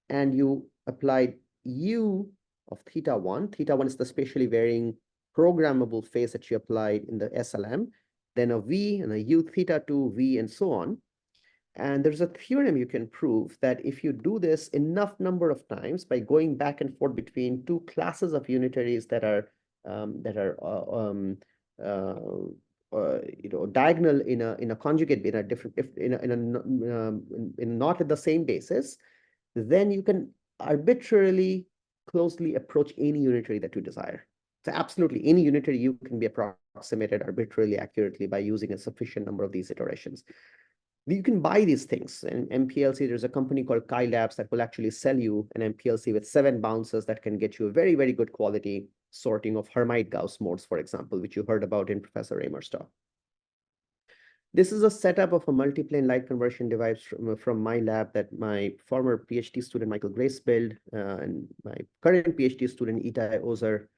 and you applied u of theta 1. Theta 1 is the spatially varying programmable phase that you applied in the SLM, then a v and a u theta 2 v and so on. And there's a theorem you can prove that if you do this enough number of times by going back and forth between two classes of unitaries that are diagonal in a conjugate in a different not at the same basis, then you can arbitrarily closely approach any unitary that you desire. So absolutely any unitary you can be approximated arbitrarily accurately by using a sufficient number of these iterations. You can buy these things. And MPLC, there's a company called Kai Labs that will actually sell you an MPLC with 7 bounces that can get you a very, very good quality sorting of Hermite Gauss modes, for example, which you heard about in Professor Raymer's talk. This is a setup of a multiplane light conversion device from my lab that my former PhD student, Michael Grace, built, and my current PhD student, Itai Ozer,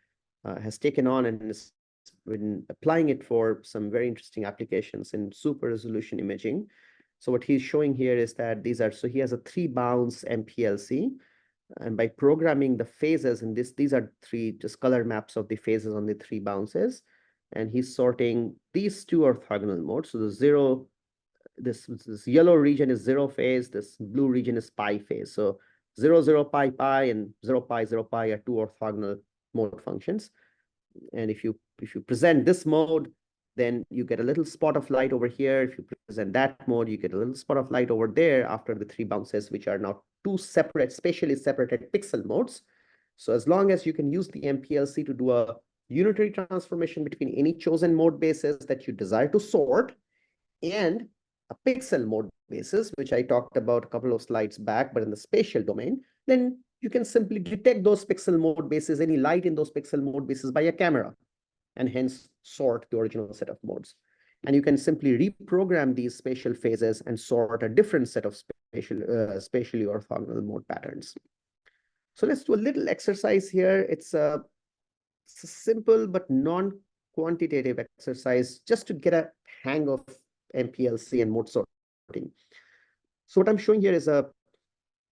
has taken on and has been applying it for some very interesting applications in super resolution imaging. So what he's showing here is that so he has a 3-bounce MPLC, and by programming the phases in these are 3 just color maps of the phases on the 3 bounces. And he's sorting these 2 orthogonal modes. So the 0, this yellow region is 0 phase, this blue region is pi phase. So 0, 0, pi, pi, and 0, pi, 0, pi are 2 orthogonal mode functions. And if you present this mode, then you get a little spot of light over here. If you present that mode, you get a little spot of light over there after the 3 bounces, which are now 2 separate, spatially separated pixel modes. So as long as you can use the MPLC to do a unitary transformation between any chosen mode basis that you desire to sort and a pixel mode basis, which I talked about a couple of slides back, but in the spatial domain, then you can simply detect those pixel mode bases, any light in those pixel mode bases by a camera, and hence sort the original set of modes. And you can simply reprogram these spatial phases and sort a different set of spatially orthogonal mode patterns. So let's do a little exercise here. It's a simple but non-quantitative exercise just to get a hang of MPLC and mode sorting. So what I'm showing here is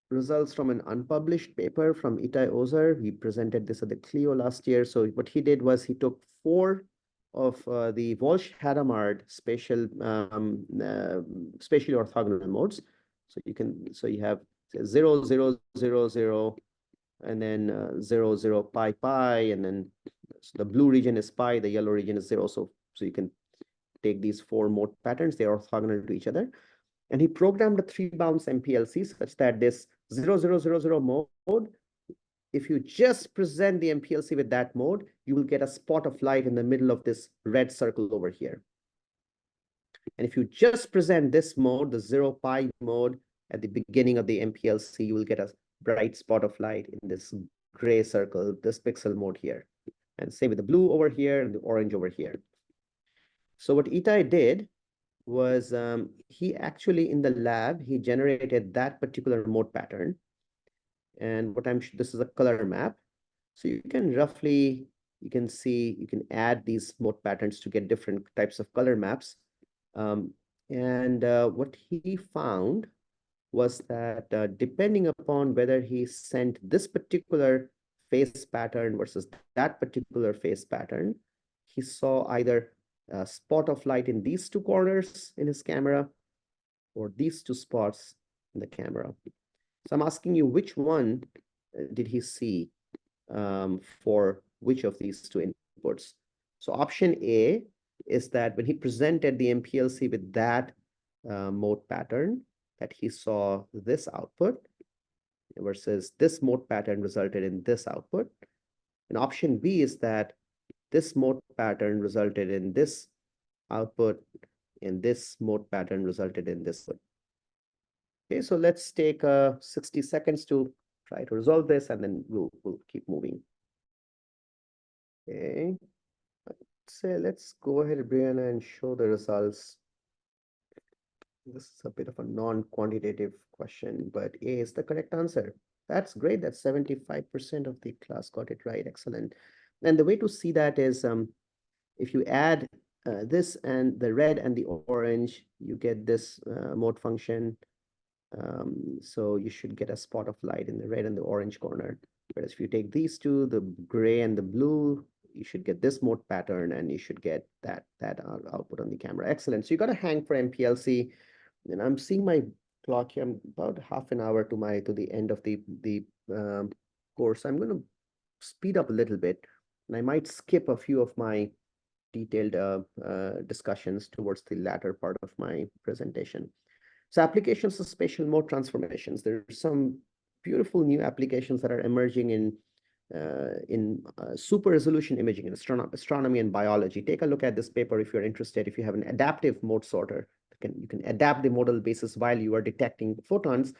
results from an unpublished paper from Itai Ozer. He presented this at the Clio last year. So what he did was he took 4 of the Walsh-Hadamard spatially orthogonal modes. So you have 0, 0, 0, 0, and then 0, 0, pi, pi, and then so the blue region is pi, the yellow region is 0. So you can take these 4 mode patterns, they are orthogonal to each other. And he programmed a 3-bounce MPLC such that this 0, 0, 0, 0 mode, if you just present the MPLC with that mode, you will get a spot of light in the middle of this red circle over here. And if you just present this mode, the 0 pi mode, at the beginning of the MPLC, you will get a bright spot of light in this gray circle, this pixel mode here. And same with the blue over here and the orange over here. So what Itai did was he actually in the lab, he generated that particular mode pattern. And this is a color map. So you can roughly, you can add these mode patterns to get different types of color maps. What he found was that depending upon whether he sent this particular phase pattern versus that particular phase pattern, he saw either a spot of light in these 2 corners in his camera or these 2 spots in the camera. So I'm asking you, which one did he see for which of these 2 inputs? So option A is that when he presented the MPLC with that mode pattern, that he saw this output versus this mode pattern resulted in this output. And option B is that this mode pattern resulted in this output, and this mode pattern resulted in this output. Okay, so let's take 60 seconds to try to resolve this, and then we'll keep moving. Okay, let's go ahead, Brianna, and show the results. This is a bit of a non-quantitative question, but A is the correct answer. That's great. That's 75% of the class got it right. Excellent. And the way to see that is if you add this and the red and the orange, you get this mode function. So you should get a spot of light in the red and the orange corner. Whereas if you take these 2, the gray and the blue, you should get this mode pattern, and you should get that output on the camera. Excellent. So you got a hang for MPLC. And I'm seeing my clock here. I'm about half an hour to the end of the course. I'm going to speed up a little bit, and I might skip a few of my detailed discussions towards the latter part of my presentation. So applications of spatial mode transformations. There's some beautiful new applications that are emerging in super resolution imaging in astronomy and biology. Take a look at this paper if you're interested. If you have an adaptive mode sorter, you can adapt the modal basis while you are detecting photons.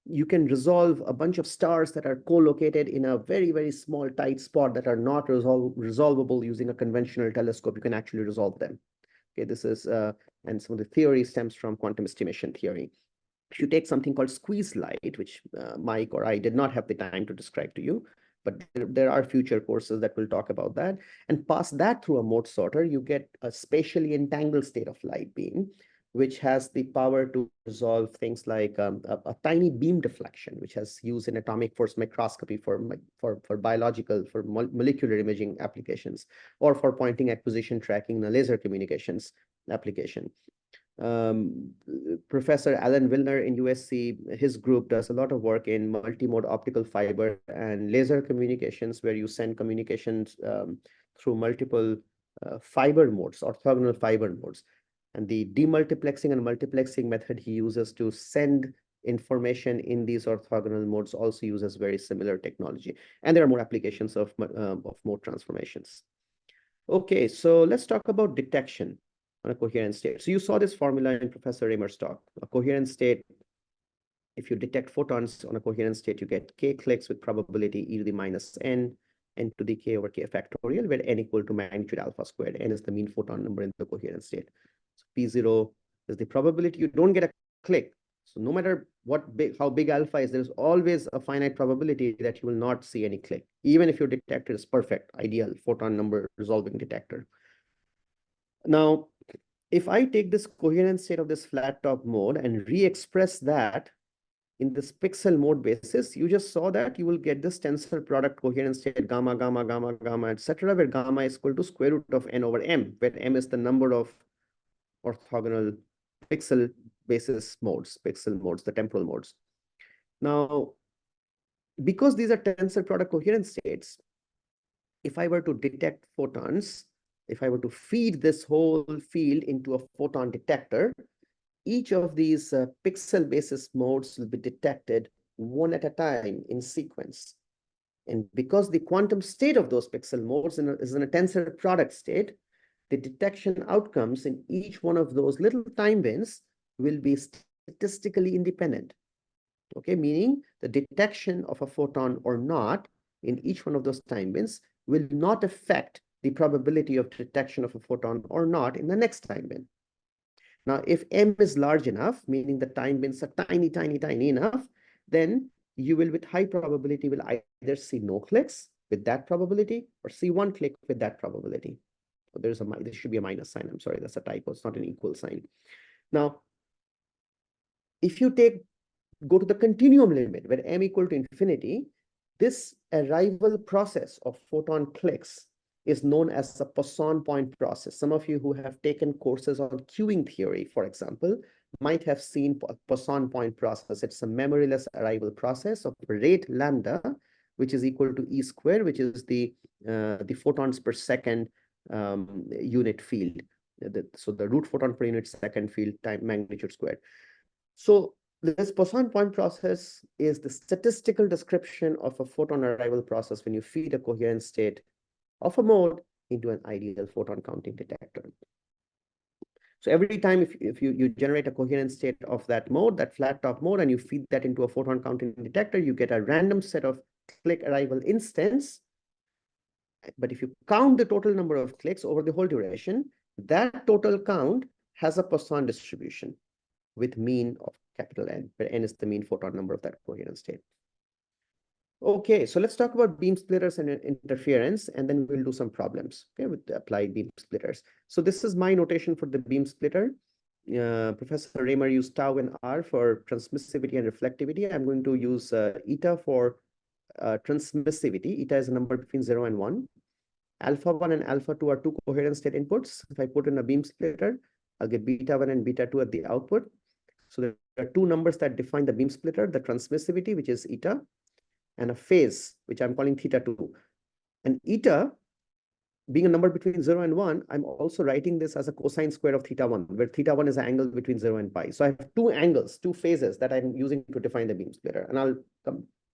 You can resolve a bunch of stars that are co-located in a very, very small, tight spot that are not resolvable using a conventional telescope. You can actually resolve them. Okay, this is, and some of the theory stems from quantum estimation theory. If you take something called squeeze light, which Mike or I did not have the time to describe to you, but there are future courses that will talk about that, and pass that through a mode sorter, you get a spatially entangled state of light beam, which has the power to resolve things like a tiny beam deflection, which has used in atomic force microscopy for biological, for molecular imaging applications, or for pointing acquisition tracking in a laser communications application. Professor Alan Wilner in USC, his group does a lot of work in multimode optical fiber and laser communications, where you send communications through multiple fiber modes, orthogonal fiber modes. And the demultiplexing and multiplexing method he uses to send information in these orthogonal modes also uses very similar technology. And there are more applications of mode transformations. Okay, so let's talk about detection on a coherent state. So you saw this formula in Professor Raymer's talk. A coherent state, if you detect photons on a coherent state, you get k clicks with probability e to the minus n to the k over k factorial, where n equal to magnitude alpha squared. N is the mean photon number in the coherent state. So P0 is the probability you don't get a click. So no matter how big alpha is, there's always a finite probability that you will not see any click, even if your detector is perfect, ideal photon number resolving detector. Now, if I take this coherent state of this flat top mode and re-express that in this pixel mode basis, you just saw that you will get this tensor product coherent state gamma, gamma, gamma, gamma, etc., where gamma is equal to square root of n over m, where m is the number of orthogonal pixel basis modes, the temporal modes. Now, because these are tensor product coherent states, if I were to detect photons, if I were to feed this whole field into a photon detector, each of these pixel basis modes will be detected one at a time in sequence. And because the quantum state of those pixel modes is in a tensor product state, the detection outcomes in each one of those little time bins will be statistically independent. Okay, meaning the detection of a photon or not in each one of those time bins will not affect the probability of detection of a photon or not in the next time bin. Now, if m is large enough, meaning the time bins are tiny, tiny, tiny enough, then you will, with high probability, will either see no clicks with that probability or see one click with that probability. So there should be a minus sign. I'm sorry, that's a typo. It's not an equal sign. Now, if you go to the continuum limit where m equal to infinity, this arrival process of photon clicks is known as the Poisson point process. Some of you who have taken courses on queuing theory, for example, might have seen Poisson point process. It's a memoryless arrival process of rate lambda, which is equal to e squared, which is the photons per second unit field. So the root photon per unit second field time magnitude squared. So this Poisson point process is the statistical description of a photon arrival process when you feed a coherent state of a mode into an ideal photon counting detector. So every time if you generate a coherent state of that mode, that flat top mode, and you feed that into a photon counting detector, you get a random set of click arrival instants. But if you count the total number of clicks over the whole duration, that total count has a Poisson distribution with mean of capital N, where N is the mean photon number of that coherent state. Okay, so let's talk about beam splitters and interference, and then we'll do some problems, okay, with the applied beam splitters. So this is my notation for the beam splitter. Professor Raymer used tau and R for transmissivity and reflectivity. I'm going to use eta for transmissivity. Eta is a number between 0 and 1. Alpha 1 and alpha 2 are two coherent state inputs. If I put in a beam splitter, I'll get beta 1 and beta 2 at the output. So there are two numbers that define the beam splitter, the transmissivity, which is eta, and a phase, which I'm calling theta 2. And eta, being a number between 0 and 1, I'm also writing this as a cosine square of theta 1, where theta 1 is an angle between 0 and pi. So I have two angles, two phases that I'm using to define the beam splitter. And I'll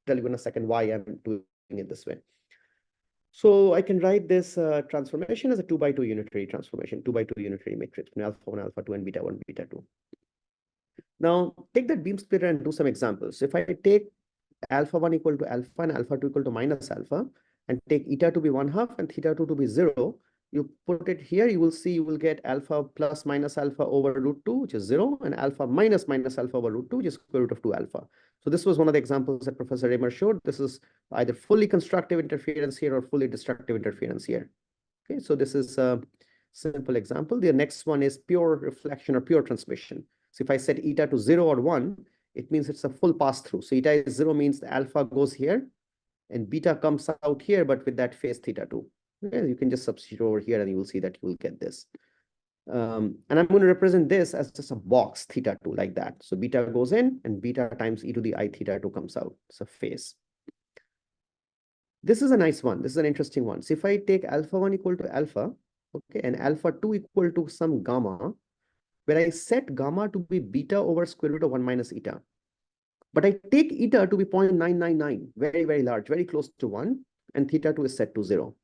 tell you in a second why I'm doing it this way. So I can write this transformation as a 2x2 unitary transformation, 2x2 unitary matrix, alpha 1, alpha 2, and beta 1, beta 2. Now take that beam splitter and do some examples. If I take alpha 1 equal to alpha and alpha 2 equal to minus alpha, and take eta to be 1/2 and theta 2 to be 0, you put it here, you will see you will get alpha plus minus alpha over √2, which is 0, and alpha minus minus alpha over √2, which is square root of 2 alpha. So this was one of the examples that Professor Raymer showed. This is either fully constructive interference here or fully destructive interference here. Okay, so this is a simple example. The next one is pure reflection or pure transmission. So if I set eta to 0 or 1, it means it's a full pass through. So eta is 0 means the alpha goes here and beta comes out here, but with that phase theta 2. Okay, you can just substitute over here and you will see that you will get this. And I'm going to represent this as just a box theta 2 like that. So beta goes in and beta times e to the I theta 2 comes out. It's a phase. This is a nice one. This is an interesting one. So if I take alpha 1 equal to alpha, okay, and alpha 2 equal to some gamma, where I set gamma to be beta over square root of 1 minus eta. But I take eta to be 0.999, very, very large, very close to 1, and theta 2 is set to 0.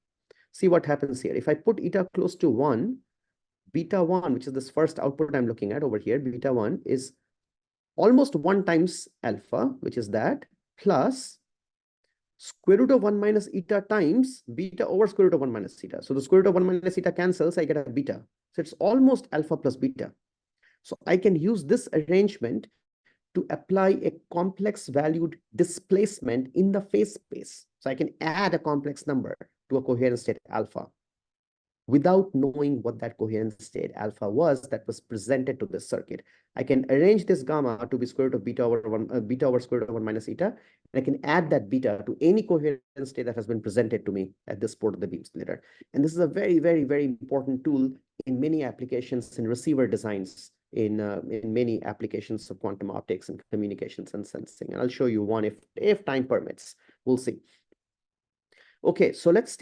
See what happens here. If I put eta close to 1, beta 1, which is this first output I'm looking at over here, beta 1 is almost 1 times alpha, which is that, plus square root of 1 minus eta times beta over square root of 1 minus eta. So the square root of 1 minus eta cancels, I get a beta. So it's almost alpha plus beta. So I can use this arrangement to apply a complex valued displacement in the phase space. So I can add a complex number to a coherent state alpha without knowing what that coherent state alpha was that was presented to the circuit. I can arrange this gamma to be square root of beta over square root of 1 minus eta, and I can add that beta to any coherent state that has been presented to me at this port of the beam splitter. And this is a very, very, very important tool in many applications in receiver designs, in many applications of quantum optics and communications and sensing. And I'll show you one if time permits. We'll see. Okay, so let's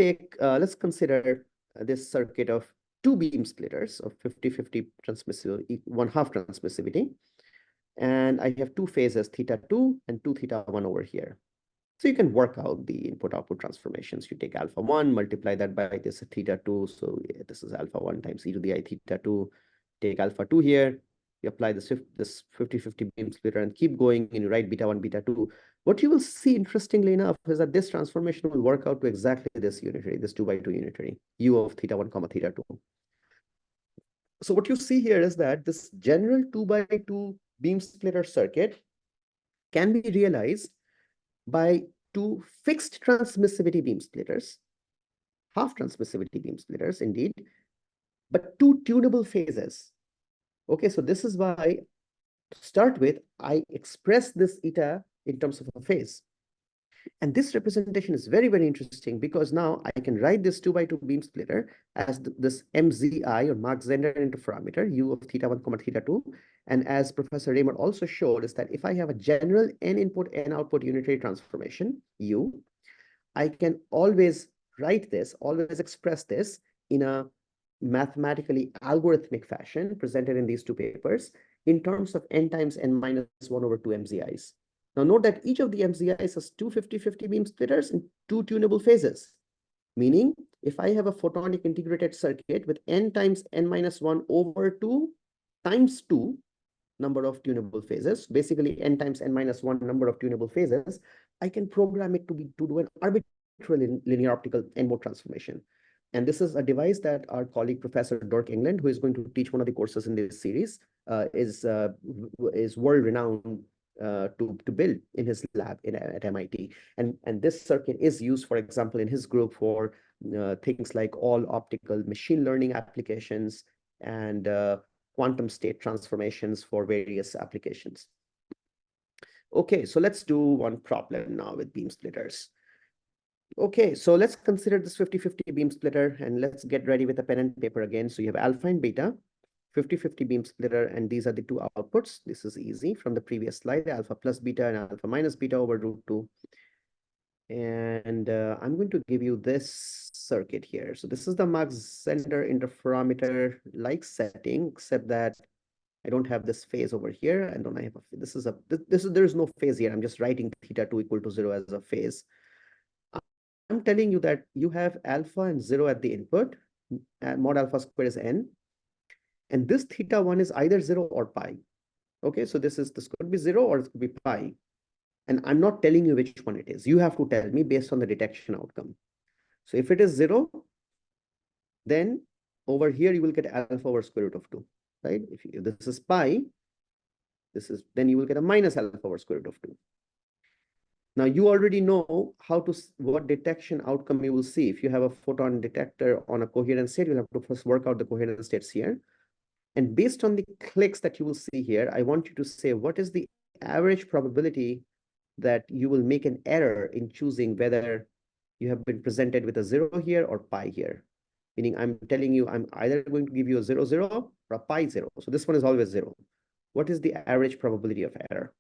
consider this circuit of two beam splitters of 50-50 transmissivity, 1/2 transmissivity. And I have two phases, theta 2 and 2 theta 1 over here. So you can work out the input-output transformations. You take alpha 1, multiply that by this theta 2. So this is alpha 1 times e to the I theta 2. Take alpha 2 here. You apply this 50-50 beam splitter and keep going, and you write beta 1, beta 2. What you will see, interestingly enough, is that this transformation will work out to exactly this unitary, this 2x2 unitary, u of theta 1 comma theta 2. So what you see here is that this general 2x2 beam splitter circuit can be realized by two fixed transmissivity beam splitters, half transmissivity beam splitters indeed, but two tunable phases. Okay, so this is why, to start with, I express this eta in terms of a phase. And this representation is very, very interesting because now I can write this 2x2 beam splitter as this MZI or Mach-Zehnder interferometer, u of theta 1 comma theta 2. And as Professor Raymer also showed, is that if I have a general n input, n output unitary transformation, u, I can always write this, always express this in a mathematically algorithmic fashion presented in these two papers in terms of n times n minus 1 over 2 MZIs. Now note that each of the MZIs has two 50-50 beam splitters in two tunable phases, meaning if I have a photonic integrated circuit with n times n minus 1 over 2 times 2 number of tunable phases, basically n times n minus 1 number of tunable phases, I can program it to do an arbitrary linear optical n-mode transformation. And this is a device that our colleague, Professor Dirk England, who is going to teach one of the courses in this series, is world-renowned to build in his lab at MIT. And this circuit is used, for example, in his group for things like all optical machine learning applications and quantum state transformations for various applications. Okay, so let's do one problem now with beam splitters. Okay, so let's consider this 50-50 beam splitter and let's get ready with a pen and paper again. So you have alpha and beta, 50-50 beam splitter, and these are the two outputs. This is easy from the previous slide, alpha plus beta and alpha minus beta over √2. And I'm going to give you this circuit here. So this is the Mach-Zehnder interferometer-like setting, except that I don't have this phase over here. I don't have there's no phase here. I'm just writing θ2 equal to 0 as a phase. I'm telling you that you have alpha and 0 at the input, mod alpha squared is n, and this θ1 is either 0 or pi. Okay, so this could be 0 or it could be pi. And I'm not telling you which one it is. You have to tell me based on the detection outcome. So if it is 0, then over here you will get alpha over square root of 2, right? If this is pi, then you will get a minus alpha over square root of 2. Now you already know what detection outcome you will see. If you have a photon detector on a coherent state, you'll have to first work out the coherent states here. And based on the clicks that you will see here, I want you to say what is the average probability that you will make an error in choosing whether you have been presented with a 0 here or pi here. Meaning I'm telling you I'm either going to give you a 0, 0 or a pi 0. So this one is always 0. What is the average probability of error?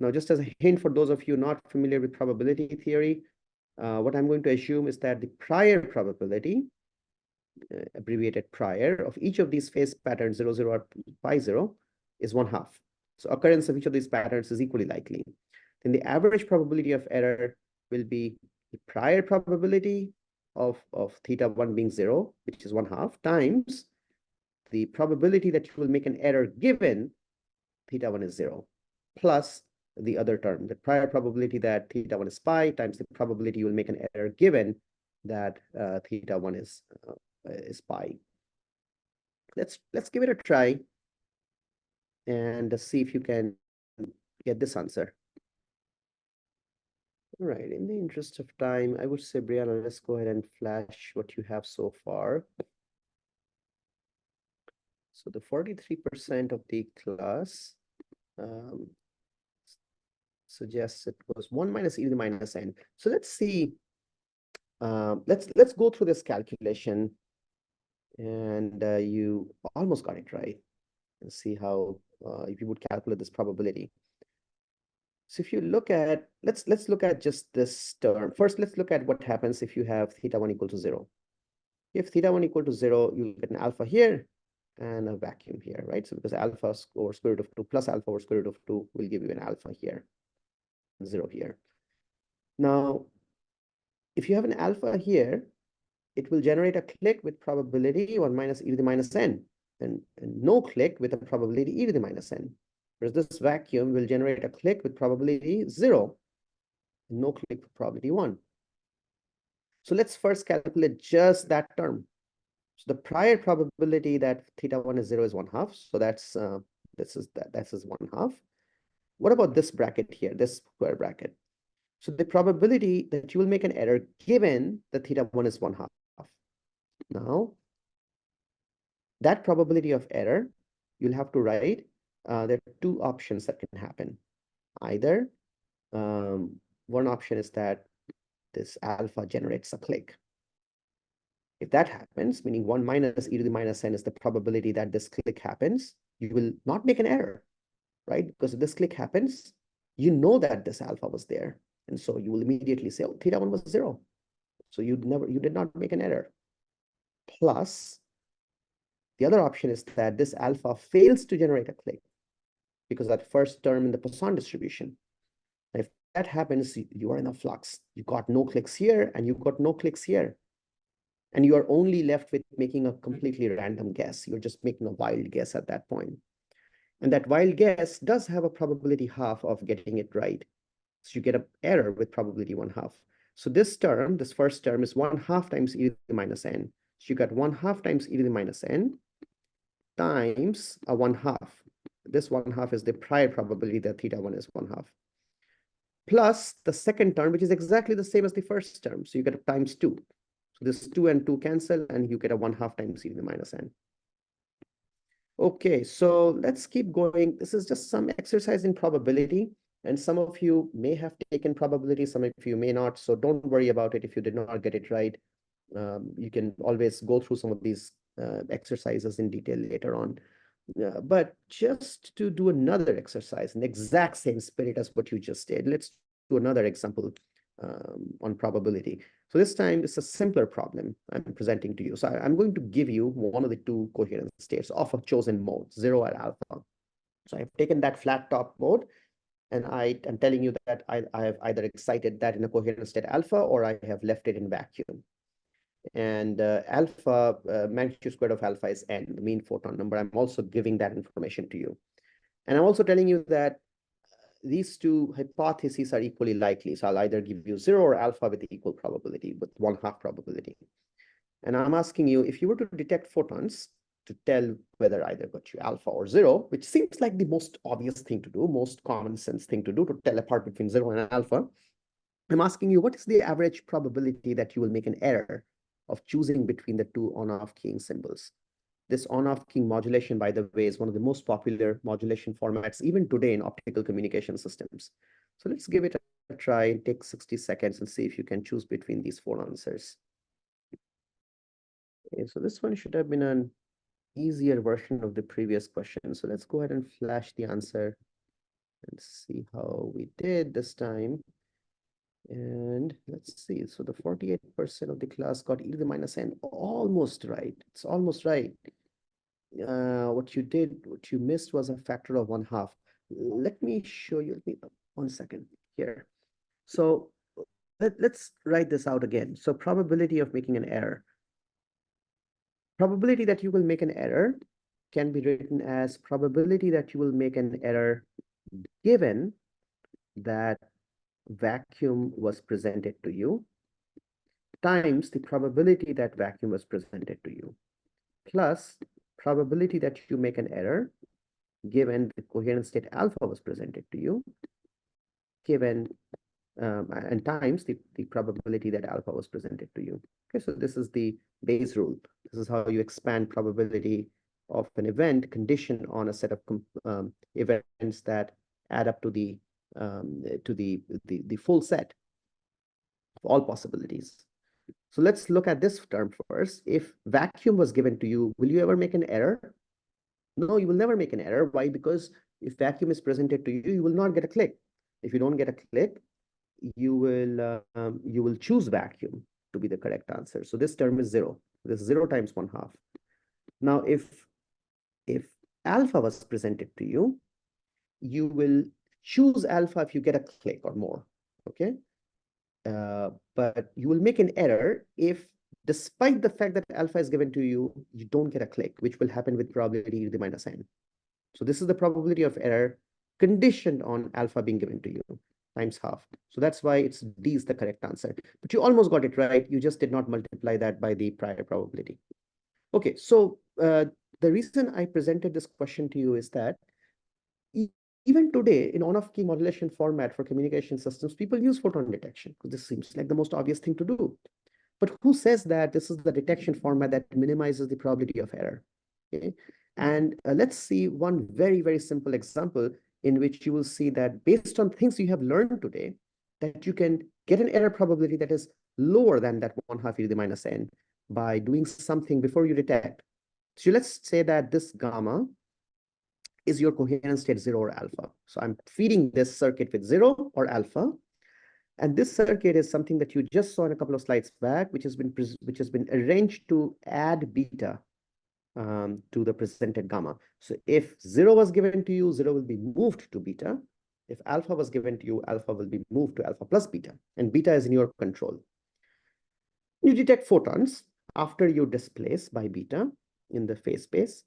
Now, just as a hint for those of you not familiar with probability theory, what I'm going to assume is that the prior probability, abbreviated prior, of each of these phase patterns, 0, 0 or pi 0, is 1/2. So occurrence of each of these patterns is equally likely. Then the average probability of error will be the prior probability of θ1 being 0, which is 1/2, times the probability that you will make an error given θ1 is 0, plus the other term, the prior probability that θ1 is pi times the probability you will make an error given that θ1 is pi. Let's give it a try and see if you can get this answer. All right, in the interest of time, I would say, Brianna, let's go ahead and flash what you have so far. So the 43% of the class suggests it was 1 minus e to the minus n. So let's see. Let's go through this calculation, and you almost got it right. And see how if you would calculate this probability. So if you look at, let's look at just this term. First, let's look at what happens if you have θ1 equal to 0. If θ1 equal to 0, you'll get an alpha here and a vacuum here, right? So because alpha over square root of 2 plus alpha over square root of 2 will give you an alpha here, 0 here. Now, if you have an alpha here, it will generate a click with probability 1 minus e to the minus n, and no click with a probability e to the minus n. Whereas this vacuum will generate a click with probability 0, and no click with probability 1. So let's first calculate just that term. So the prior probability that θ1 is 0 is 1/2. So that's this is 1/2. What about this bracket here, this square bracket? So the probability that you will make an error given that θ1 is 1/2. Now, that probability of error, you'll have to write, there are two options that can happen. Either one option is that this alpha generates a click. If that happens, meaning 1 minus e to the minus n is the probability that this click happens, you will not make an error, right? Because if this click happens, you know that this alpha was there. And so you will immediately say, oh, θ1 was 0. So you did not make an error. Plus, the other option is that this alpha fails to generate a click because that first term in the Poisson distribution. And if that happens, you are in a flux. You got no clicks here and you got no clicks here. And you are only left with making a completely random guess. You're just making a wild guess at that point. And that wild guess does have a probability half of getting it right. So you get an error with probability 1/2. So this term, this first term, is 1/2 times e to the minus n. So you got 1/2 times e to the minus n times a 1/2. This 1/2 is the prior probability that θ1 is 1/2. Plus the second term, which is exactly the same as the first term. So you get a times 2. So this 2 and 2 cancel, and you get a 1/2 times e to the minus n. Okay, so let's keep going. This is just some exercise in probability. And some of you may have taken probability, some of you may not. So don't worry about it if you did not get it right. You can always go through some of these exercises in detail later on. But just to do another exercise in the exact same spirit as what you just did, let's do another example. on probability. So this time it's a simpler problem I'm presenting to you. So I'm going to give you one of the two coherent states of a chosen mode, 0 and alpha. So I've taken that flat top mode, and I am telling you that I have either excited that in a coherent state alpha, or I have left it in vacuum. And alpha, magnitude squared of alpha is n, the mean photon number. I'm also giving that information to you. And I'm also telling you that these two hypotheses are equally likely. So I'll either give you 0 or alpha with equal probability, with 1/2 probability. And I'm asking you, if you were to detect photons to tell whether either got you alpha or 0, which seems like the most obvious thing to do, most common sense thing to do, to tell apart between 0 and alpha, I'm asking you, what is the average probability that you will make an error of choosing between the two on-off keying symbols? This on-off keying modulation, by the way, is one of the most popular modulation formats even today in optical communication systems. So let's give it a try, take 60 seconds and see if you can choose between these four answers. Okay, so this one should have been an easier version of the previous question. So let's go ahead and flash the answer and see how we did this time. And let's see, so the 48% of the class got e to the minus n, almost right. It's almost right. What you missed was a factor of 1/2. Let me show you, 1 second here. So let's write this out again. So probability of making an error. Probability that you will make an error can be written as probability that you will make an error given that vacuum was presented to you times the probability that vacuum was presented to you plus probability that you make an error given the coherent state alpha was presented to you given and times the probability that alpha was presented to you. Okay, so this is the Bayes rule. This is how you expand probability of an event conditioned on a set of events that add up to the full set of all possibilities. So let's look at this term first. If vacuum was given to you, will you ever make an error? No, you will never make an error. Why? Because if vacuum is presented to you, you will not get a click. If you don't get a click, you will choose vacuum to be the correct answer. So this term is 0. This is 0 times 1/2. Now, if alpha was presented to you, you will choose alpha if you get a click or more. Okay. But you will make an error if, despite the fact that alpha is given to you, you don't get a click, which will happen with probability e to the minus n. So this is the probability of error conditioned on alpha being given to you times 1/2. So that's why D is the correct answer. But you almost got it right. You just did not multiply that by the prior probability. Okay, so the reason I presented this question to you is that even today, in on-off key modulation format for communication systems, people use photon detection because this seems like the most obvious thing to do. But who says that this is the detection format that minimizes the probability of error? Okay, and let's see one very, very simple example in which you will see that based on things you have learned today, that you can get an error probability that is lower than that 1/2 e to the minus n by doing something before you detect. So let's say that this gamma is your coherent state 0 or alpha. So I'm feeding this circuit with 0 or alpha. And this circuit is something that you just saw in a couple of slides back, which has been arranged to add beta to the presented gamma. So if 0 was given to you, 0 will be moved to beta. If alpha was given to you, alpha will be moved to alpha plus beta, and beta is in your control. You detect photons after you displace by beta in the phase space.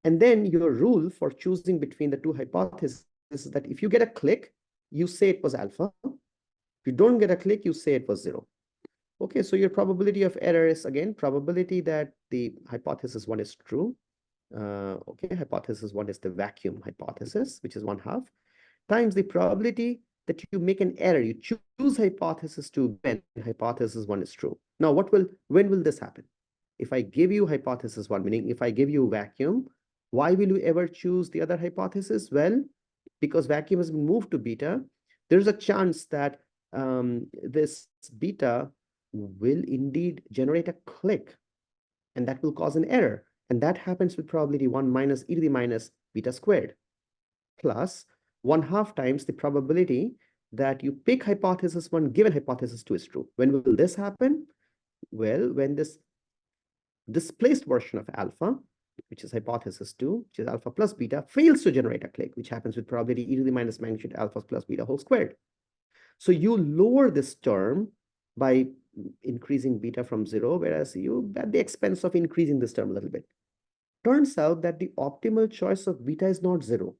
And then your rule for choosing between the two hypotheses is that if you get a click, you say it was alpha. If you don't get a click, you say it was 0. Okay, so your probability of error is, again, probability that the hypothesis 1 is true. Okay, hypothesis 1 is the vacuum hypothesis, which is 1/2, times the probability that you make an error. You choose hypothesis 2 when hypothesis 1 is true. Now, when will this happen? If I give you hypothesis 1, meaning if I give you vacuum, why will you ever choose the other hypothesis? Well, because vacuum has been moved to beta, there's a chance that this beta will indeed generate a click, and that will cause an error. And that happens with probability 1 minus e to the minus beta squared plus 1/2 times the probability that you pick hypothesis 1, given hypothesis 2 is true. When will this happen? Well, when this displaced version of alpha, which is hypothesis 2, which is alpha plus beta, fails to generate a clique, which happens with probability e to the minus magnitude alpha plus beta whole squared. So you lower this term by increasing beta from 0, whereas you at the expense of increasing this term a little bit. Turns out that the optimal choice of beta is not 0.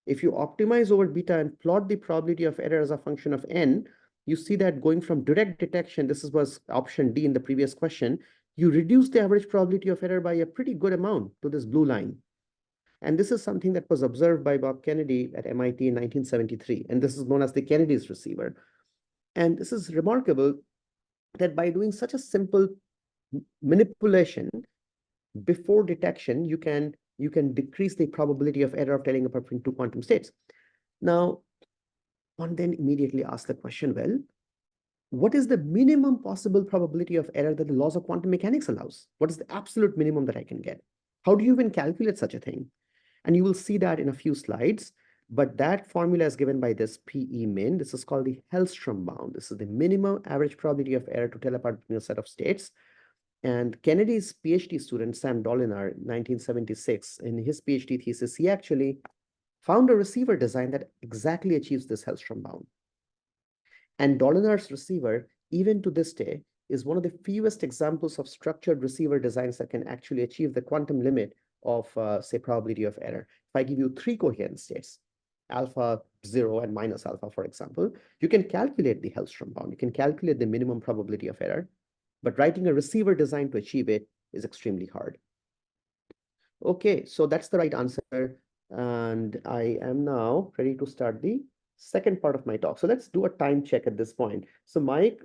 If you optimize over beta and plot the probability of error as a function of n, you see that going from direct detection, this was option D in the previous question, you reduce the average probability of error by a pretty good amount to this blue line. And this is something that was observed by Bob Kennedy at MIT in 1973. And this is known as the Kennedy's receiver. And this is remarkable that by doing such a simple manipulation before detection, you can decrease the probability of error of telling apart between two quantum states. Now, one then immediately asks the question, well, what is the minimum possible probability of error that the laws of quantum mechanics allows? What is the absolute minimum that I can get? How do you even calculate such a thing? And you will see that in a few slides, but that formula is given by this PE min. This is called the Hellstrom bound. This is the minimum average probability of error to tell apart between a set of states. And Kennedy's PhD student, Sam Dolinar, 1976, in his PhD thesis, he actually found a receiver design that exactly achieves this Hellstrom bound. And Dolinar's receiver, even to this day, is one of the fewest examples of structured receiver designs that can actually achieve the quantum limit of, say, probability of error. If I give you 3 coherent states, alpha 0 and minus alpha, for example, you can calculate the Hellstrom bound. You can calculate the minimum probability of error, but writing a receiver design to achieve it is extremely hard. Okay, so that's the right answer. And I am now ready to start the second part of my talk. So let's do a time check at this point. So Mike,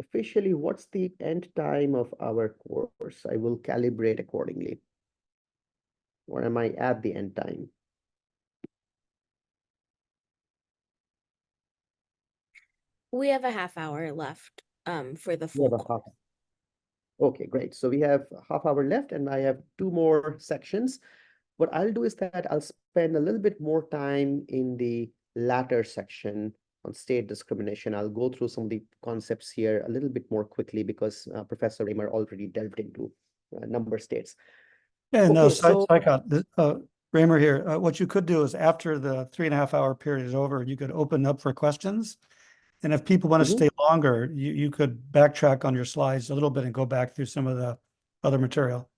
officially, what's the end time of our course? I will calibrate accordingly. Or am I at the end time? We have a half hour left for the We full have a course. half. Okay, great. So we have a half hour left and I have 2 more sections. What I'll do is that I'll spend a little bit more time in the latter section on state discrimination. I'll go through some of the concepts here a little bit more quickly because Professor Raymer already delved into number states. Yeah, no, Okay, so Saikat, Raymer here. What you could do is after the 3.5 hour period is over, you could open up for questions. And if people want to stay longer, you could backtrack on your slides a little bit and go back through some of the other material.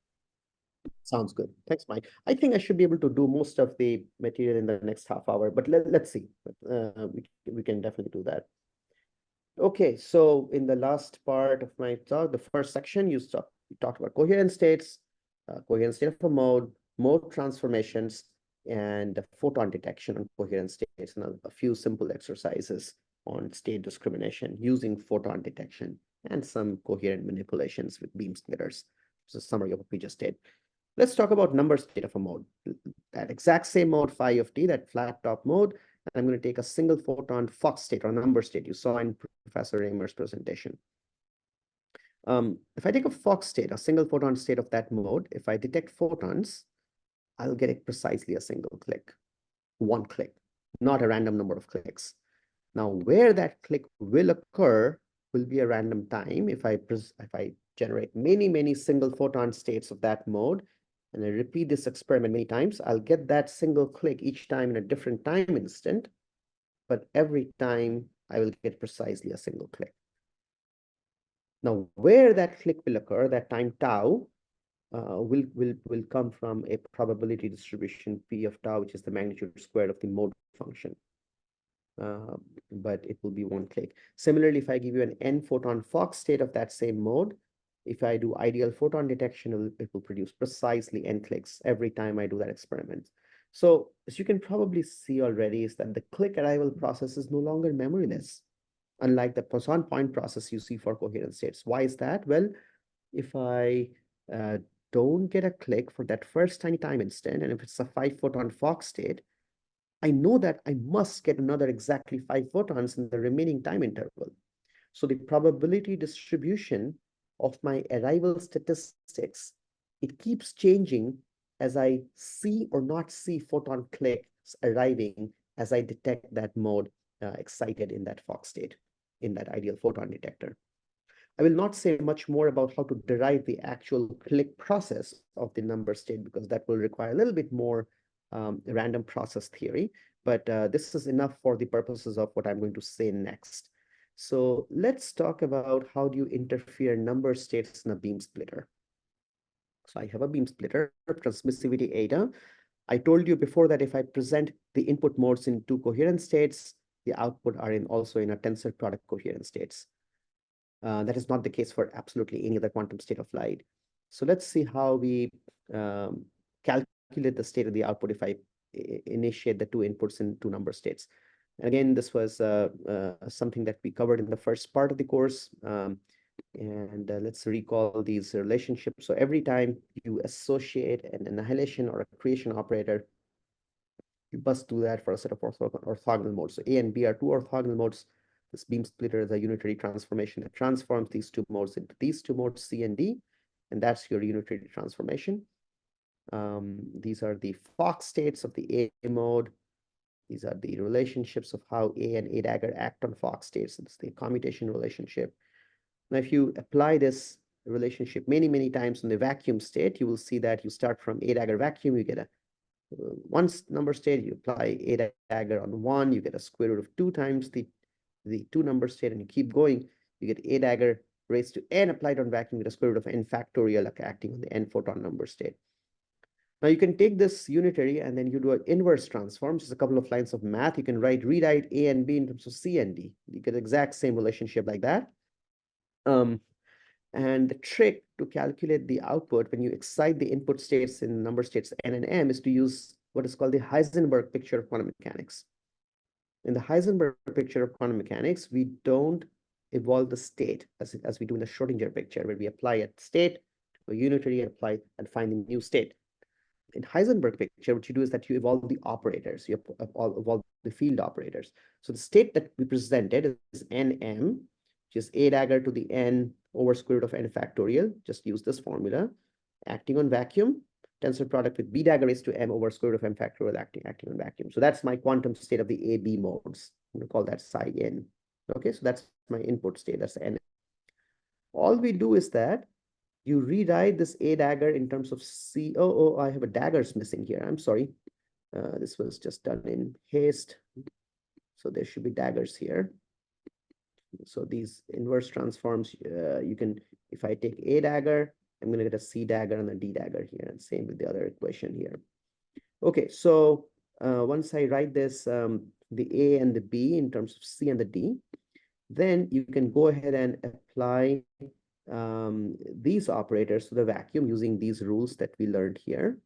sounds good. Thanks, Mike. I think I should be able to do most of the material in the next half hour, but let's see. We can definitely do that. Okay, so in the last part of my talk, the first section, you talked about coherent states, coherent state of a mode, mode transformations, and the photon detection on coherent states, and a few simple exercises on state discrimination using photon detection and some coherent manipulations with beam splitters. So summary of what we just did. Let's talk about number state of a mode. That exact same mode phi of t, that flat top mode. I'm going to take a single photon Fock state or number state you saw in Professor Raymer's presentation. If I take a Fock state, a single photon state of that mode, if I detect photons, I'll get it precisely a single click, one click, not a random number of clicks. Now, where that click will occur will be a random time. If I generate many single photon states of that mode, and I repeat this experiment many times, I'll get that single click each time in a different time instant, but every time I will get precisely a single click. Now, where that click will occur, that time tau, will come from a probability distribution P of tau, which is the magnitude squared of the mode function. But it will be one click. Similarly, if I give you an n photon Fock state of that same mode, if I do ideal photon detection, it will produce precisely n clicks every time I do that experiment. So as you can probably see already is that the click arrival process is no longer memoryless, unlike the Poisson point process you see for coherent states. Why is that? Well, if I don't get a click for that first tiny time instant, and if it's a 5-photon Fock state, I know that I must get another exactly 5 photons in the remaining time interval. So the probability distribution of my arrival statistics, it keeps changing as I see or not see photon clicks arriving as I detect that mode excited in that Fox state, in that ideal photon detector. I will not say much more about how to derive the actual click process of the number state, because that will require a little bit more random process theory, but this is enough for the purposes of what I'm going to say next. So let's talk about how do you interfere number states in a beam splitter. So I have a beam splitter, transmissivity eta. I told you before that if I present the input modes in two coherent states, the output are also in a tensor product coherent states. That is not the case for absolutely any other quantum state of light. So let's see how we calculate the state of the output if I initiate the two inputs in two number states. And again, this was something that we covered in the first part of the course. Let's recall these relationships. So every time you associate an annihilation or a creation operator, you must do that for a set of orthogonal modes. So A and B are two orthogonal modes. This beam splitter is a unitary transformation that transforms these two modes into these two modes, C and D, and that's your unitary transformation. These are the Fox states of the A mode. These are the relationships of how A and A dagger act on Fox states. It's the commutation relationship. Now, if you apply this relationship many, many times in the vacuum state, you will see that you start from A dagger vacuum, you get a one number state, you apply A dagger on one, you get a square root of 2 times the two number state, and you keep going, you get A dagger raised to n applied on vacuum, you get a square root of n factorial, like acting on the n photon number state. Now you can take this unitary and then you do an inverse transform, just a couple of lines of math. You can rewrite A and B in terms of C and D. You get the exact same relationship like that. And the trick to calculate the output when you excite the input states in number states n and m is to use what is called the Heisenberg picture of quantum mechanics. In the Heisenberg picture of quantum mechanics, we don't evolve the state as we do in the Schrodinger picture, where we apply a state to a unitary and apply and find a new state. In Heisenberg picture, what you do is that you evolve the operators, you evolve the field operators. So the state that we presented is nm, which is A dagger to the n over square root of n factorial. Just use this formula. Acting on vacuum, tensor product with B dagger raised to m over square root of n factorial acting on vacuum. So that's my quantum state of the AB modes. I'm going to call that psi n. Okay, so that's my input state, that's n. All we do is that you rewrite this A dagger in terms of C. Oh, I have a daggers missing here. I'm sorry. This was just done in haste. So there should be daggers here. So these inverse transforms, you can, if I take A dagger, I'm going to get a C dagger and a D dagger here, and same with the other equation here. Okay, so once I write this, the A and the B in terms of C and the D, then you can go ahead and apply these operators to the vacuum using these rules that we learned here.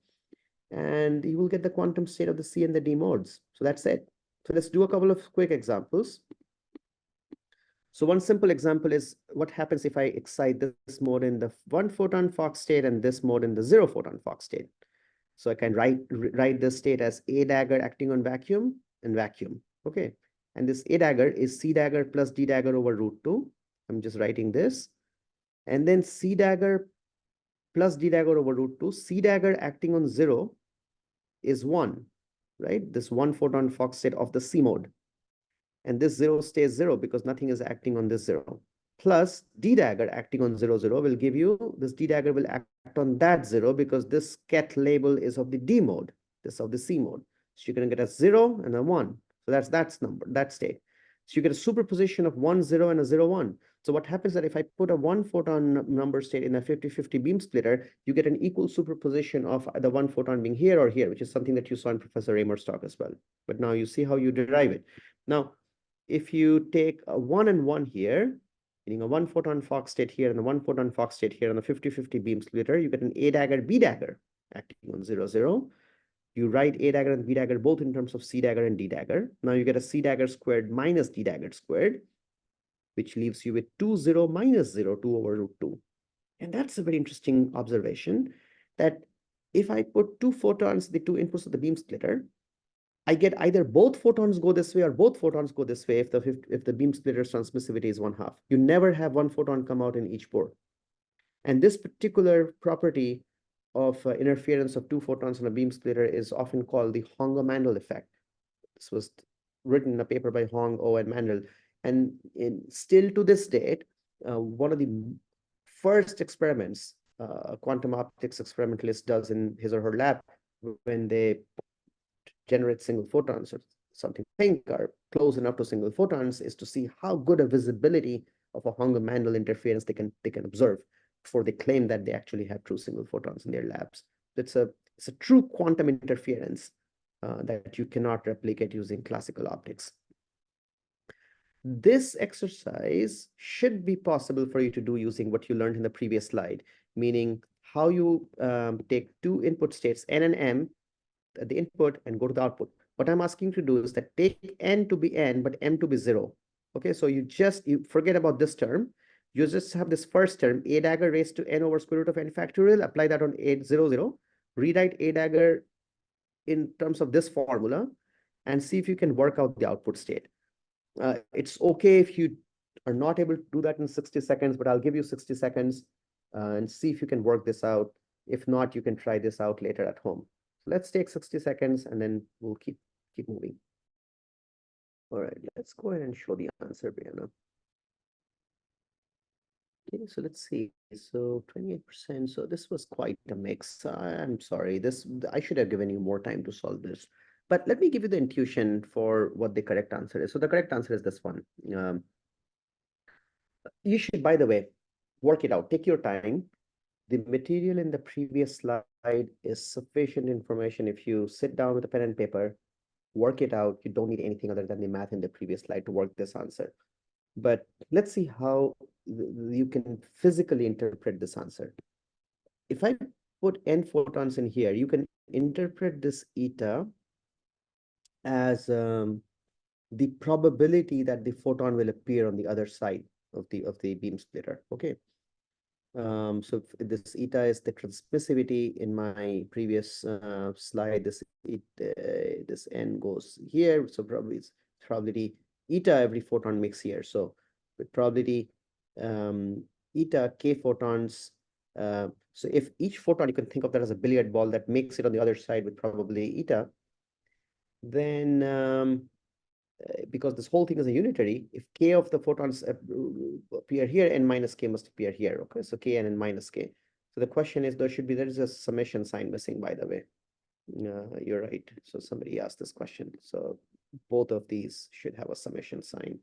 And you will get the quantum state of the C and the D modes. So that's it. So let's do a couple of quick examples. So one simple example is what happens if I excite this mode in the 1-photon Fox state and this mode in the 0-photon Fox state. So I can write this state as A dagger acting on vacuum and vacuum. Okay. And this A dagger is C dagger plus D dagger over √2. I'm just writing this. And then C dagger plus D dagger over √2. C dagger acting on 0 is 1, right? This 1-photon Fox state of the C mode. And this 0 stays 0 because nothing is acting on this 0. Plus D dagger acting on 0, 0 will give you, this D dagger will act on that 0 because this ket label is of the D mode, this of the C mode. So you're going to get a 0 and a 1. So that's that state. So you get a superposition of 1, 0 and a 0, 1. So what happens is that if I put a 1-photon number state in a 50-50 beam splitter, you get an equal superposition of the 1 photon being here or here, which is something that you saw in Professor Raymer's talk as well. But now you see how you derive it. Now, if you take a 1 and 1 here, meaning a 1-photon Fox state here and a 1-photon Fox state here on a 50-50 beam splitter, you get an A dagger, B dagger acting on 0, 0. You write A dagger and B dagger both in terms of C dagger and D dagger. Now you get a C dagger squared minus D dagger squared, which leaves you with 2, 0 minus 0, 2 over √2. And that's a very interesting observation, that if I put 2 photons, the 2 inputs of the beam splitter, I get either both photons go this way or both photons go this way if the beam splitter's transmissivity is 1/2. You never have 1 photon come out in each pore. And this particular property of interference of 2 photons in a beam splitter is often called the Hongo-Mandel effect. This was written in a paper by Hong, O, and Manuel. And still to this date, one of the first experiments a quantum optics experimentalist does in his or her lab when they generate single photons or something think are close enough to single photons is to see how good a visibility of a Hong or Manuel interference they can observe before they claim that they actually have true single photons in their labs. It's a true quantum interference that you cannot replicate using classical optics. This exercise should be possible for you to do using what you learned in the previous slide, meaning how you take two input states, N and M, at the input and go to the output. What I'm asking you to do is that take N to be N, but M to be 0. Okay, so you forget about this term. You just have this first term, A dagger raised to N over square root of N factorial, apply that on 8, 0, 0. Rewrite A dagger in terms of this formula and see if you can work out the output state. It's okay if you are not able to do that in 60 seconds, but I'll give you 60 seconds and see if you can work this out. If not, you can try this out later at home. So let's take 60 seconds and then we'll keep moving. All right, let's go ahead and show the answer, Brianna. Okay, so let's see. So 28%. So this was quite a mix. I'm sorry. I should have given you more time to solve this. But let me give you the intuition for what the correct answer is. So the correct answer is this one. You should, by the way, work it out. Take your time. The material in the previous slide is sufficient information. If you sit down with a pen and paper, work it out. You don't need anything other than the math in the previous slide to work this answer. But let's see how you can physically interpret this answer. If I put N photons in here, you can interpret this eta as the probability that the photon will appear on the other side of the beam splitter. Okay. So this eta is the transmissivity in my previous slide. This N goes here, so probably it's probability eta every photon makes here. So with probability eta k photons. So if each photon, you can think of that as a billiard ball that makes it on the other side with probability eta, then because this whole thing is a unitary, if k of the photons appear here, n minus k must appear here. Okay, so k and n minus k. So the question is, there is a summation sign missing, by the way. You're right. So somebody asked this question. So both of these should have a summation sign.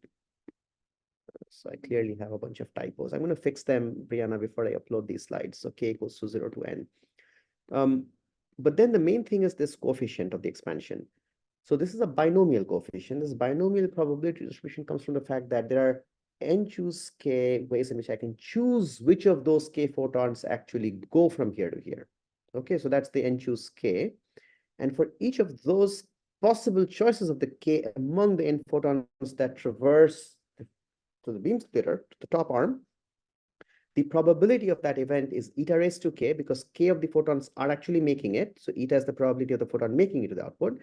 So I clearly have a bunch of typos. I'm going to fix them, Brianna, before I upload these slides. So k equals to 0 to n. But then the main thing is this coefficient of the expansion. So this is a binomial coefficient. This binomial probability distribution comes from the fact that there are n choose k ways in which I can choose which of those k photons actually go from here to here. Okay, so that's the n choose k. And for each of those possible choices of the k among the n photons that traverse to the beam splitter, to the top arm, the probability of that event is eta raised to k, because k of the photons are actually making it. So eta is the probability of the photon making it to the output,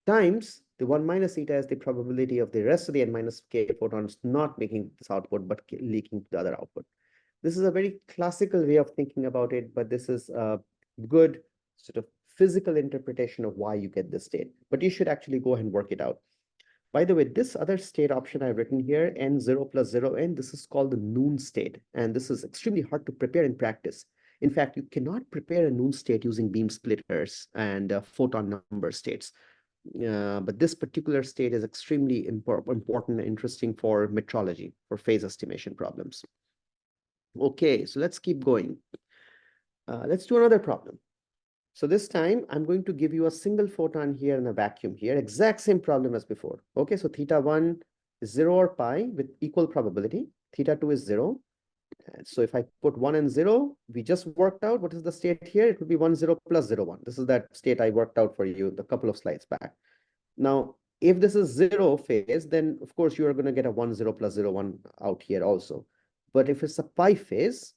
times the 1 minus eta is the probability of the rest of the n minus k photons not making this output, but leaking to the other output. This is a very classical way of thinking about it, but this is a good sort of physical interpretation of why you get this state. But you should actually go ahead and work it out. By the way, this other state option I've written here, n0 plus 0n, this is called the noon state. And this is extremely hard to prepare in practice. In fact, you cannot prepare a noon state using beam splitters and photon number states. But this particular state is extremely important and interesting for metrology, for phase estimation problems. Okay, so let's keep going. Let's do another problem. So this time I'm going to give you a single photon here and a vacuum here, exact same problem as before. Okay, so θ1 is 0 or pi with equal probability. θ2 is 0. So if I put 1 and 0, we just worked out what is the state here. It would be 1, 0 plus 0, 1. This is that state I worked out for you a couple of slides back. Now, if this is 0 phase, then of course you are going to get a 1, 0 plus 0, 1 out here also. But if it's a pi phase,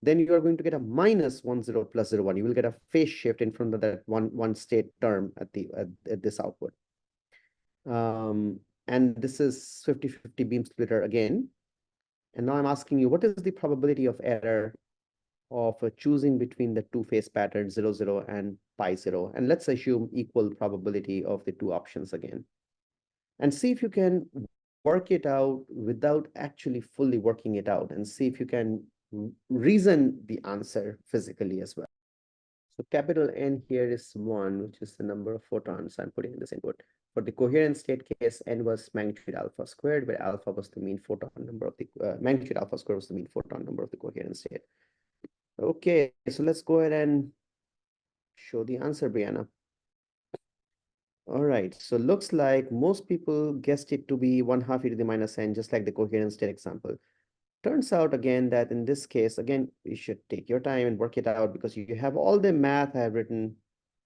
then you are going to get a minus 1, 0 plus 0, 1. You will get a phase shift in front of that one state term at this output. And this is 50-50 beam splitter again. And now I'm asking you, what is the probability of error of choosing between the two phase patterns 0, 0 and pi 0? And let's assume equal probability of the two options again. and see if you can work it out without actually fully working it out, and see if you can reason the answer physically as well. So capital N here is 1, which is the number of photons I'm putting in this input. For the coherent state case, N was magnitude alpha squared, where alpha was the mean photon number of the magnitude alpha squared was the mean photon number of the coherent state. Okay, so let's go ahead and show the answer, Brianna. All right, so looks like most people guessed it to be 1/2 e to the minus n, just like the coherent state example. Turns out again that in this case, again, you should take your time and work it out, because you have all the math I have written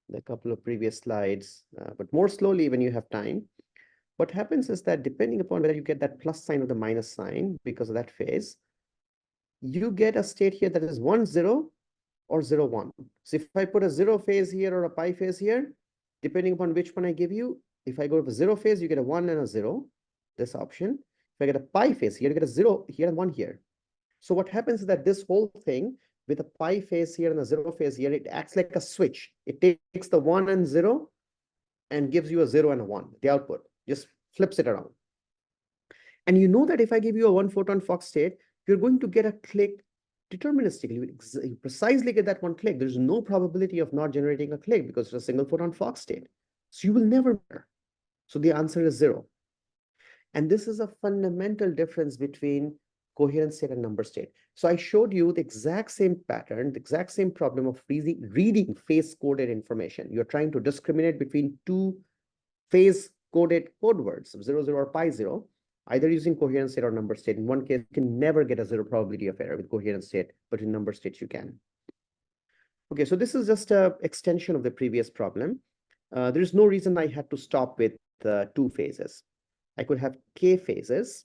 in a couple of previous slides, but more slowly when you have time. What happens is that depending upon whether you get that plus sign or the minus sign because of that phase, you get a state here that is 1, 0 or 0, 1. So if I put a 0 phase here or a pi phase here, depending upon which one I give you, if I go for 0 phase, you get a 1 and a 0, this option. If I get a pi phase here, you get a 0 here and 1 here. So what happens is that this whole thing with a pi phase here and a 0 phase here, it acts like a switch. It takes the 1 and 0 and gives you a 0 and a 1, the output, just flips it around. And you know that if I give you a 1 photon Fock state, you're going to get a click deterministically. You precisely get that one click. There's no probability of not generating a click because it's a single photon Fock state. So you will never measure. So the answer is 0. And this is a fundamental difference between coherent state and number state. So I showed you the exact same pattern, the exact same problem of reading phase-coded information. You're trying to discriminate between two phase-coded code words, 0, 0, or pi 0, either using coherent state or number state. In one case, you can never get a 0 probability of error with coherent state, but in number states, you can. Okay, so this is just an extension of the previous problem. There's no reason I had to stop with 2 phases. I could have k phases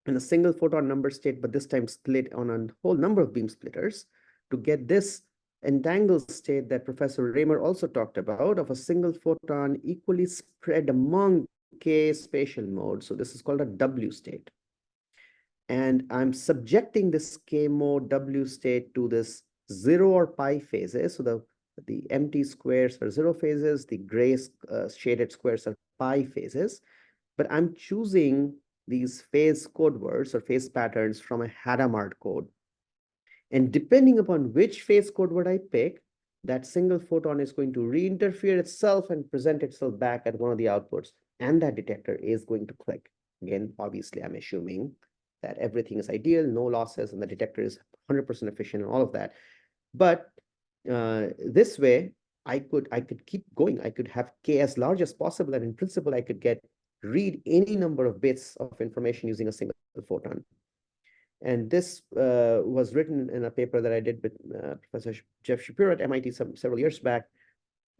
in a single photon number state, but this time split on a whole number of beam splitters to get this entangled state that Professor Raymer also talked about of a single photon equally spread among k spatial modes. So this is called a W state. And I'm subjecting this k mode W state to this 0 or pi phases. So the empty squares are 0 phases, the gray shaded squares are pi phases. But I'm choosing these phase code words or phase patterns from a Hadamard code. And depending upon which phase code word I pick, that single photon is going to reinterfere itself and present itself back at one of the outputs. And that detector is going to click. Again, obviously, I'm assuming that everything is ideal, no losses, and the detector is 100% efficient and all of that. But this way, I could keep going. I could have k as large as possible. And in principle, I could read any number of bits of information using a single photon. And this was written in a paper that I did with Professor Jeff Shapiro at MIT several years back,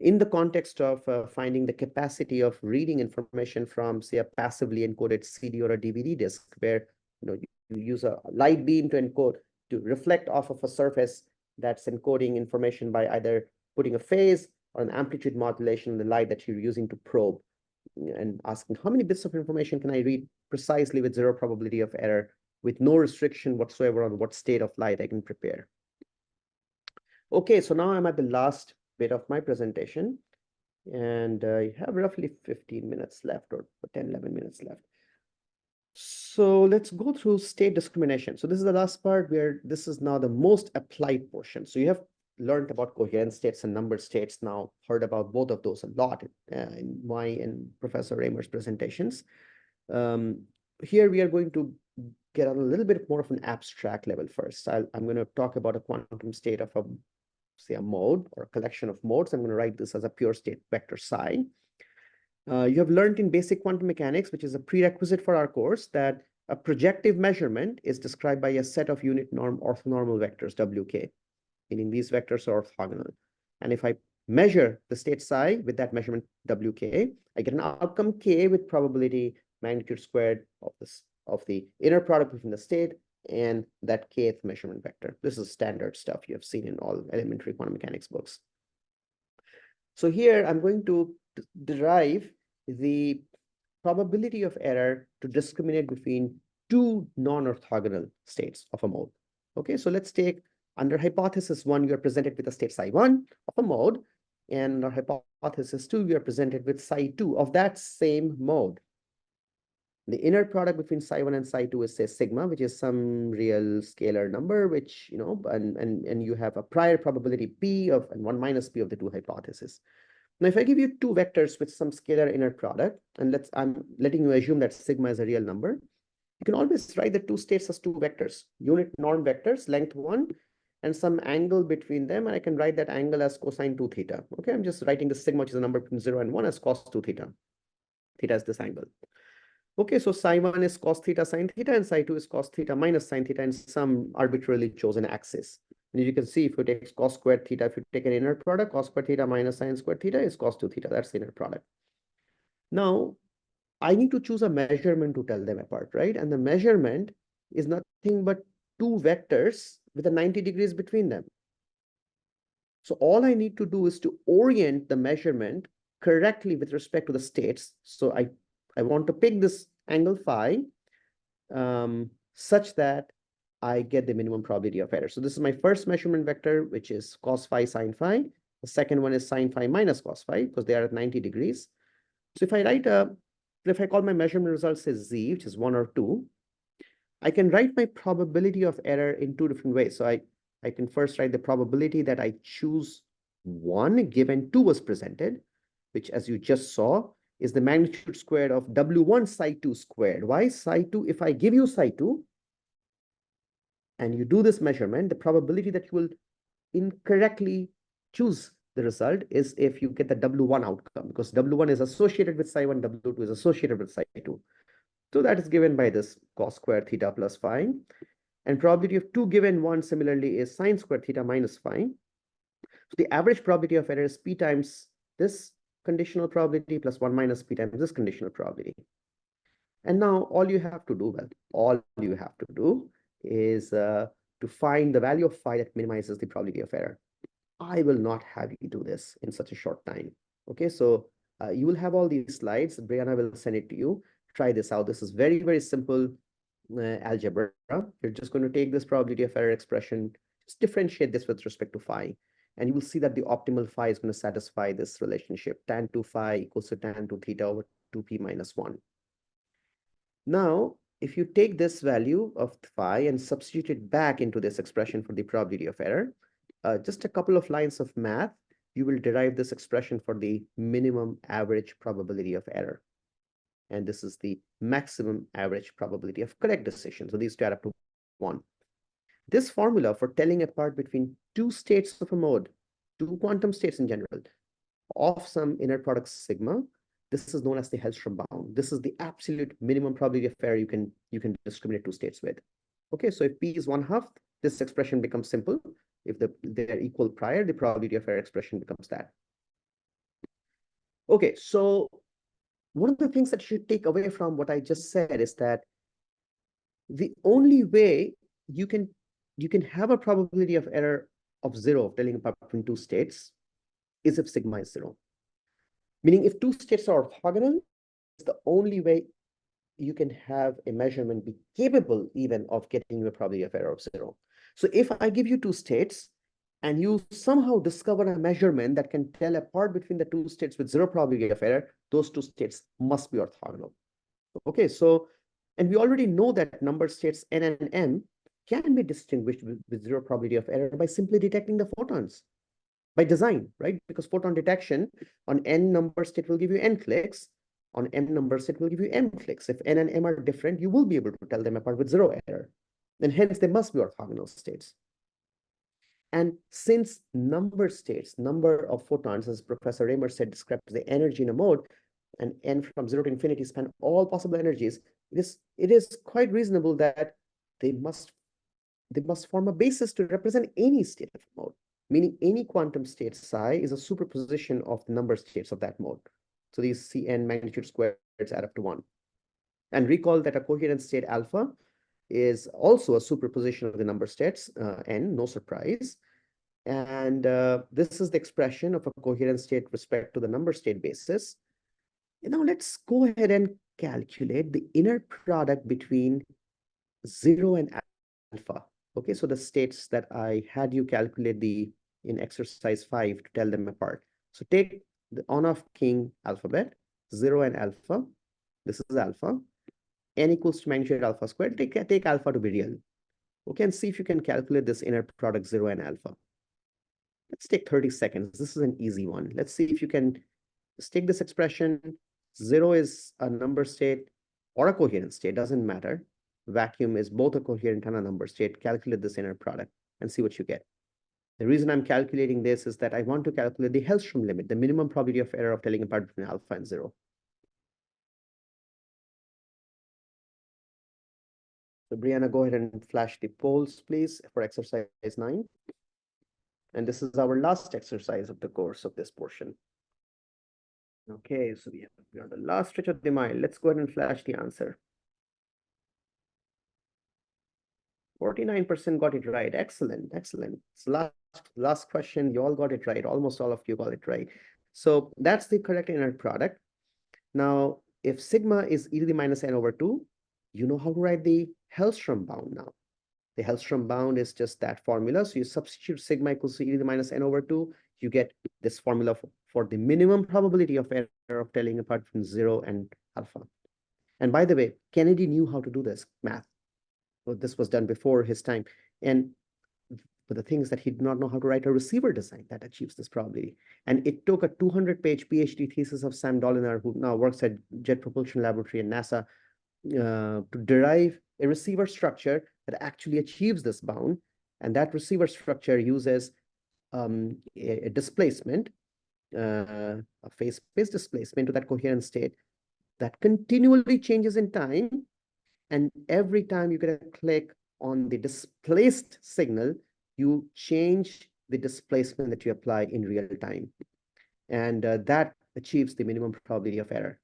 in the context of finding the capacity of reading information from, say, a passively encoded CD or a DVD disk, where you use a light beam to encode, to reflect off of a surface that's encoding information by either putting a phase or an amplitude modulation in the light that you're using to probe, and asking how many bits of information can I read precisely with 0 probability of error, with no restriction whatsoever on what state of light I can prepare. Okay, so now I'm at the last bit of my presentation, and I have roughly 15 minutes left, or 10, 11 minutes left. So let's go through state discrimination. So this is the last part where this is now the most applied portion. So you have learned about coherent states and number states, now heard about both of those a lot in my and Professor Raymer's presentations. Here we are going to get on a little bit more of an abstract level first. I'm going to talk about a quantum state of say a mode or a collection of modes. I'm going to write this as a pure state vector psi. You have learned in basic quantum mechanics, which is a prerequisite for our course, that a projective measurement is described by a set of unit norm orthonormal vectors, WK, meaning these vectors are orthogonal. And if I measure the state psi with that measurement WK, I get an outcome K with probability magnitude squared of the inner product between the state and that kth measurement vector. This is standard stuff you have seen in all elementary quantum mechanics books. So here I'm going to derive the probability of error to discriminate between two non-orthogonal states of a mode. Okay, so let's take, under hypothesis 1, you are presented with a state psi 1 of a mode, and under hypothesis 2, you are presented with psi 2 of that same mode. The inner product between psi1 and psi2 is, say, sigma, which is some real scalar number, which, and you have a prior probability P of, and 1 minus P of the two hypotheses. Now, if I give you two vectors with some scalar inner product, and I'm letting you assume that sigma is a real number, you can always write the two states as two vectors, unit norm vectors, length 1, and some angle between them, and I can write that angle as cosine 2 theta. Okay, I'm just writing the sigma, which is a number between 0 and 1, as cos 2 theta. Theta is this angle. Okay, so psi1 is cos theta sine theta, and psi2 is cos theta minus sine theta in some arbitrarily chosen axis. And you can see if you take cos squared theta, if you take an inner product, cos squared theta minus sine squared theta is cos 2 theta. That's the inner product. Now, I need to choose a measurement to tell them apart, right? And the measurement is nothing but two vectors with a 90 degrees between them. So all I need to do is to orient the measurement correctly with respect to the states. So I want to pick this angle phi such that I get the minimum probability of error. So this is my first measurement vector, which is cos phi sine phi. The second one is sine phi minus cos phi, because they are at 90 degrees. So if I call my measurement results as z, which is 1 or 2, I can write my probability of error in two different ways. So I can first write the probability that I choose 1 given 2 was presented, which, as you just saw, is the magnitude squared of W1 psi2 squared. Why psi2? If I give you psi2 and you do this measurement, the probability that you will incorrectly choose the result is if you get the W1 outcome, because W1 is associated with psi1, W2 is associated with psi2. So that is given by this cos squared theta plus phi. And probability of 2 given 1 similarly is sine squared theta minus phi. So the average probability of error is P times this conditional probability plus 1 minus P times this conditional probability. And now all you have to do, is to find the value of phi that minimizes the probability of error. I will not have you do this in such a short time. Okay, so you will have all these slides. Brianna will send it to you. Try this out. This is very, very simple algebra. You're just going to take this probability of error expression, just differentiate this with respect to phi. And you will see that the optimal phi is going to satisfy this relationship. Tan 2 phi equals to tan 2 theta over 2p minus 1. Now, if you take this value of phi and substitute it back into this expression for the probability of error, just a couple of lines of math, you will derive this expression for the minimum average probability of error. And this is the maximum average probability of correct decision. So these two add up to 1. This formula for telling apart between two states of a mode, two quantum states in general, of some inner product sigma, this is known as the Hellstrom bound. This is the absolute minimum probability of error you can discriminate two states with. Okay, so if P is 1/2, this expression becomes simple. If they're equal prior, the probability of error expression becomes that. Okay, so one of the things that you should take away from what I just said is that the only way you can have a probability of error of 0 telling apart between two states is if sigma is 0. Meaning if two states are orthogonal, it's the only way you can have a measurement be capable even of getting you a probability of error of 0. So if I give you two states and you somehow discover a measurement that can tell apart between the two states with 0 probability of error, those two states must be orthogonal. Okay, so, and we already know that number states n and m can be distinguished with 0 probability of error by simply detecting the photons by design, right? Because photon detection on n number state will give you n clicks, on m number state will give you m clicks. If n and m are different, you will be able to tell them apart with 0 error. And hence they must be orthogonal states. And since number states, number of photons, as Professor Raymer said, describes the energy in a mode, and n from 0 to infinity span all possible energies, it is quite reasonable that they must form a basis to represent any state of mode, meaning any quantum state psi is a superposition of the number states of that mode. So these Cn magnitude squares add up to 1. And recall that a coherent state alpha is also a superposition of the number states, n, no surprise. And this is the expression of a coherent state with respect to the number state basis. And now let's go ahead and calculate the inner product between 0 and alpha. Okay, so the states that I had you calculate in exercise 5 to tell them apart. So take the on-off king alphabet, 0 and alpha. This is alpha. n equals to magnitude alpha squared, take alpha to be real. Okay, and see if you can calculate this inner product 0 and alpha. Let's take 30 seconds. This is an easy one. Let's see if you can just take this expression. 0 is a number state or a coherent state, doesn't matter. Vacuum is both a coherent and a number state. Calculate this inner product and see what you get. The reason I'm calculating this is that I want to calculate the Hellstrom limit, the minimum probability of error of telling apart between alpha and 0. So Brianna, go ahead and flash the polls, please, for exercise 9. And this is our last exercise of the course of this portion. Okay, so we are on the last stretch of the mile. Let's go ahead and flash the answer. 49% got it right. Excellent, excellent. It's last question. You all got it right. Almost all of you got it right. So that's the correct inner product. Now, if sigma is e to the minus n over 2, you know how to write the Hellstrom bound now. The Hellstrom bound is just that formula. So you substitute sigma equals to e to the minus n over 2. You get this formula for the minimum probability of error of telling apart from 0 and alpha. And by the way, Kennedy knew how to do this math. Well, this was done before his time. But the thing is that he did not know how to write a receiver design that achieves this probability. And it took a 200-page PhD thesis of Sam Doliner, who now works at Jet Propulsion Laboratory in NASA, to derive a receiver structure that actually achieves this bound. And that receiver structure uses a displacement, a phase-space displacement to that coherent state that continually changes in time. And every time you get a click on the displaced signal, you change the displacement that you apply in real time. And that achieves the minimum probability of error.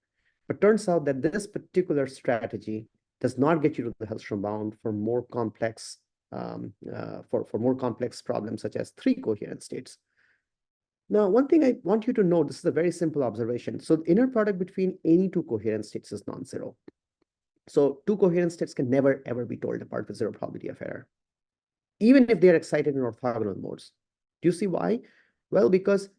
But turns out that this particular strategy does not get you to the Hellstrom bound for more complex for more complex problems such as 3 coherent states. Now, one thing I want you to know, this is a very simple observation. So the inner product between any 2 coherent states is non-zero. So 2 coherent states can never, ever be told apart with 0 probability of error, even if they're excited in orthogonal modes. Do you see why? Well, because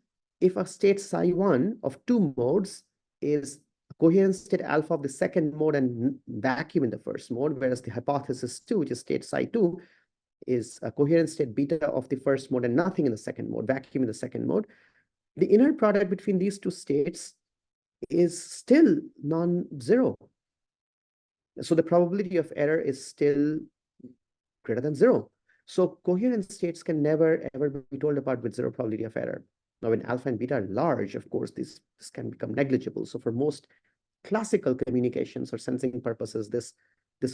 if a state psi1 of 2 modes is a coherent state alpha of the second mode and vacuum in the first mode, whereas the hypothesis 2, which is state psi2, is a coherent state beta of the first mode and nothing in the second mode, vacuum in the second mode, the inner product between these 2 states is still non-zero. So the probability of error is still greater than 0. So coherent states can never, ever be told apart with 0 probability of error. Now, when alpha and beta are large, of course, this can become negligible. So for most classical communications or sensing purposes, this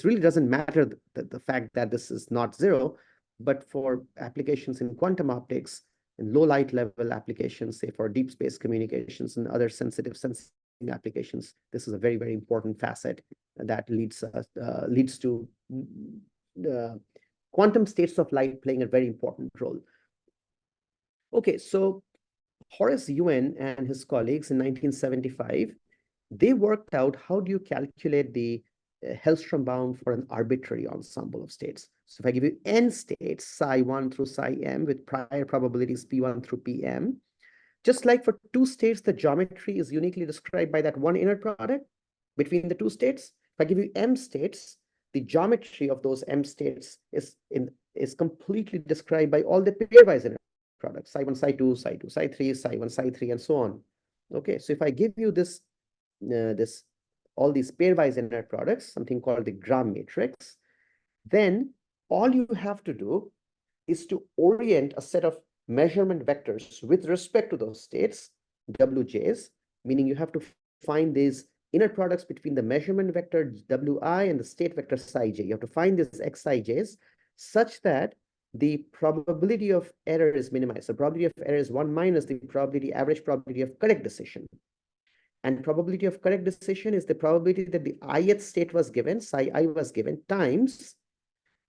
really doesn't matter, the fact that this is not 0. But for applications in quantum optics and low light level applications, say for deep space communications and other sensitive sensing applications, this is a very, very important facet that leads to quantum states of light playing a very important role. Okay, so Horace Ewan and his colleagues in 1975, they worked out how do you calculate the Hellstrom bound for an arbitrary ensemble of states. So if I give you n states, psi1 through psi m, with prior probabilities p1 through pm, just like for 2 states, the geometry is uniquely described by that one inner product between the 2 states. If I give you m states, the geometry of those m states is completely described by all the pairwise inner products, psi1, psi2, psi2, psi3, psi1, psi3, and so on. Okay, so if I give you this, all these pairwise inner products, something called the Gram matrix, then all you have to do is to orient a set of measurement vectors with respect to those states, wj's, meaning you have to find these inner products between the measurement vector wi and the state vector psi j. You have to find these xij's such that the probability of error is minimized. The probability of error is 1 minus the average probability of correct decision. And probability of correct decision is the probability that the ith state was given, psi I was given, times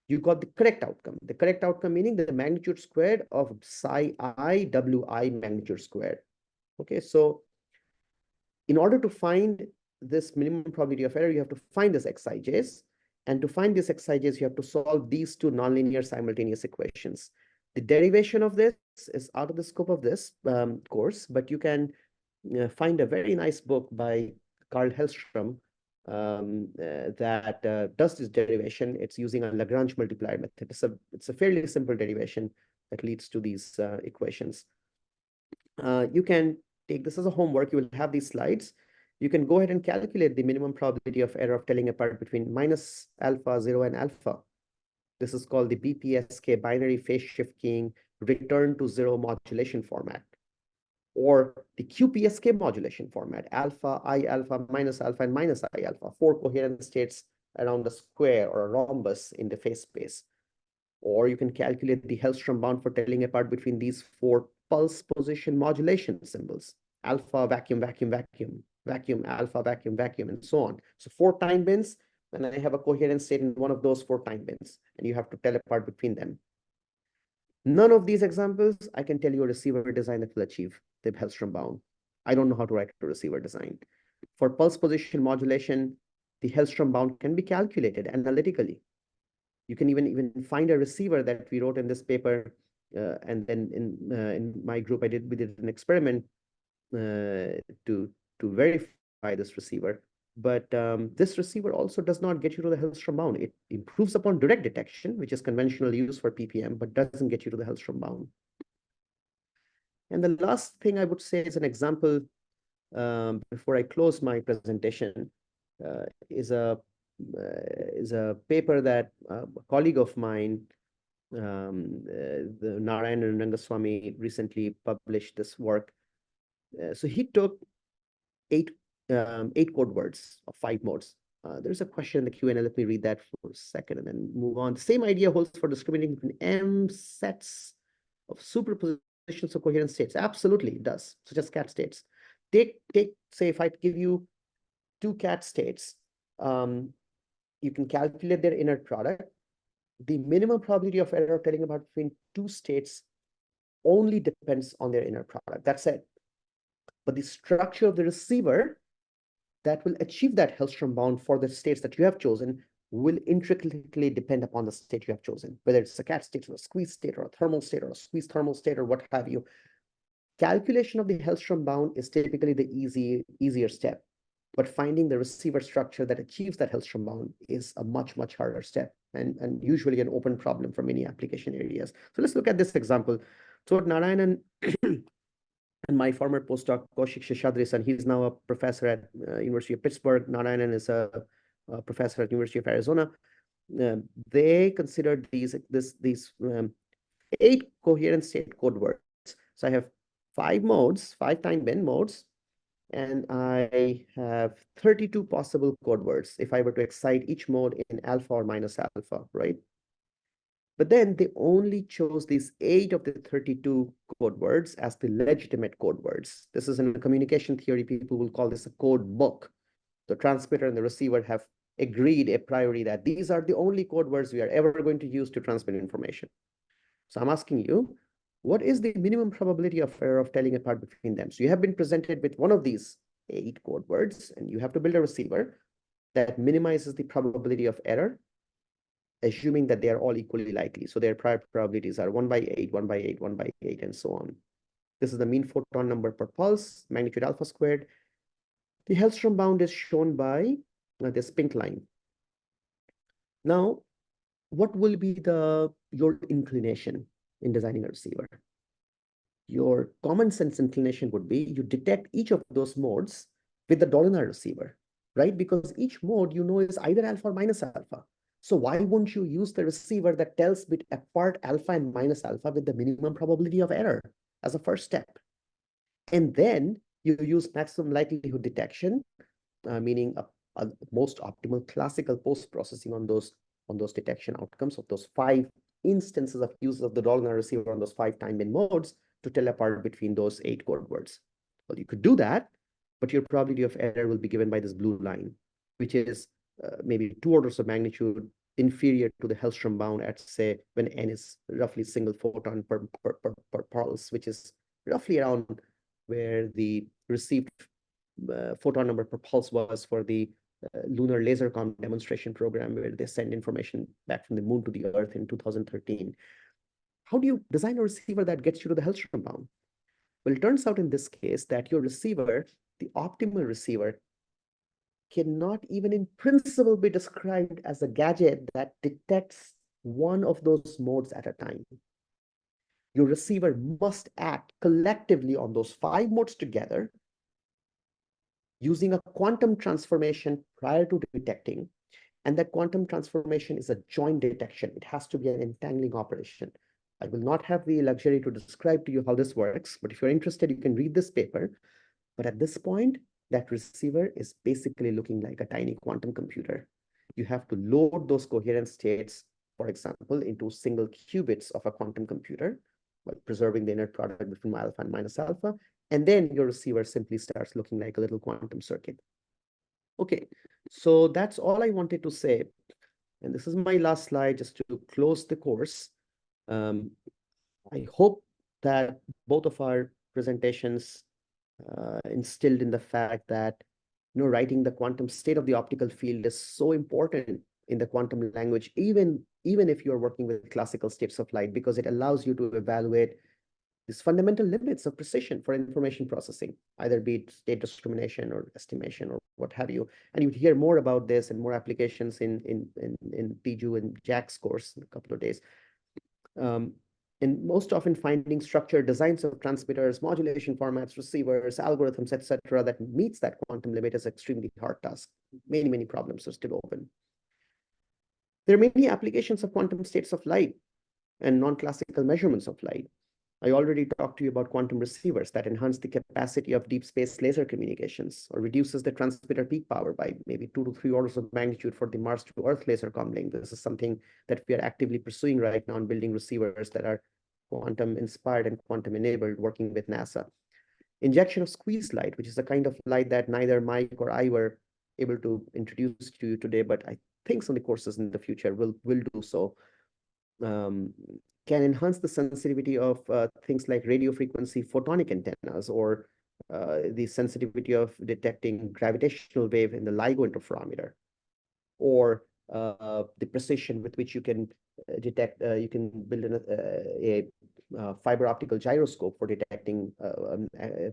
you got the correct outcome. The correct outcome meaning the magnitude squared of psi I wi magnitude squared. Okay, so in order to find this minimum probability of error, you have to find this xij's. And to find these xij's, you have to solve these 2 nonlinear simultaneous equations. The derivation of this is out of the scope of this course, but you can find a very nice book by Carl Hellstrom that does this derivation. It's using a Lagrange multiplier method. It's a fairly simple derivation that leads to these equations. You can take this as a homework. You will have these slides. You can go ahead and calculate the minimum probability of error of telling apart between minus alpha, 0, and alpha. This is called the BPSK, binary phase shift keying return to 0 modulation format, or the QPSK modulation format, alpha, I alpha, and minus I alpha, 4 coherent states around a square or a rhombus in the phase space. Or you can calculate the Hellstrom bound for telling apart between these 4 pulse position modulation symbols, alpha, vacuum, vacuum, vacuum, vacuum, alpha, vacuum, vacuum, and so on. So 4 time bins, and I have a coherent state in one of those 4 time bins, and you have to tell apart between them. None of these examples, I can tell you a receiver design that will achieve the Hellstrom bound. I don't know how to write a receiver design. For pulse position modulation, the Hellstrom bound can be calculated analytically. You can even find a receiver that we wrote in this paper, and then in my group, we did an experiment to verify this receiver. But this receiver also does not get you to the Hellstrom bound. It improves upon direct detection, which is conventional use for PPM, but doesn't get you to the Hellstrom bound. And the last thing I would say is an example before I close my presentation is a paper that a colleague of mine, the Narayan and Rangaswamy, recently published this work. So he took 8 code words of 5 modes. There's a question in the Q&A. Let me read that for a second and then move on. The same idea holds for discriminating between M sets of superpositions of coherent states. Absolutely, it does, such as cat states. Say, if I give you 2 cat states, you can calculate their inner product. The minimum probability of error telling apart between 2 states only depends on their inner product. That's it. But the structure of the receiver that will achieve that Hellstrom bound for the states that you have chosen will intricately depend upon the state you have chosen, whether it's a cat state or a squeeze state or a thermal state or a squeeze thermal state or what have you. Calculation of the Hellstrom bound is typically the easier step, but finding the receiver structure that achieves that Hellstrom bound is a much harder step, and usually an open problem for many application areas. So let's look at this example. So Narayanan and my former postdoc, Kaushik Sheshadri's, and he's now a professor at University of Pittsburgh. Narayanan is a professor at University of Arizona. They considered these 8 coherent state code words. So I have 5 modes, 5 time bin modes, and I have 32 possible code words if I were to excite each mode in alpha or minus alpha, right? But then they only chose these 8 of the 32 code words as the legitimate code words. This is in communication theory, people will call this a code book. The transmitter and the receiver have agreed a priori that these are the only code words we are ever going to use to transmit information. So I'm asking you, what is the minimum probability of error of telling apart between them? So you have been presented with one of these 8 code words, and you have to build a receiver that minimizes the probability of error, assuming that they are all equally likely. So their prior probabilities are 1 by 8, 1 by 8, 1 by 8, and so on. This is the mean photon number per pulse, magnitude alpha squared. The Hellstrom bound is shown by this pink line. Now, what will be your inclination in designing a receiver? Your common sense inclination would be you detect each of those modes with the Dolinar receiver, right? Because each mode is either alpha or minus alpha. So why wouldn't you use the receiver that tells bit apart alpha and minus alpha with the minimum probability of error as a first step? And then you use maximum likelihood detection, meaning a most optimal classical post-processing on those detection outcomes of those 5 instances of use of the Dolinar receiver on those 5 time bin modes to tell apart between those 8 code words. Well, you could do that, but your probability of error will be given by this blue line, which is maybe 2 orders of magnitude inferior to the Hellstrom bound at, say, when n is roughly single photon per pulse, which is roughly around where the received photon number per pulse was for the lunar laser comm demonstration program, where they send information back from the moon to the Earth in 2013. How do you design a receiver that gets you to the Hellstrom bound? Well, it turns out in this case that your receiver, the optimal receiver, cannot even in principle be described as a gadget that detects one of those modes at a time. Your receiver must act collectively on those 5 modes together using a quantum transformation prior to detecting. And that quantum transformation is a joint detection. It has to be an entangling operation. I will not have the luxury to describe to you how this works, but if you're interested, you can read this paper. But at this point, that receiver is basically looking like a tiny quantum computer. You have to load those coherent states, for example, into single qubits of a quantum computer, while preserving the inner product between alpha and minus alpha. And then your receiver simply starts looking like a little quantum circuit. Okay, so that's all I wanted to say. And this is my last slide just to close the course. I hope that both of our presentations instilled in the fact that writing the quantum state of the optical field is so important in the quantum language, even if you're working with classical states of light, because it allows you to evaluate these fundamental limits of precision for information processing, either be it state discrimination or estimation or what have you. And you'd hear more about this and more applications in Tiju and Jack's course in a couple of days. And most often finding structured designs of transmitters, modulation formats, receivers, algorithms, etc., that meets that quantum limit is extremely hard task. Many, many problems are still open. There are many applications of quantum states of light and non-classical measurements of light. I already talked to you about quantum receivers that enhance the capacity of deep space laser communications or reduces the transmitter peak power by maybe 2 to 3 orders of magnitude for the Mars to Earth laser comlink. This is something that we are actively pursuing right now in building receivers that are quantum inspired and quantum enabled, working with NASA. Injection of squeeze light, which is a kind of light that neither Mike or I were able to introduce to you today, but I think some of the courses in the future will do so. Can enhance the sensitivity of things like radio frequency photonic antennas, or the sensitivity of detecting gravitational wave in the LIGO interferometer, or the precision with which you can detect, you can build a fiber optical gyroscope for detecting,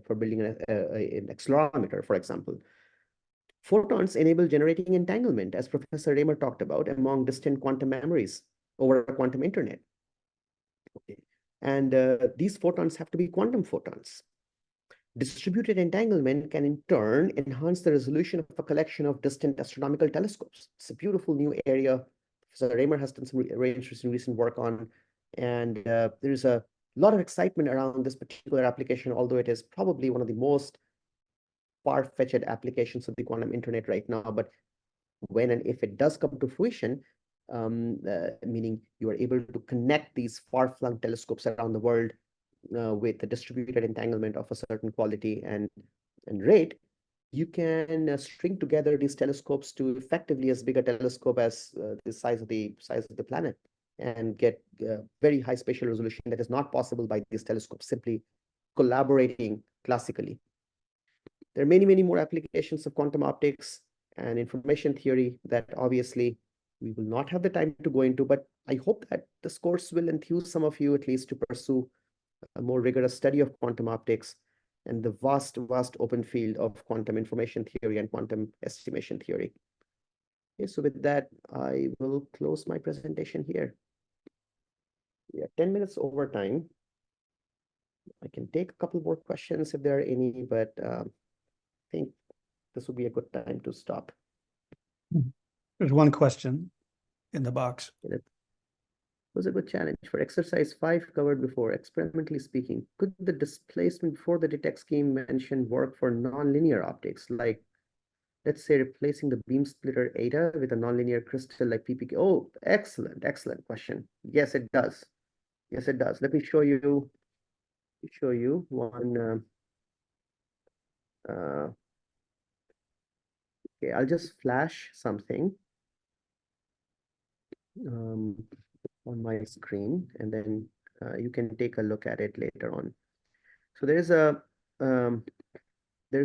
for building an accelerometer, for example. Photons enable generating entanglement, as Professor Raymer talked about, among distant quantum memories over a quantum internet. Okay. And these photons have to be quantum photons. Distributed entanglement can in turn enhance the resolution of a collection of distant astronomical telescopes. It's a beautiful new area. Professor Raymer has done some very interesting recent work on, and there's a lot of excitement around this particular application, although it is probably one of the most far-fetched applications of the quantum internet right now. But when and if it does come to fruition, meaning you are able to connect these far-flung telescopes around the world with the distributed entanglement of a certain quality and rate, you can string together these telescopes to effectively as big a telescope as the size of the planet, and get very high spatial resolution that is not possible by these telescopes simply collaborating classically. There are many, many more applications of quantum optics and information theory that obviously we will not have the time to go into, but I hope that this course will enthuse some of you at least to pursue a more rigorous study of quantum optics and the vast, vast open field of quantum information theory and quantum estimation theory. Okay, so with that, I will close my presentation here. We are 10 minutes over time. I can take a couple more questions if there are any, but I think this would be a good time to stop. There's one question in the box. It was a good challenge. For exercise 5 covered before, experimentally speaking, could the displacement before the detect scheme mentioned work for nonlinear optics, like let's say replacing the beam splitter eta with a nonlinear crystal like PPK? Oh, excellent, excellent question. Yes, it does. Yes, it does. Let me show you one. Okay, I'll just flash something on my screen, and then you can take a look at it later on. So there's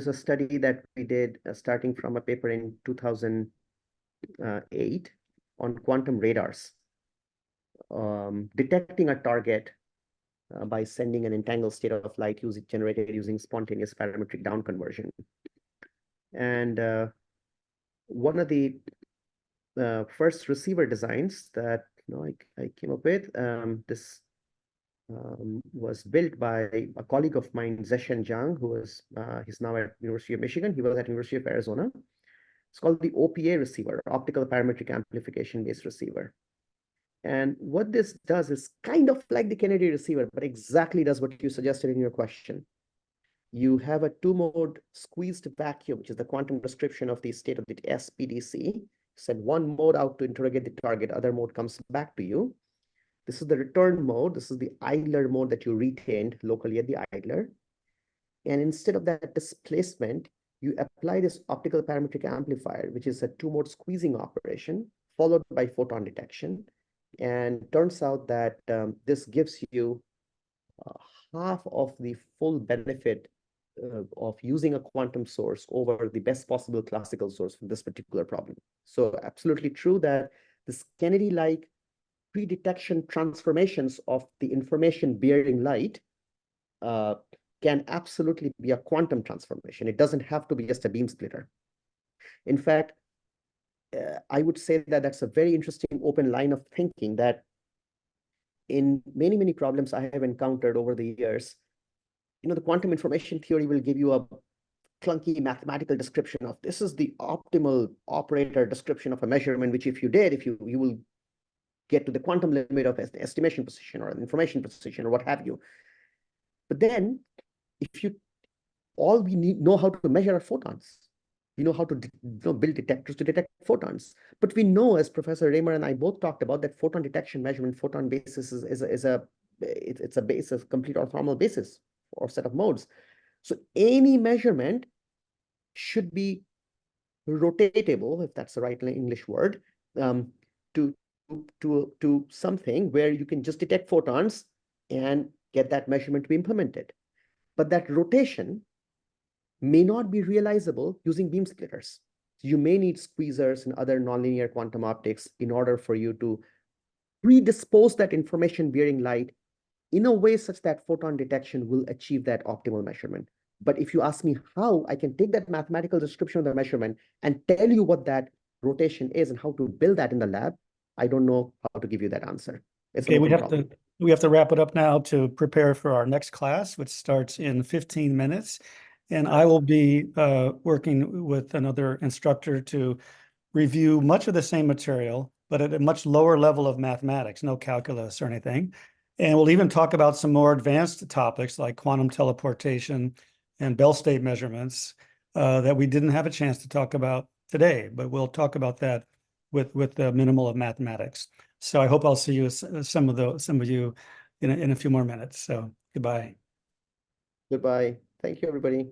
a study that we did starting from a paper in 2008 on quantum radars, detecting a target by sending an entangled state of light generated using spontaneous parametric down conversion. And one of the first receiver designs that I came up with. This was built by a colleague of mine, Zheshen Zhang, who was he's now at University of Michigan. He was at University of Arizona. It's called the OPA receiver, optical parametric amplification-based receiver. And what this does is kind of like the Kennedy receiver, but exactly does what you suggested in your question. You have a two-mode squeezed vacuum, which is the quantum description of the state of the SPDC. Send one mode out to interrogate the target, other mode comes back to you. This is the return mode. This is the idler mode that you retained locally at the idler. And instead of that displacement, you apply this optical parametric amplifier, which is a two-mode squeezing operation, followed by photon detection. And turns out that this gives you half of the full benefit of using a quantum source over the best possible classical source for this particular problem. So absolutely true that this Kennedy-like pre-detection transformations of the information bearing light can absolutely be a quantum transformation. It doesn't have to be just a beam splitter. In fact, I would say that that's a very interesting open line of thinking that in many, many problems I have encountered over the years, the quantum information theory will give you a clunky mathematical description of this is the optimal operator description of a measurement, which if you did, you will get to the quantum limit of estimation precision or information precision or what have you. But then all we know how to measure are photons. We know how to build detectors to detect photons. But we know, as Professor Raymer and I both talked about, that photon detection measurement, photon basis is a base, a complete orthonormal basis or set of modes. So any measurement should be rotatable, if that's the right English word, to something where you can just detect photons and get that measurement to be implemented. But that rotation may not be realizable using beam splitters. You may need squeezers and other nonlinear quantum optics in order for you to predispose that information bearing light in a way such that photon detection will achieve that optimal measurement. But if you ask me how, I can take that mathematical description of the measurement and tell you what that rotation is and how to build that in the lab. I don't know how to give you that answer. It's okay, we have to wrap it up now to prepare for our next class, which starts in 15 minutes. And I will be working with another instructor to review much of the same material, but at a much lower level of mathematics, no calculus or anything. And we'll even talk about some more advanced topics like quantum teleportation and Bell state measurements that we didn't have a chance to talk about today, but we'll talk about that with the minimal of mathematics. So I hope I'll see you, some of you in a few more minutes. So goodbye. Goodbye. Thank you, everybody.